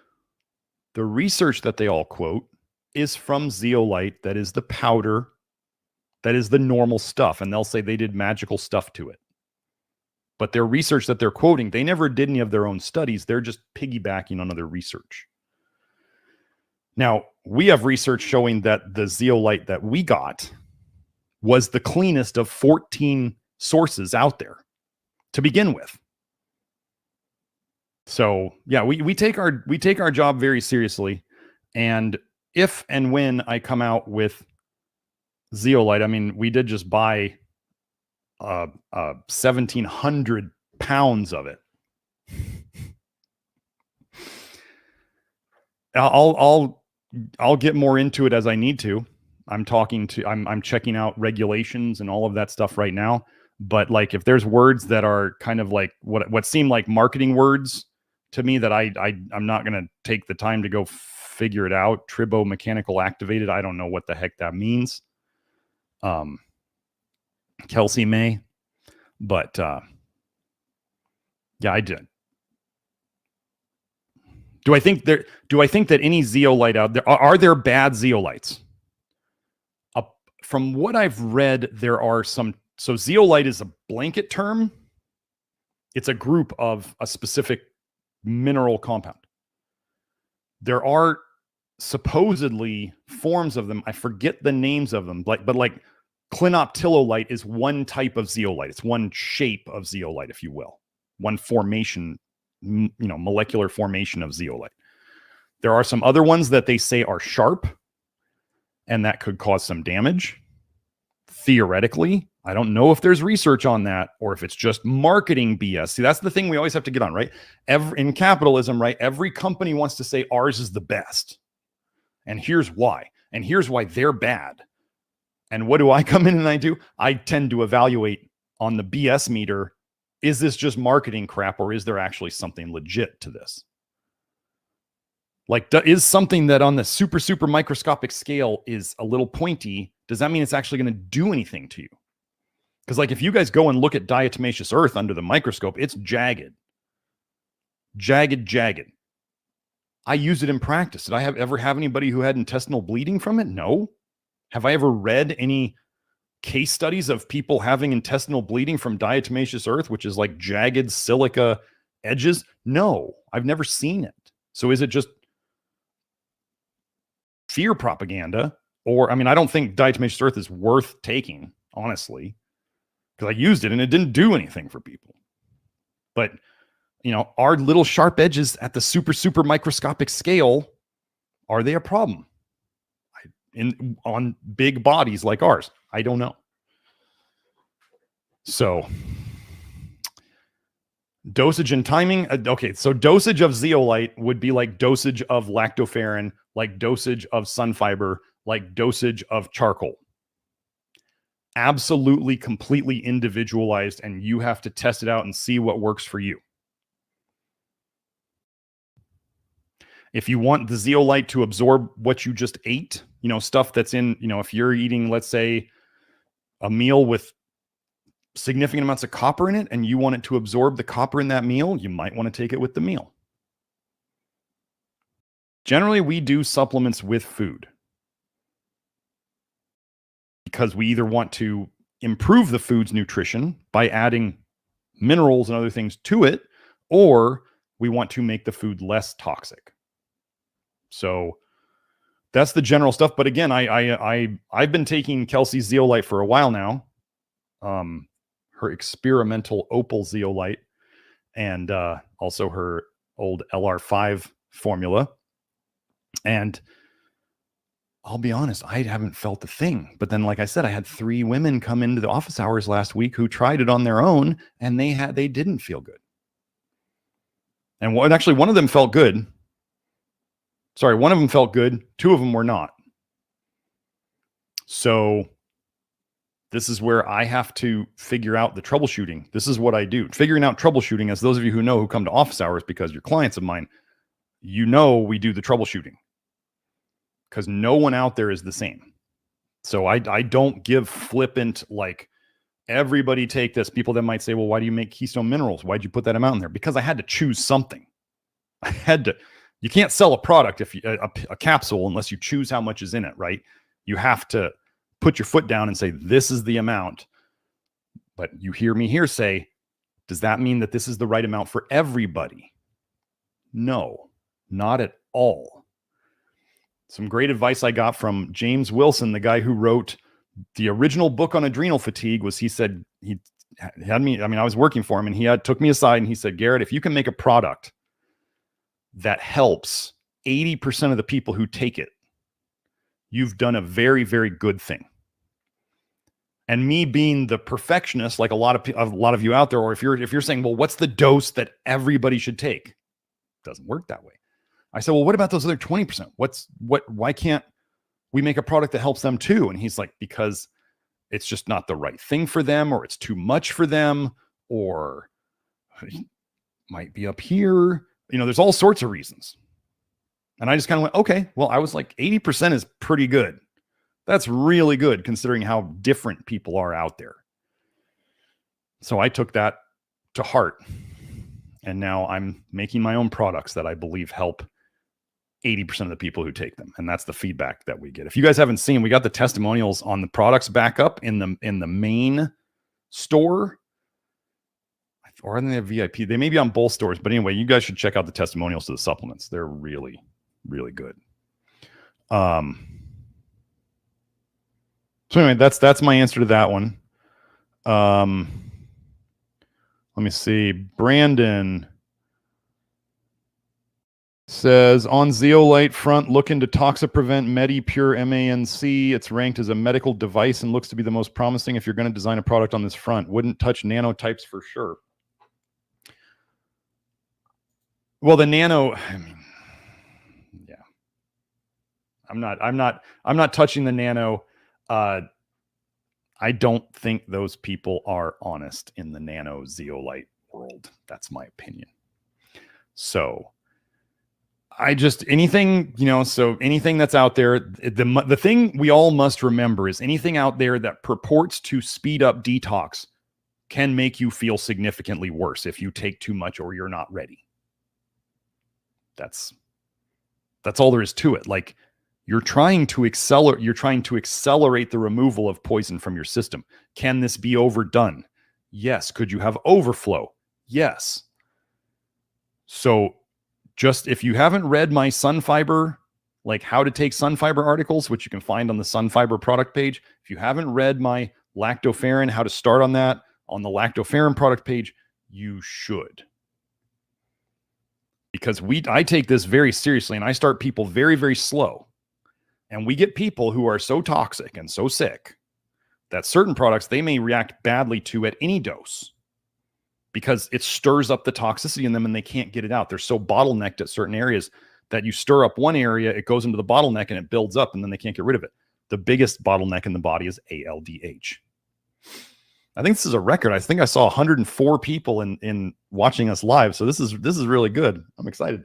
the research that they all quote is from zeolite, that is the powder, that is the normal stuff. And they'll say they did magical stuff to it. But their research that they're quoting, they never did any of their own studies. They're just piggybacking on other research. Now, we have research showing that the zeolite that we got was the cleanest of 14 sources out there to begin with. So yeah, we take our job very seriously. And if and when I come out with zeolite, I mean, we did just buy 1,700 pounds of it. I'll get more into it as I need to. I'm checking out regulations and all of that stuff right now. But like, if there's words that are kind of like what seem like marketing words to me that I'm not going to take the time to go figure it out. Tribo mechanical activated. I don't know what the heck that means. Kelsey may, but yeah, I did. Do I think that any zeolite out there, are there bad zeolites? From what I've read, there are some. So zeolite is a blanket term. It's a group of a specific mineral compound. There are supposedly forms of them. I forget the names of them, but like clinoptilolite is one type of zeolite. It's one shape of zeolite, if you will, one formation, molecular formation of zeolite. There are some other ones that they say are sharp, and that could cause some damage. Theoretically, I don't know if there's research on that or if it's just marketing BS. See, that's the thing we always have to get on, right? In capitalism, right? Every company wants to say ours is the best. And here's why. And here's why they're bad. And what do I come in and I do? I tend to evaluate on the BS meter. Is this just marketing crap, or is there actually something legit to this? Like, is something that on the super, super microscopic scale is a little pointy, does that mean it's actually going to do anything to you? Because like, if you guys go and look at diatomaceous earth under the microscope, it's jagged. Jagged. I use it in practice. Did I ever have anybody who had intestinal bleeding from it? No. Have I ever read any case studies of people having intestinal bleeding from diatomaceous earth, which is like jagged silica edges? No, I've never seen it. So is it just fear propaganda? Or, I mean, I don't think diatomaceous earth is worth taking, honestly, because I used it and it didn't do anything for people. But, are little sharp edges at the super, super microscopic scale, are they a problem? On big bodies like ours? I don't know. So, dosage and timing. Okay, so dosage of zeolite would be like dosage of lactoferrin, like dosage of sun fiber, like dosage of charcoal. Absolutely, completely individualized, and you have to test it out and see what works for you. If you want the zeolite to absorb what you just ate, stuff that's in, if you're eating, let's say, a meal with significant amounts of copper in it, and you want it to absorb the copper in that meal, you might want to take it with the meal. Generally, we do supplements with food because we either want to improve the food's nutrition by adding minerals and other things to it, or we want to make the food less toxic. So that's the general stuff. But again, I've been taking Kelsey's zeolite for a while now. Her experimental opal zeolite, and also her old LR5 formula. And I'll be honest, I haven't felt a thing. But then, like I said, I had 3 women come into the office hours last week who tried it on their own, and they didn't feel good. And one of them felt good. Sorry, one of them felt good. 2 of them were not. So this is where I have to figure out the troubleshooting. This is what I do. Figuring out troubleshooting, as those of you who come to office hours because you're clients of mine, we do the troubleshooting. Because no one out there is the same. So I don't give flippant, like, everybody take this. People that might say, well, why do you make Keystone Minerals? Why'd you put that amount in there? Because I had to choose something. You can't sell a product if a capsule unless you choose how much is in it, right? You have to put your foot down and say, this is the amount. But you hear me here say, does that mean that this is the right amount for everybody? No, not at all. Some great advice I got from James Wilson, the guy who wrote the original book on adrenal fatigue, was he said, he had me, I was working for him, and he took me aside and he said, Garrett, if you can make a product that helps 80% of the people who take it, you've done a very, very good thing. And me being the perfectionist, like a lot of you out there, or if you're saying, well, what's the dose that everybody should take? It doesn't work that way. I said, well, what about those other 20%? Why can't we make a product that helps them too? And he's like, because it's just not the right thing for them, or it's too much for them, or it might be up here. There's all sorts of reasons. And I just kind of went, okay, well, I was like, 80% is pretty good. That's really good considering how different people are out there. So I took that to heart. And now I'm making my own products that I believe help 80% of the people who take them. And that's the feedback that we get. If you guys haven't seen, we got the testimonials on the products back up in the main store. Or in the VIP. They may be on both stores. But anyway, you guys should check out the testimonials to the supplements. They're really, really good. So anyway, that's my answer to that one. Let me see. Brandon says, on zeolite front, look into Toxaprevent MediPure MANC. It's ranked as a medical device and looks to be the most promising if you're going to design a product on this front. Wouldn't touch nanotypes for sure. Well, the nano, I mean, yeah. I'm not touching the nano. I don't think those people are honest in the nano zeolite world. That's my opinion. So anything that's out there, the thing we all must remember is anything out there that purports to speed up detox can make you feel significantly worse if you take too much or you're not ready. That's all there is to it. Like, you're trying to accelerate the removal of poison from your system. Can this be overdone? Yes. Could you have overflow? Yes. So just if you haven't read my Sunfiber, like how to take Sunfiber articles, which you can find on the Sunfiber product page, if you haven't read my lactoferrin, how to start on that on the lactoferrin product page, you should. Because I take this very seriously, and I start people very, very slow. And we get people who are so toxic and so sick that certain products they may react badly to at any dose because it stirs up the toxicity in them and they can't get it out. They're so bottlenecked at certain areas that you stir up one area, it goes into the bottleneck and it builds up and then they can't get rid of it. The biggest bottleneck in the body is ALDH. I think this is a record. I think I saw 104 people in watching us live. So this is really good. I'm excited.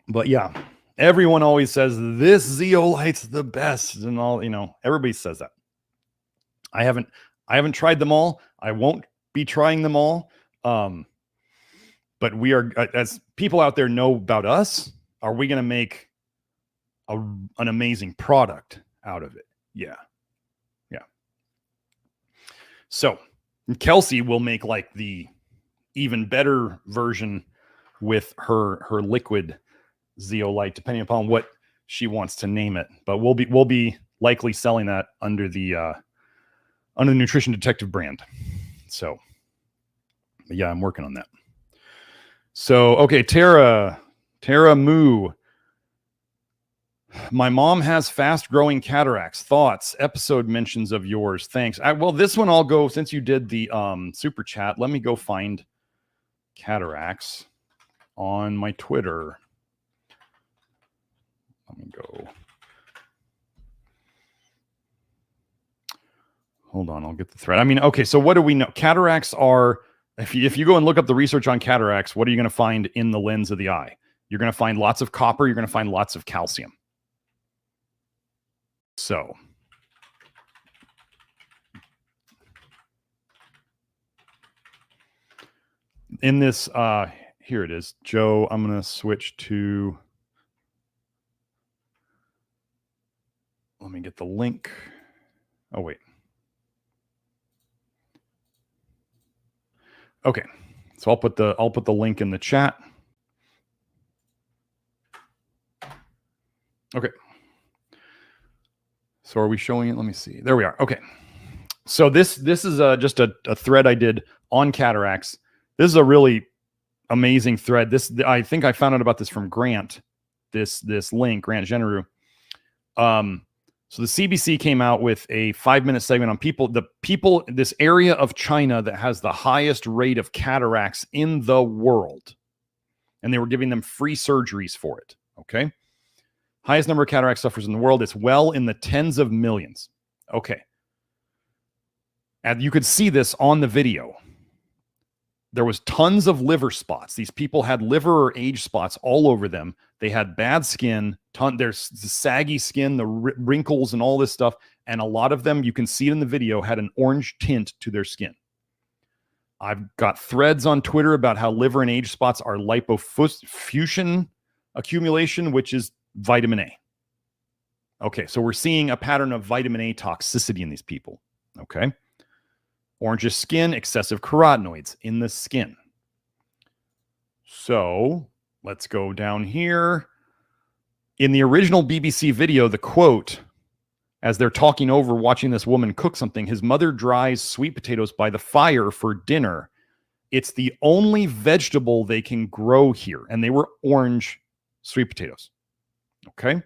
But yeah, everyone always says this zeolite's the best and all, everybody says that. I haven't tried them all. I won't be trying them all. But we are, as people out there know about us, are we going to make an amazing product out of it? Yeah. So Kelsey will make like the even better version with her liquid zeolite, depending upon what she wants to name it. But we'll be likely selling that under the Nutrition Detective brand. So yeah, I'm working on that. So okay, Tara Moo. My mom has fast-growing cataracts. Thoughts? Episode mentions of yours. Thanks. Well, this one I'll go, since you did the super chat, let me go find cataracts on my Twitter. Let me go. Hold on, I'll get the thread. I mean, okay, so what do we know? Cataracts are, if you go and look up the research on cataracts, what are you going to find in the lens of the eye? You're going to find lots of copper. You're going to find lots of calcium. So in this, here it is, Joe, I'm going to switch to, let me get the link. Oh, wait. Okay. So I'll put the link in the chat. Okay. So are we showing it? Let me see. There we are. Okay. So this is just a thread I did on cataracts. This is a really amazing thread. I think I found out about this from Grant. This link, Grant Generu. So the CBC came out with a 5-minute segment on this area of China that has the highest rate of cataracts in the world. and they were giving them free surgeries for it. Okay. Highest number of cataract sufferers in the world. It's well in the tens of millions. Okay. And you could see this on the video. There was tons of liver spots. These people had liver or age spots all over them. They had bad skin. There's the saggy skin, the wrinkles and all this stuff. And a lot of them, you can see it in the video, had an orange tint to their skin. I've got threads on Twitter about how liver and age spots are lipofuscin accumulation, which is vitamin A. Okay, so we're seeing a pattern of vitamin A toxicity in these people. Okay. Orangish skin, excessive carotenoids in the skin. So let's go down here. In the original BBC video, the quote, as they're talking over watching this woman cook something, his mother dries sweet potatoes by the fire for dinner. It's the only vegetable they can grow here. And they were orange sweet potatoes. Okay.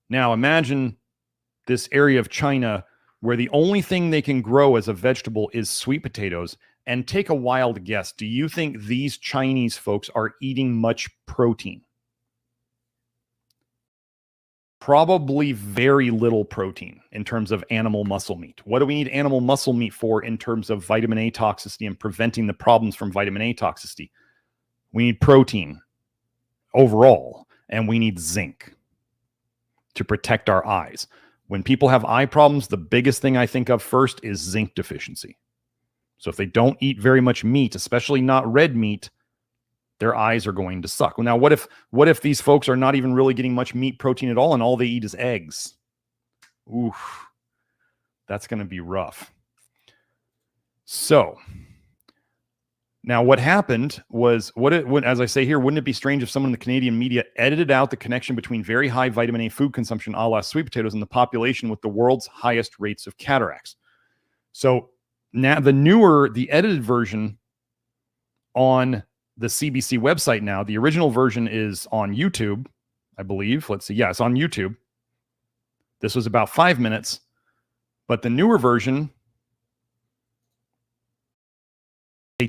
Now imagine this area of China where the only thing they can grow as a vegetable is sweet potatoes, and take a wild guess. Do you think these Chinese folks are eating much protein? Probably very little protein in terms of animal muscle meat. What do we need animal muscle meat for in terms of vitamin A toxicity and preventing the problems from vitamin A toxicity? We need protein overall, and we need zinc to protect our eyes. When people have eye problems, the biggest thing I think of first is zinc deficiency. So if they don't eat very much meat, especially not red meat, their eyes are going to suck. Well, now, what if these folks are not even really getting much meat protein at all and all they eat is eggs? Oof, that's going to be rough. So now what happened was, as I say here, wouldn't it be strange if someone in the Canadian media edited out the connection between very high vitamin A food consumption, a la sweet potatoes, and the population with the world's highest rates of cataracts? So now the edited version on the CBC website now, the original version is on YouTube, I believe. Let's see. Yeah, it's on YouTube. This was about 5 minutes, but the newer version, they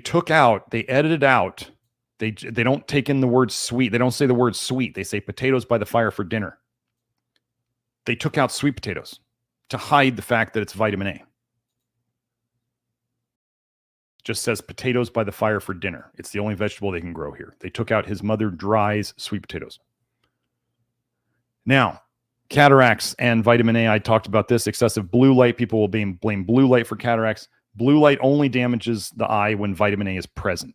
edited out. They don't take in the word sweet. They don't say the word sweet. They say potatoes by the fire for dinner. They took out sweet potatoes to hide the fact that it's vitamin A. Just says potatoes by the fire for dinner. It's the only vegetable they can grow here. They took out his mother dries sweet potatoes. Now, cataracts and vitamin A, I talked about this. Excessive blue light. People will blame blue light for cataracts. Blue light only damages the eye when vitamin A is present.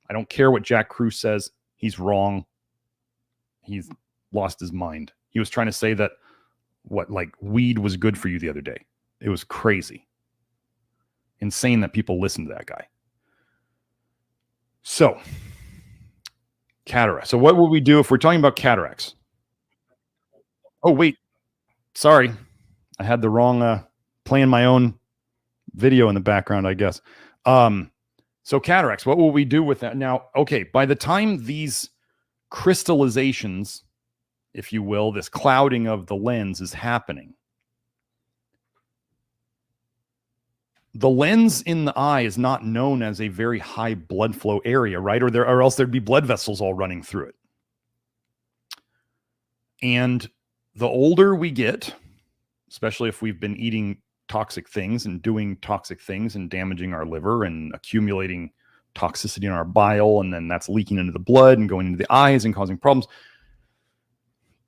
I don't care what Jack Kruse says. He's wrong. He's lost his mind. He was trying to say that weed was good for you the other day. It was crazy. Insane that people listen to that guy. So, cataracts. So what will we do if we're talking about cataracts? Oh, wait. Sorry. I had the wrong, playing my own video in the background, I guess. So cataracts, what will we do with that? Now, okay, by the time these crystallizations, if you will, this clouding of the lens is happening, the lens in the eye is not known as a very high blood flow area, right? Or else there'd be blood vessels all running through it. And the older we get, especially if we've been eating toxic things and doing toxic things and damaging our liver and accumulating toxicity in our bile, and then that's leaking into the blood and going into the eyes and causing problems.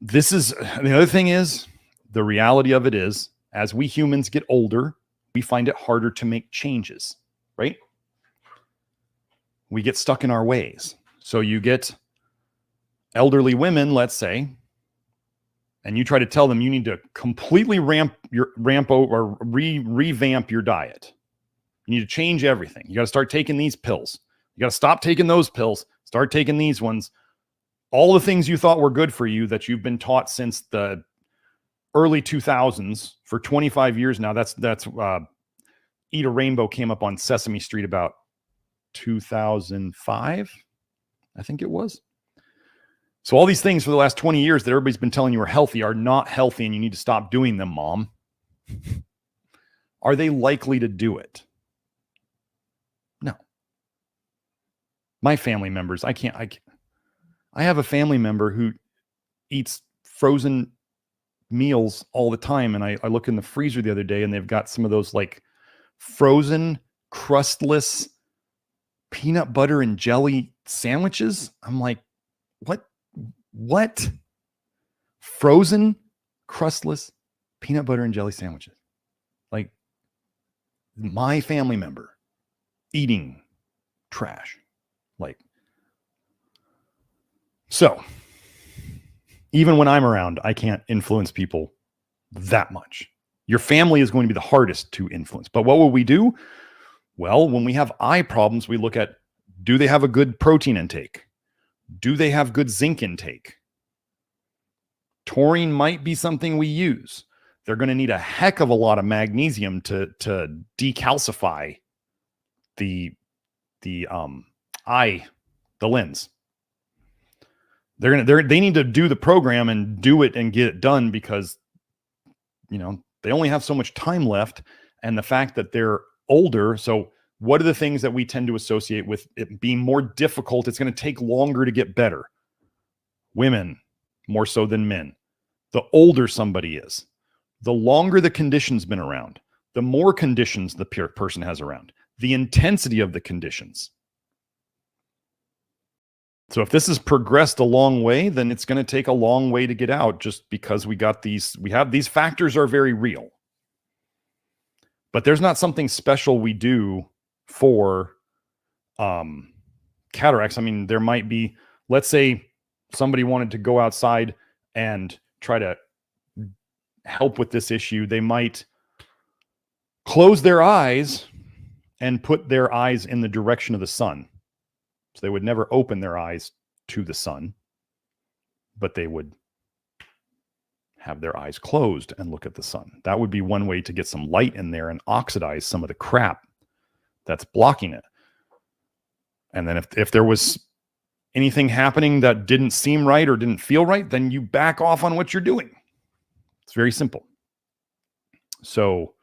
The other thing is, the reality of it is, as we humans get older, we find it harder to make changes, right? We get stuck in our ways. So you get elderly women, let's say, and you try to tell them you need to completely revamp your diet. You need to change everything. You got to start taking these pills. You got to stop taking those pills. Start taking these ones. All the things you thought were good for you that you've been taught since the early 2000s for 25 years now. That's Eat a Rainbow came up on Sesame Street about 2005, I think it was. So all these things for the last 20 years that everybody's been telling you are healthy are not healthy, and you need to stop doing them, Mom. Are they likely to do it? No. My family members, I have a family member who eats frozen meals all the time. And I look in the freezer the other day and they've got some of those like frozen crustless peanut butter and jelly sandwiches. I'm like, what? Frozen crustless peanut butter and jelly sandwiches. Like my family member eating trash. Like, so even when I'm around, I can't influence people that much. Your family is going to be the hardest to influence. But what will we do? Well, when we have eye problems, we look at, do they have a good protein intake? Do they have good zinc intake? Taurine might be something we use. They're going to need a heck of a lot of magnesium to decalcify the lens. They need to do the program and do it and get it done because, you know, they only have so much time left. And the fact that they're older. So what are the things that we tend to associate with it being more difficult? It's going to take longer to get better. Women, more so than men. The older somebody is, the longer the condition's been around, the more conditions the person has around, the intensity of the conditions. So if this has progressed a long way, then it's going to take a long way to get out just because we have these factors are very real. But there's not something special we do for cataracts. I mean, there might be, let's say somebody wanted to go outside and try to help with this issue. They might close their eyes and put their eyes in the direction of the sun. So they would never open their eyes to the sun, but they would have their eyes closed and look at the sun. That would be one way to get some light in there and oxidize some of the crap that's blocking it. And then if there was anything happening that didn't seem right or didn't feel right, then you back off on what you're doing. It's very simple. So,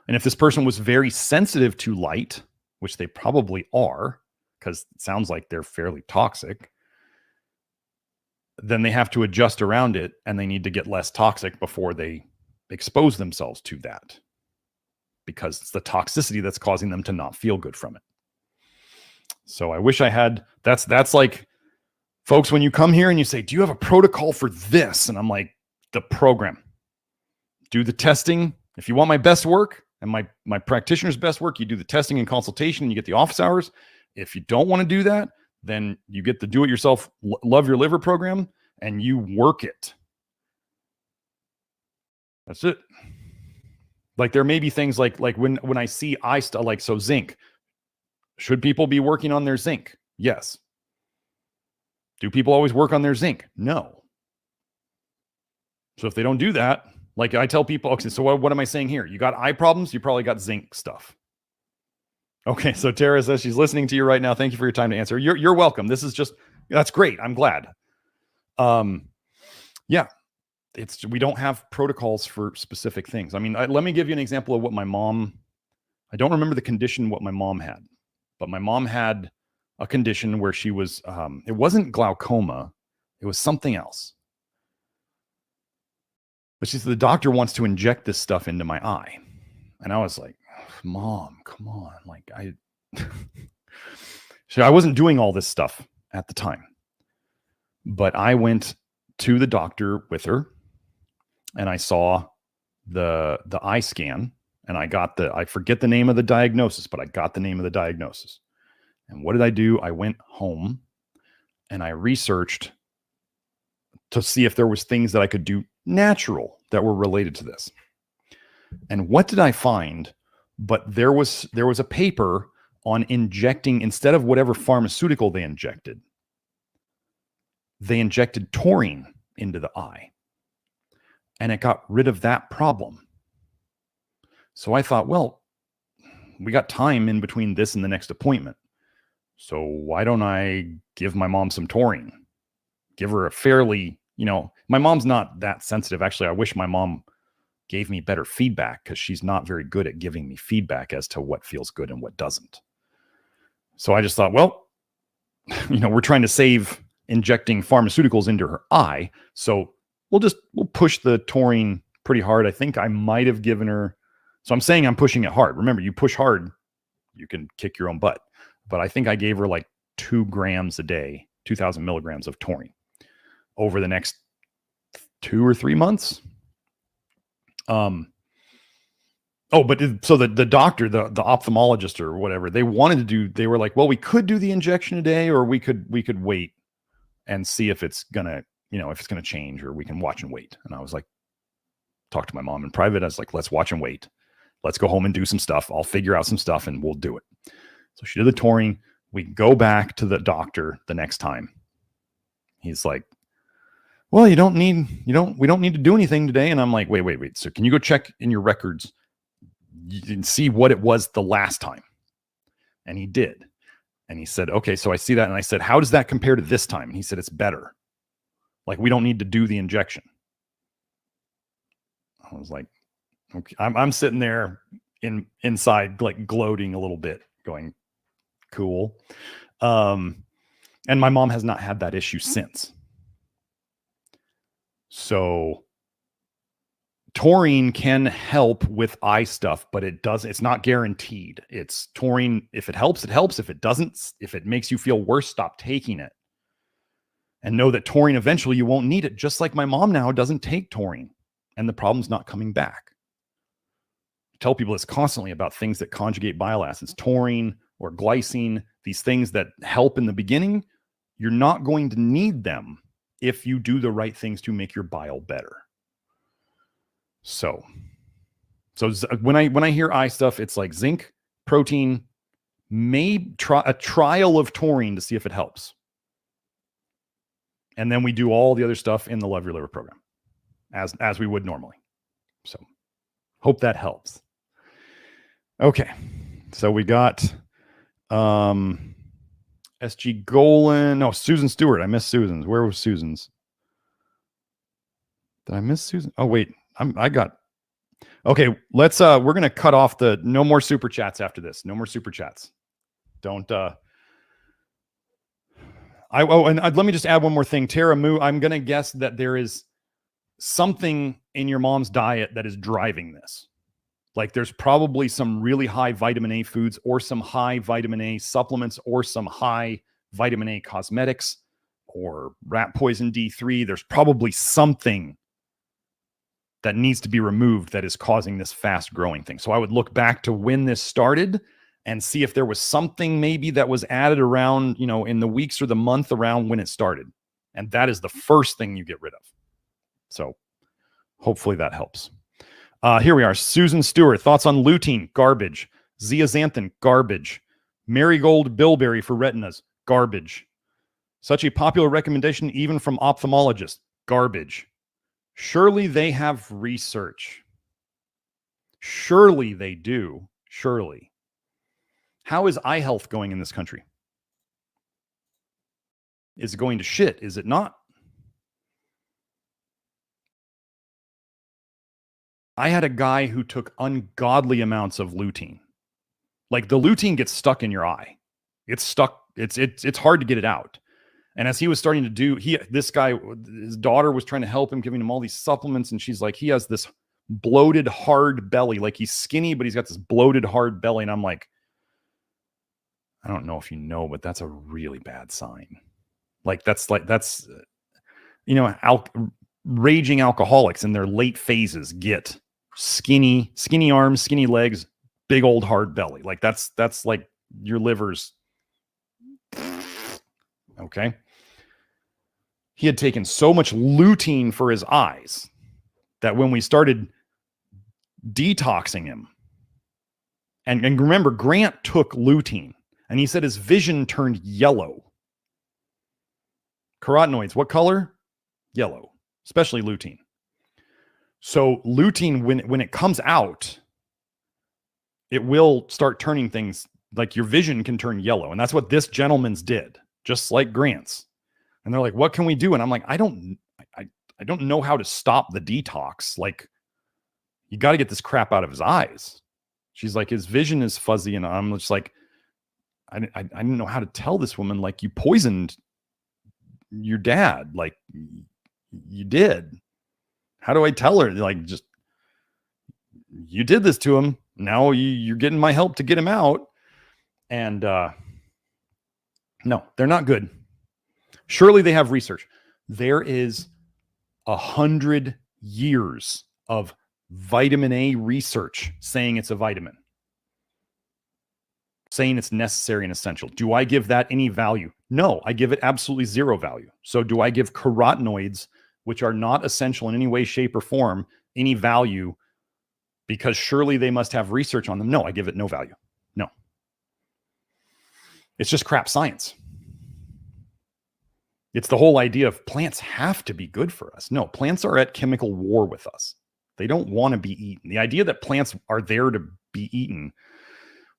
and if this person was very sensitive to light, which they probably are, because it sounds like they're fairly toxic, then they have to adjust around it and they need to get less toxic before they expose themselves to that, because it's the toxicity that's causing them to not feel good from it. So I wish I had, that's like, folks, when you come here and you say, do you have a protocol for this? And I'm like, the program. Do the testing. If you want my best work and my practitioner's best work, you do the testing and consultation and you get the office hours. If you don't want to do that, then you get the do-it-yourself Love Your Liver program and you work it. That's it. Like there may be things like when I see eye stuff, like so zinc. Should people be working on their zinc? Yes. Do people always work on their zinc? No. So if they don't do that, like I tell people, okay, so what am I saying here? You got eye problems, you probably got zinc stuff. Okay, so Tara says she's listening to you right now. Thank you for your time to answer. You're welcome. This is just, that's great. I'm glad. Yeah, we don't have protocols for specific things. I mean, let me give you an example of what my mom, I don't remember the condition what my mom had, but my mom had a condition where she was, it wasn't glaucoma, it was something else. But she said, the doctor wants to inject this stuff into my eye. And I was like, Mom, come on. Like so I wasn't doing all this stuff at the time, but I went to the doctor with her and I saw the eye scan and I forget the name of the diagnosis, but I got the name of the diagnosis. And what did I do? I went home and I researched to see if there was things that I could do natural that were related to this. And what did I find? But there was a paper on injecting, instead of whatever pharmaceutical they injected taurine into the eye. And it got rid of that problem. So I thought, well, we got time in between this and the next appointment. So why don't I give my mom some taurine? Give her a fairly, my mom's not that sensitive. Actually, I wish my mom gave me better feedback because she's not very good at giving me feedback as to what feels good and what doesn't. So I just thought, well, we're trying to save injecting pharmaceuticals into her eye. So we'll push the taurine pretty hard. I think I might have given her, so I'm saying I'm pushing it hard. Remember, you push hard, you can kick your own butt. But I think I gave her like 2 grams a day, 2,000 milligrams of taurine over the next 2 or 3 months. So the doctor, the ophthalmologist or whatever, they were like, well, we could do the injection today, or we could wait and see if it's gonna, if it's gonna change, or we can watch and wait. And I was like, talk to my mom in private. I was like, let's watch and wait. Let's go home and do some stuff. I'll figure out some stuff and we'll do it. So she did the taurine. We go back to the doctor the next time. He's like, well, we don't need to do anything today. And I'm like, wait. So can you go check in your records and see what it was the last time? And he did. And he said, okay, so I see that. And I said, how does that compare to this time? And he said, it's better. Like, we don't need to do the injection. I was like, okay. I'm sitting there inside, like gloating a little bit, going, cool. And my mom has not had that issue since. So taurine can help with eye stuff, but it's not guaranteed. It's taurine. If it helps, it helps. If it doesn't, if it makes you feel worse, stop taking it. And know that taurine, eventually you won't need it. Just like my mom now doesn't take taurine and the problem's not coming back. I tell people this constantly about things that conjugate bile acids, taurine or glycine, these things that help in the beginning. You're not going to need them if you do the right things to make your bile better. So when I hear eye stuff, it's like zinc, protein, maybe try a trial of taurine to see if it helps. And then we do all the other stuff in the Love Your Liver program as we would normally. So hope that helps. Okay. So we got SG Golan. No, Susan Stewart. I missed Susan's. Where was Susan's? Did I miss Susan? Oh, wait. Okay, we're going to cut off no more super chats after this. No more super chats. Don't, let me just add one more thing. Tara Moo, I'm going to guess that there is something in your mom's diet that is driving this. Like, there's probably some really high vitamin A foods, or some high vitamin A supplements, or some high vitamin A cosmetics, or rat poison D3. There's probably something that needs to be removed that is causing this fast growing thing. So I would look back to when this started and see if there was something maybe that was added around, in the weeks or the month around when it started. And that is the first thing you get rid of. So hopefully that helps. Here we are. Susan Stewart, thoughts on lutein, garbage. Zeaxanthin, garbage. Marigold bilberry for retinas, garbage. Such a popular recommendation even from ophthalmologists, garbage. Surely they have research. Surely they do. Surely. How is eye health going in this country? Is it going to shit? Is it not? I had a guy who took ungodly amounts of lutein. Like, the lutein gets stuck in your eye. It's stuck. It's hard to get it out. And as he was starting to do, his daughter was trying to help him, giving him all these supplements. And she's like, he has this bloated, hard belly. Like, he's skinny, but he's got this bloated, hard belly. And I'm like, I don't know if you know, but that's a really bad sign. Raging alcoholics in their late phases get skinny arms, skinny legs, big old hard belly. Like, that's like your liver's. Okay. He had taken so much lutein for his eyes that when we started detoxing him, and remember, Grant took lutein, and he said his vision turned yellow. Carotenoids, what color? Yellow, especially lutein. So lutein, when it comes out, it will start turning things, like your vision can turn yellow. And that's what this gentleman's did, just like Grant's. And they're like, what can we do? And I'm like, I don't know how to stop the detox. Like, you got to get this crap out of his eyes. She's like, his vision is fuzzy. And I'm just like, I didn't know how to tell this woman, like, you poisoned your dad. Like, you did. How do I tell her? Like, just, you did this to him. Now you're getting my help to get him out. And no, they're not good. Surely they have research. There is 100 years of vitamin A research saying it's a vitamin, saying it's necessary and essential. Do I give that any value? No, I give it absolutely zero value. So do I give carotenoids, which are not essential in any way, shape, or form, any value because surely they must have research on them? No, I give it no value. No. It's just crap science. It's the whole idea of plants have to be good for us. No, plants are at chemical war with us. They don't want to be eaten. The idea that plants are there to be eaten.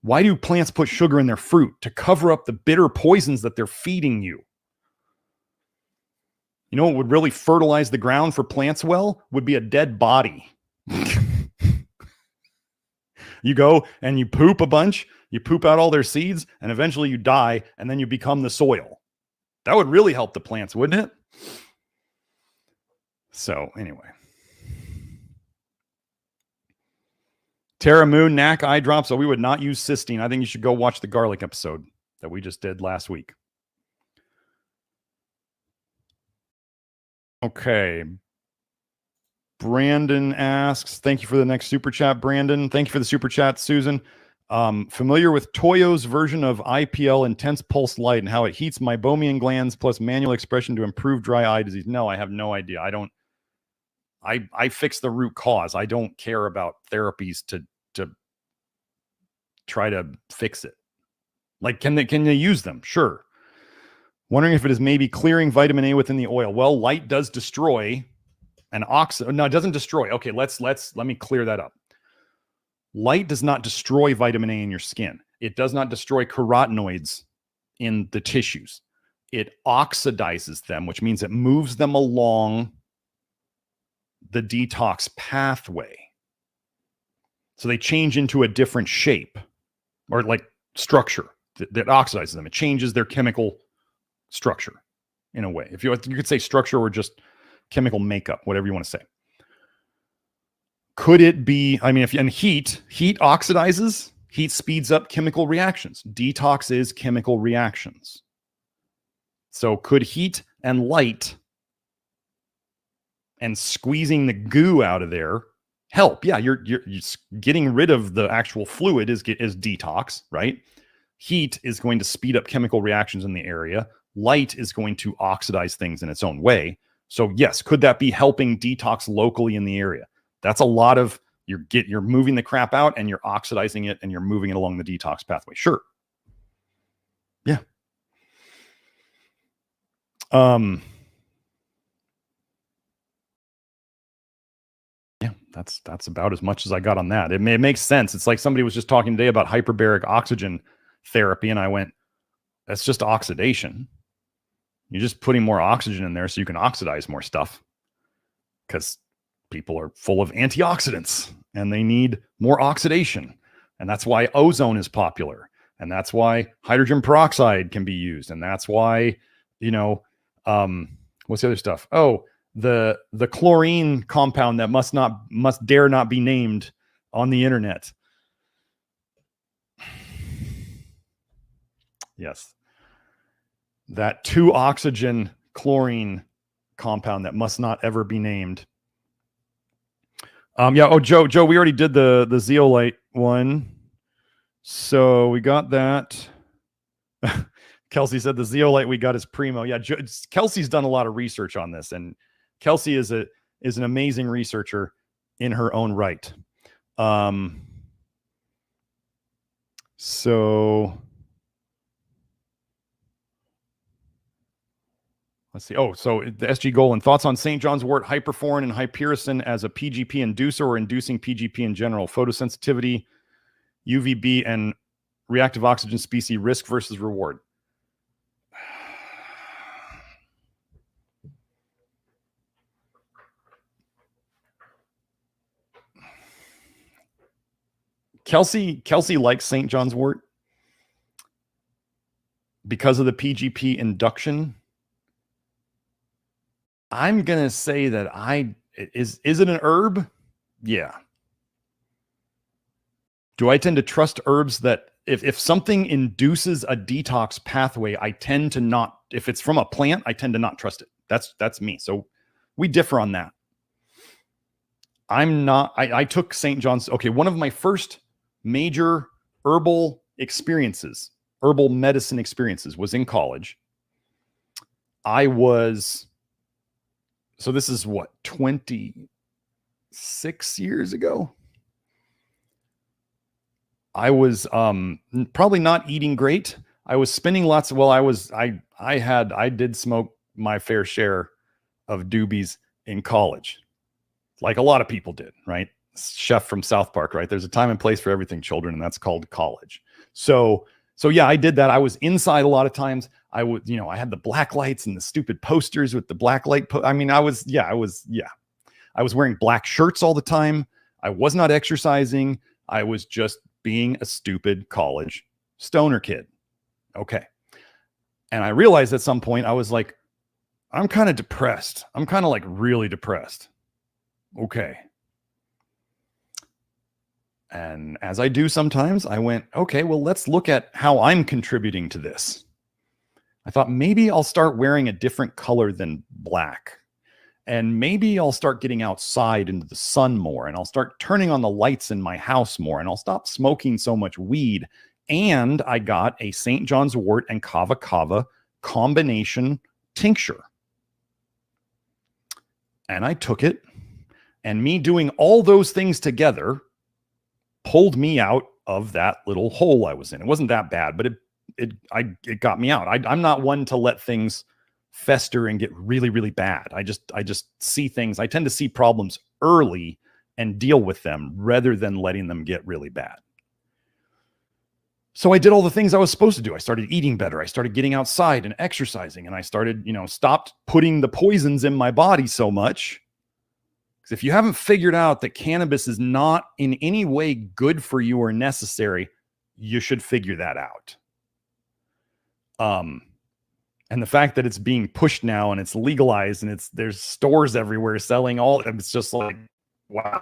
Why do plants put sugar in their fruit? To cover up the bitter poisons that they're feeding you. You know what would really fertilize the ground for plants well? Would be a dead body. You go and you poop a bunch, you poop out all their seeds, and eventually you die, and then you become the soil. That would really help the plants, wouldn't it? So anyway. Terra Moon, NAC eye drops. So we would not use cysteine. I think you should go watch the garlic episode that we just did last week. Okay. Brandon asks, thank you for the next super chat, Brandon. Thank you for the super chat, Susan. Familiar with Toyo's version of IPL, intense pulse light, and how it heats meibomian glands plus manual expression to improve dry eye disease? No, I have no idea. I fix the root cause. I don't care about therapies to try to fix it. Like, can they use them? Sure. Wondering if it is maybe clearing vitamin A within the oil. Well, light does destroy an oxide. No, it doesn't destroy. Okay, let me clear that up. Light does not destroy vitamin A in your skin. It does not destroy carotenoids in the tissues. It oxidizes them, which means it moves them along the detox pathway. So they change into a different shape or like structure that oxidizes them. It changes their chemical structure in a way. If you could say structure or just chemical makeup, whatever you want to say. Could it be, I mean, heat oxidizes, heat speeds up chemical reactions. Detox is chemical reactions. So could heat and light and squeezing the goo out of there help? Yeah, you're getting rid of the actual fluid is detox, right? Heat is going to speed up chemical reactions in the area. Light is going to oxidize things in its own way. So yes, could that be helping detox locally in the area? That's a lot of, you're moving the crap out and you're oxidizing it and you're moving it along the detox pathway. Sure. Yeah. Yeah, that's about as much as I got on that. It makes sense. It's like somebody was just talking today about hyperbaric oxygen therapy, and I went, that's just oxidation. You're just putting more oxygen in there so you can oxidize more stuff because people are full of antioxidants and they need more oxidation. And that's why ozone is popular. And that's why hydrogen peroxide can be used. And that's why, what's the other stuff? Oh, the chlorine compound that must dare not be named on the internet. Yes. That 2-oxygen chlorine compound that must not ever be named. Yeah. Oh, Joe, we already did the zeolite one. So we got that. Kelsey said the zeolite we got is primo. Yeah. Kelsey's done a lot of research on this, and Kelsey is an amazing researcher in her own right. So let's see. Oh, so the SG Golan, thoughts on St. John's wort, hyperforin, and hypericin as a PGP inducer or inducing PGP in general? Photosensitivity, UVB, and reactive oxygen species, risk versus reward. Kelsey likes St. John's wort. because of the PGP induction, I'm going to say that is it an herb? Yeah. Do I tend to trust herbs that if something induces a detox pathway, I tend to not, if it's from a plant, I tend to not trust it. That's me. So we differ on that. I took St. John's. Okay. One of my first major herbal medicine experiences was in college. So this is what, 26 years ago? I was probably not eating great. I was spending lots of, well, I did smoke my fair share of doobies in college. Like a lot of people did, right? Chef from South Park, right? There's a time and place for everything, children, and that's called college. So yeah, I did that. I was inside a lot of times. I had the black lights and the stupid posters with the black light. I was wearing black shirts all the time. I was not exercising. I was just being a stupid college stoner kid. Okay. And I realized at some point, I was like, I'm kind of depressed. I'm kind of like really depressed. Okay. And as I do sometimes, I went, okay, well, let's look at how I'm contributing to this. I thought maybe I'll start wearing a different color than black. And maybe I'll start getting outside into the sun more, and I'll start turning on the lights in my house more, and I'll stop smoking so much weed. And I got a St. John's wort and kava kava combination tincture. And I took it, and me doing all those things together pulled me out of that little hole I was in. It wasn't that bad, but it got me out. I'm not one to let things fester and get really, really bad. I just see things. I tend to see problems early and deal with them rather than letting them get really bad. So I did all the things I was supposed to do. I started eating better. I started getting outside and exercising, and I started, stopped putting the poisons in my body so much. Because if you haven't figured out that cannabis is not in any way good for you or necessary, you should figure that out. And the fact that it's being pushed now and it's legalized and there's stores everywhere selling all, it's just like, wow,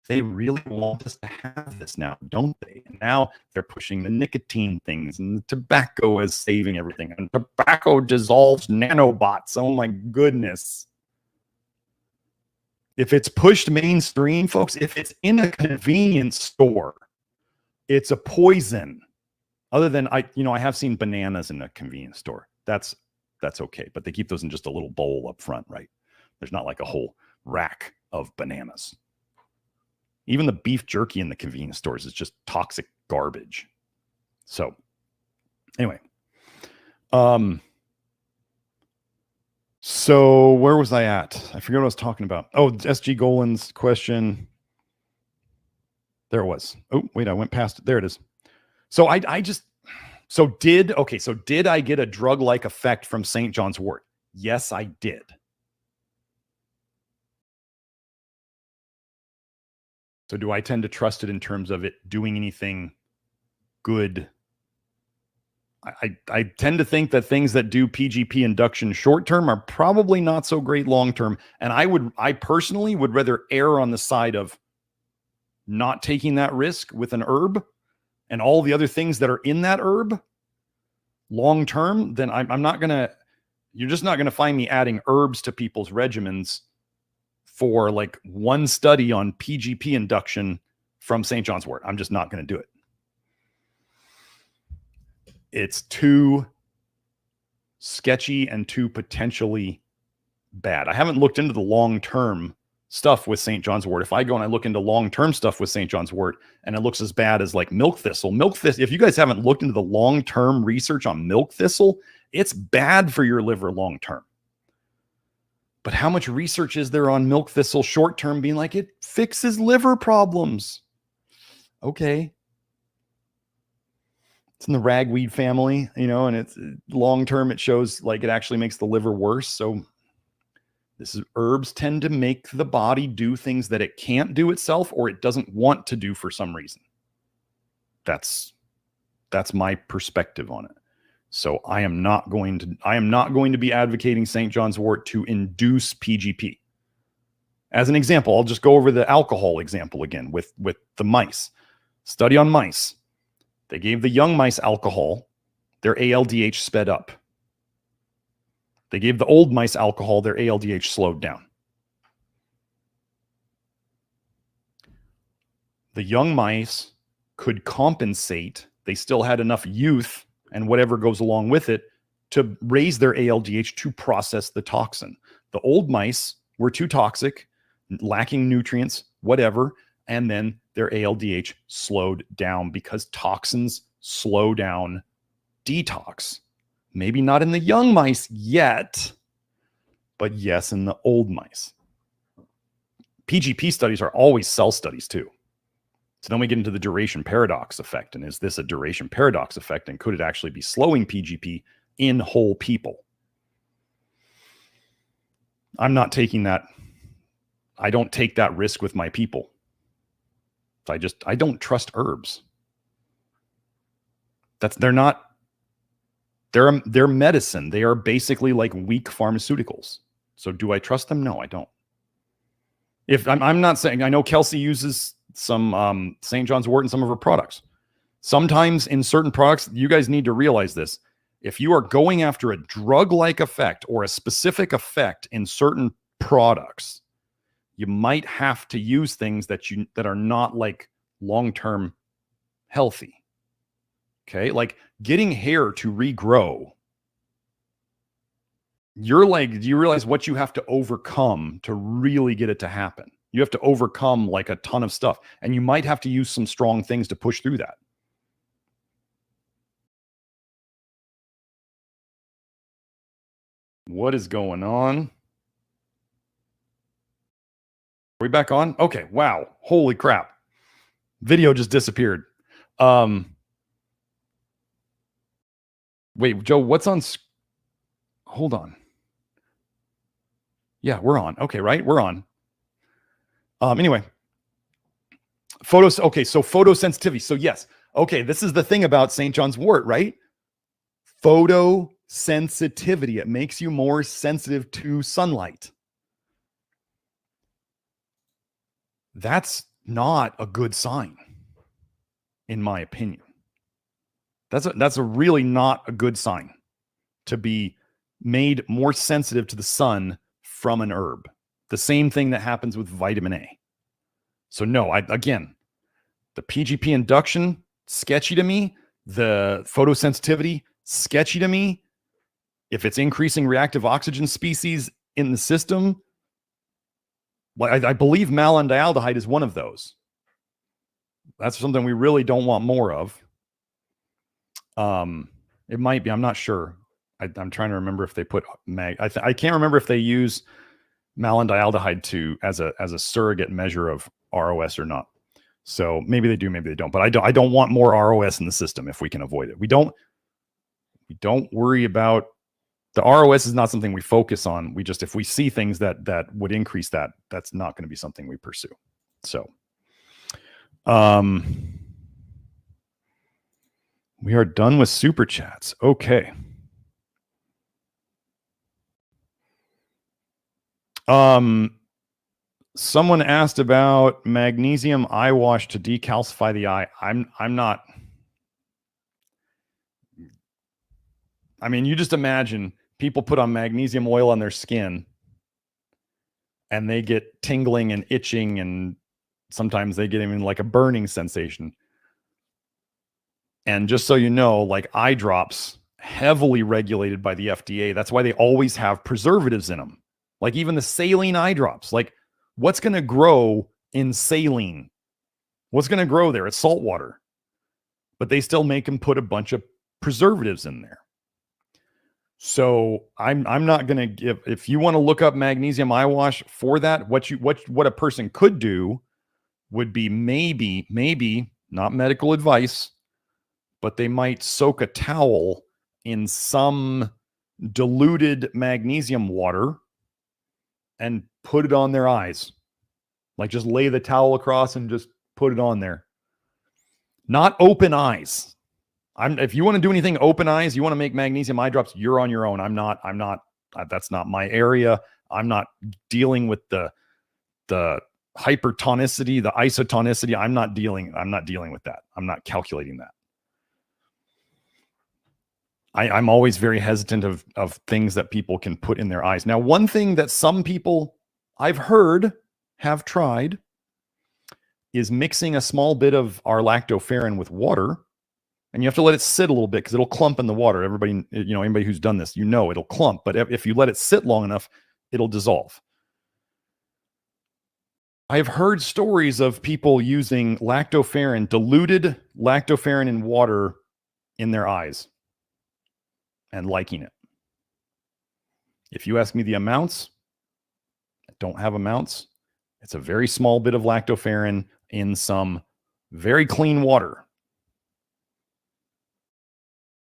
they really want us to have this now, don't they? And now they're pushing the nicotine things, and the tobacco is saving everything. And tobacco dissolves nanobots. Oh my goodness. If it's pushed mainstream, folks, if it's in a convenience store, it's a poison. Other than I have seen bananas in a convenience store. That's okay. But they keep those in just a little bowl up front, right? There's not like a whole rack of bananas. Even the beef jerky in the convenience stores is just toxic garbage. So anyway, so where was I at? I forget what I was talking about. Oh, SG Golan's question. There it was. Oh, wait, I went past it. There it is. So did I get a drug-like effect from St. John's wort? Yes, I did. So do I tend to trust it in terms of it doing anything good? I tend to think that things that do PGP induction short-term are probably not so great long-term. And I personally would rather err on the side of not taking that risk with an herb and all the other things that are in that herb long-term. Then you're just not going to find me adding herbs to people's regimens for like one study on PGP induction from St. John's wort. I'm just not going to do it. It's too sketchy and too potentially bad. I haven't looked into the long-term stuff with St. John's wort. If I go and I look into long-term stuff with St. John's wort and it looks as bad as like milk thistle, if you guys haven't looked into the long-term research on milk thistle, it's bad for your liver long-term. But how much research is there on milk thistle short-term being like it fixes liver problems? Okay. It's in the ragweed family, and it's long-term. It shows like it actually makes the liver worse. So herbs tend to make the body do things that it can't do itself or it doesn't want to do for some reason. That's my perspective on it. So I am not going to be advocating St. John's wort to induce PGP. As an example, I'll just go over the alcohol example again with the mice. Study on mice. They gave the young mice alcohol, their ALDH sped up. They gave the old mice alcohol, their ALDH slowed down. The young mice could compensate. They still had enough youth and whatever goes along with it to raise their ALDH to process the toxin. The old mice were too toxic, lacking nutrients, whatever, and then their ALDH slowed down because toxins slow down detox. Maybe not in the young mice yet, but yes, in the old mice. PGP studies are always cell studies too. So then we get into the duration paradox effect. And is this a duration paradox effect? And could it actually be slowing PGP in whole people? I'm not taking that. I don't take that risk with my people. I don't trust herbs. They're medicine. They are basically like weak pharmaceuticals. So do I trust them? No, I don't. If I'm not saying, I know Kelsey uses some St. John's wort in some of her products. Sometimes in certain products, you guys need to realize this. If you are going after a drug-like effect or a specific effect in certain products, you might have to use things that are not like long-term healthy. Okay, like getting hair to regrow. You're like, do you realize what you have to overcome to really get it to happen? You have to overcome like a ton of stuff, and you might have to use some strong things to push through that. What is going on? Are we back on? Okay. Wow. Holy crap. Video just disappeared. Wait, Joe, what's on? Hold on. Yeah, we're on. Okay, right? We're on. Anyway. Okay, so photosensitivity. So yes. Okay, this is the thing about St. John's wort, right? Photosensitivity. It makes you more sensitive to sunlight. That's not a good sign, in my opinion. That's a really not a good sign to be made more sensitive to the sun from an herb. The same thing that happens with vitamin A. So no, again, the PGP induction, sketchy to me. The photosensitivity, sketchy to me. If it's increasing reactive oxygen species in the system, I believe malandialdehyde is one of those. That's something we really don't want more of. It might be, I'm not sure. I'm trying to remember if they put I can't remember if they use malandialdehyde as a surrogate measure of ROS or not. So maybe they do, maybe they don't. But I don't want more ROS in the system if we can avoid it. We don't worry about the ROS is not something we focus on. We just, if we see things that would increase that, that's not going to be something we pursue. So, we are done with super chats. Okay. Someone asked about magnesium eye wash to decalcify the eye. I'm not. I mean, you just imagine people put on magnesium oil on their skin and they get tingling and itching, and sometimes they get even like a burning sensation. And just so you know, like eye drops, heavily regulated by the FDA. That's why they always have preservatives in them. Like even the saline eye drops, like what's going to grow in saline? What's going to grow there? It's salt water. But they still make them put a bunch of preservatives in there. So I'm not going to give, if you want to look up magnesium eye wash for that, what a person could do would be maybe not medical advice, but they might soak a towel in some diluted magnesium water and put it on their eyes. Like just lay the towel across and just put it on there. Not open eyes. If you want to do anything open eyes, you want to make magnesium eye drops, you're on your own. That's not my area. I'm not dealing with the hypertonicity, the isotonicity. I'm not dealing with that. I'm not calculating that. I'm always very hesitant of things that people can put in their eyes. Now, one thing that some people I've heard have tried is mixing a small bit of our lactoferrin with water, and you have to let it sit a little bit because it'll clump in the water. Everybody, anybody who's done this, it'll clump, but if you let it sit long enough, it'll dissolve. I've heard stories of people using lactoferrin, diluted lactoferrin in water in their eyes and liking it. If you ask me the amounts, I don't have amounts. It's a very small bit of lactoferrin in some very clean water.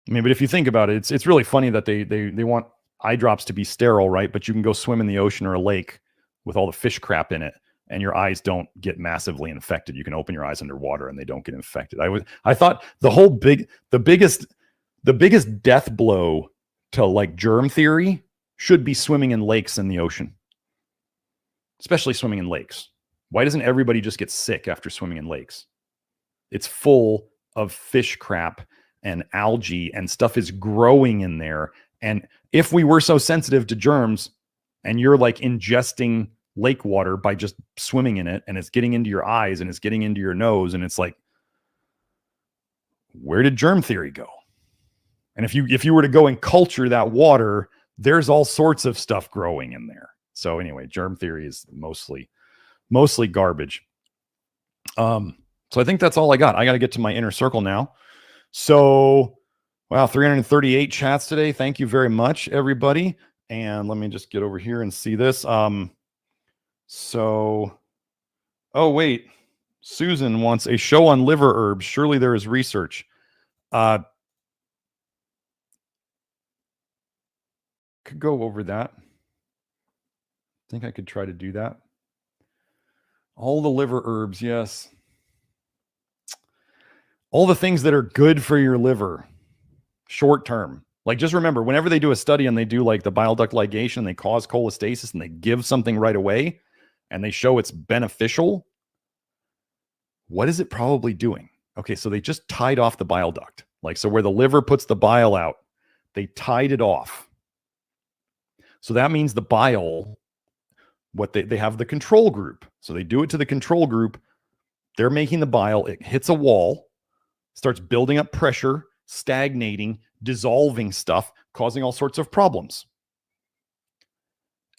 I mean, but if you think about it, it's really funny that they want eye drops to be sterile, right? But you can go swim in the ocean or a lake with all the fish crap in it, and your eyes don't get massively infected. You can open your eyes underwater and they don't get infected. I thought the biggest death blow to like germ theory should be swimming in lakes in the ocean, especially swimming in lakes. Why doesn't everybody just get sick after swimming in lakes? It's full of fish crap and algae, and stuff is growing in there. And if we were so sensitive to germs, and you're like ingesting lake water by just swimming in it, and it's getting into your eyes and it's getting into your nose, and it's like, where did germ theory go? And if you were to go and culture that water, there's all sorts of stuff growing in there. So anyway, germ theory is mostly garbage. So I think that's all I got. I got to get to my inner circle now. So, wow, 338 chats today. Thank you very much, everybody. And let me just get over here and see this. Oh wait, Susan wants a show on liver herbs. Surely there is research. Could go over that. I think I could try to do that. All the liver herbs, yes. All the things that are good for your liver, short term. Like, just remember, whenever they do a study and they do like the bile duct ligation, they cause cholestasis and they give something right away and they show it's beneficial, what is it probably doing? Okay, so they just tied off the bile duct. Like, so where the liver puts the bile out, they tied it off. So that means the bile, what they have the control group. So they do it to the control group. They're making the bile, it hits a wall, starts building up pressure, stagnating, dissolving stuff, causing all sorts of problems.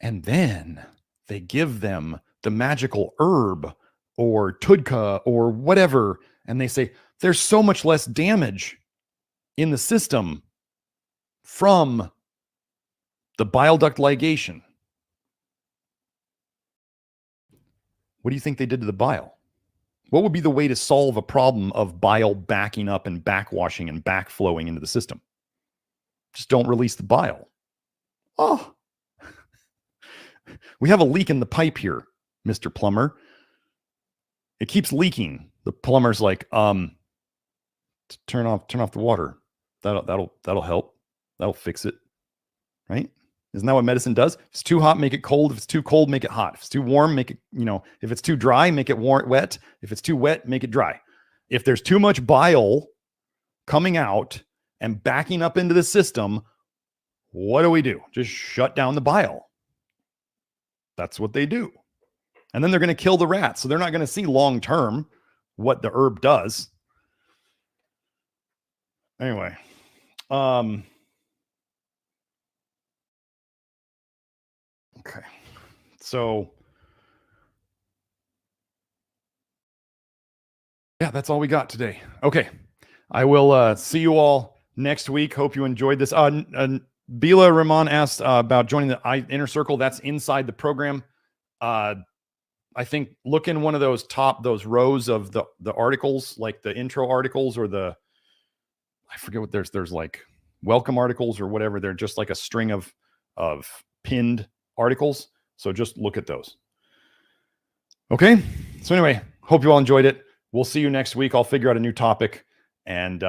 And then they give them the magical herb or tudka or whatever, and they say, there's so much less damage in the system from the bile duct ligation. What do you think they did to the bile? What would be the way to solve a problem of bile backing up and backwashing and backflowing into the system? Just don't release the bile. Oh, we have a leak in the pipe here, Mr. Plumber. It keeps leaking. The plumber's like, turn off the water. That'll help. That'll fix it. Right? Isn't that what medicine does? If it's too hot, make it cold. If it's too cold, make it hot. If it's too warm, make it, if it's too dry, make it wet. If it's too wet, make it dry. If there's too much bile coming out and backing up into the system, what do? Just shut down the bile. That's what they do. And then they're going to kill the rats. So they're not going to see long-term what the herb does. Anyway, okay, so yeah, that's all we got today. Okay, I will see you all next week. Hope you enjoyed this. Bila Rahman asked about joining the Inner Circle. That's inside the program. I think look in one of those those rows of the articles, like the intro articles or I forget what there's like welcome articles or whatever. They're just like a string of pinned articles. So just look at those. Okay. So anyway, hope you all enjoyed it. We'll see you next week. I'll figure out a new topic and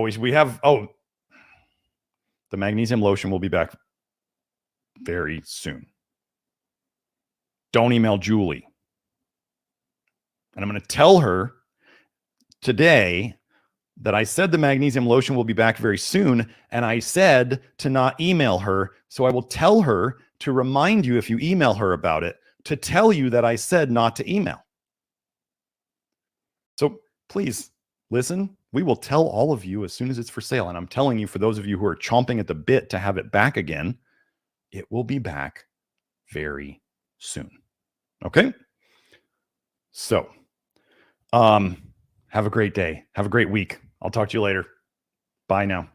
we have, the magnesium lotion will be back very soon. Don't email Julie. And I'm going to tell her today that I said the magnesium lotion will be back very soon. And I said to not email her. So I will tell her to remind you, if you email her about it, to tell you that I said not to email. So please listen. We will tell all of you as soon as it's for sale. And I'm telling you, for those of you who are chomping at the bit to have it back again, it will be back very soon. Okay? So, have a great day. Have a great week. I'll talk to you later. Bye now.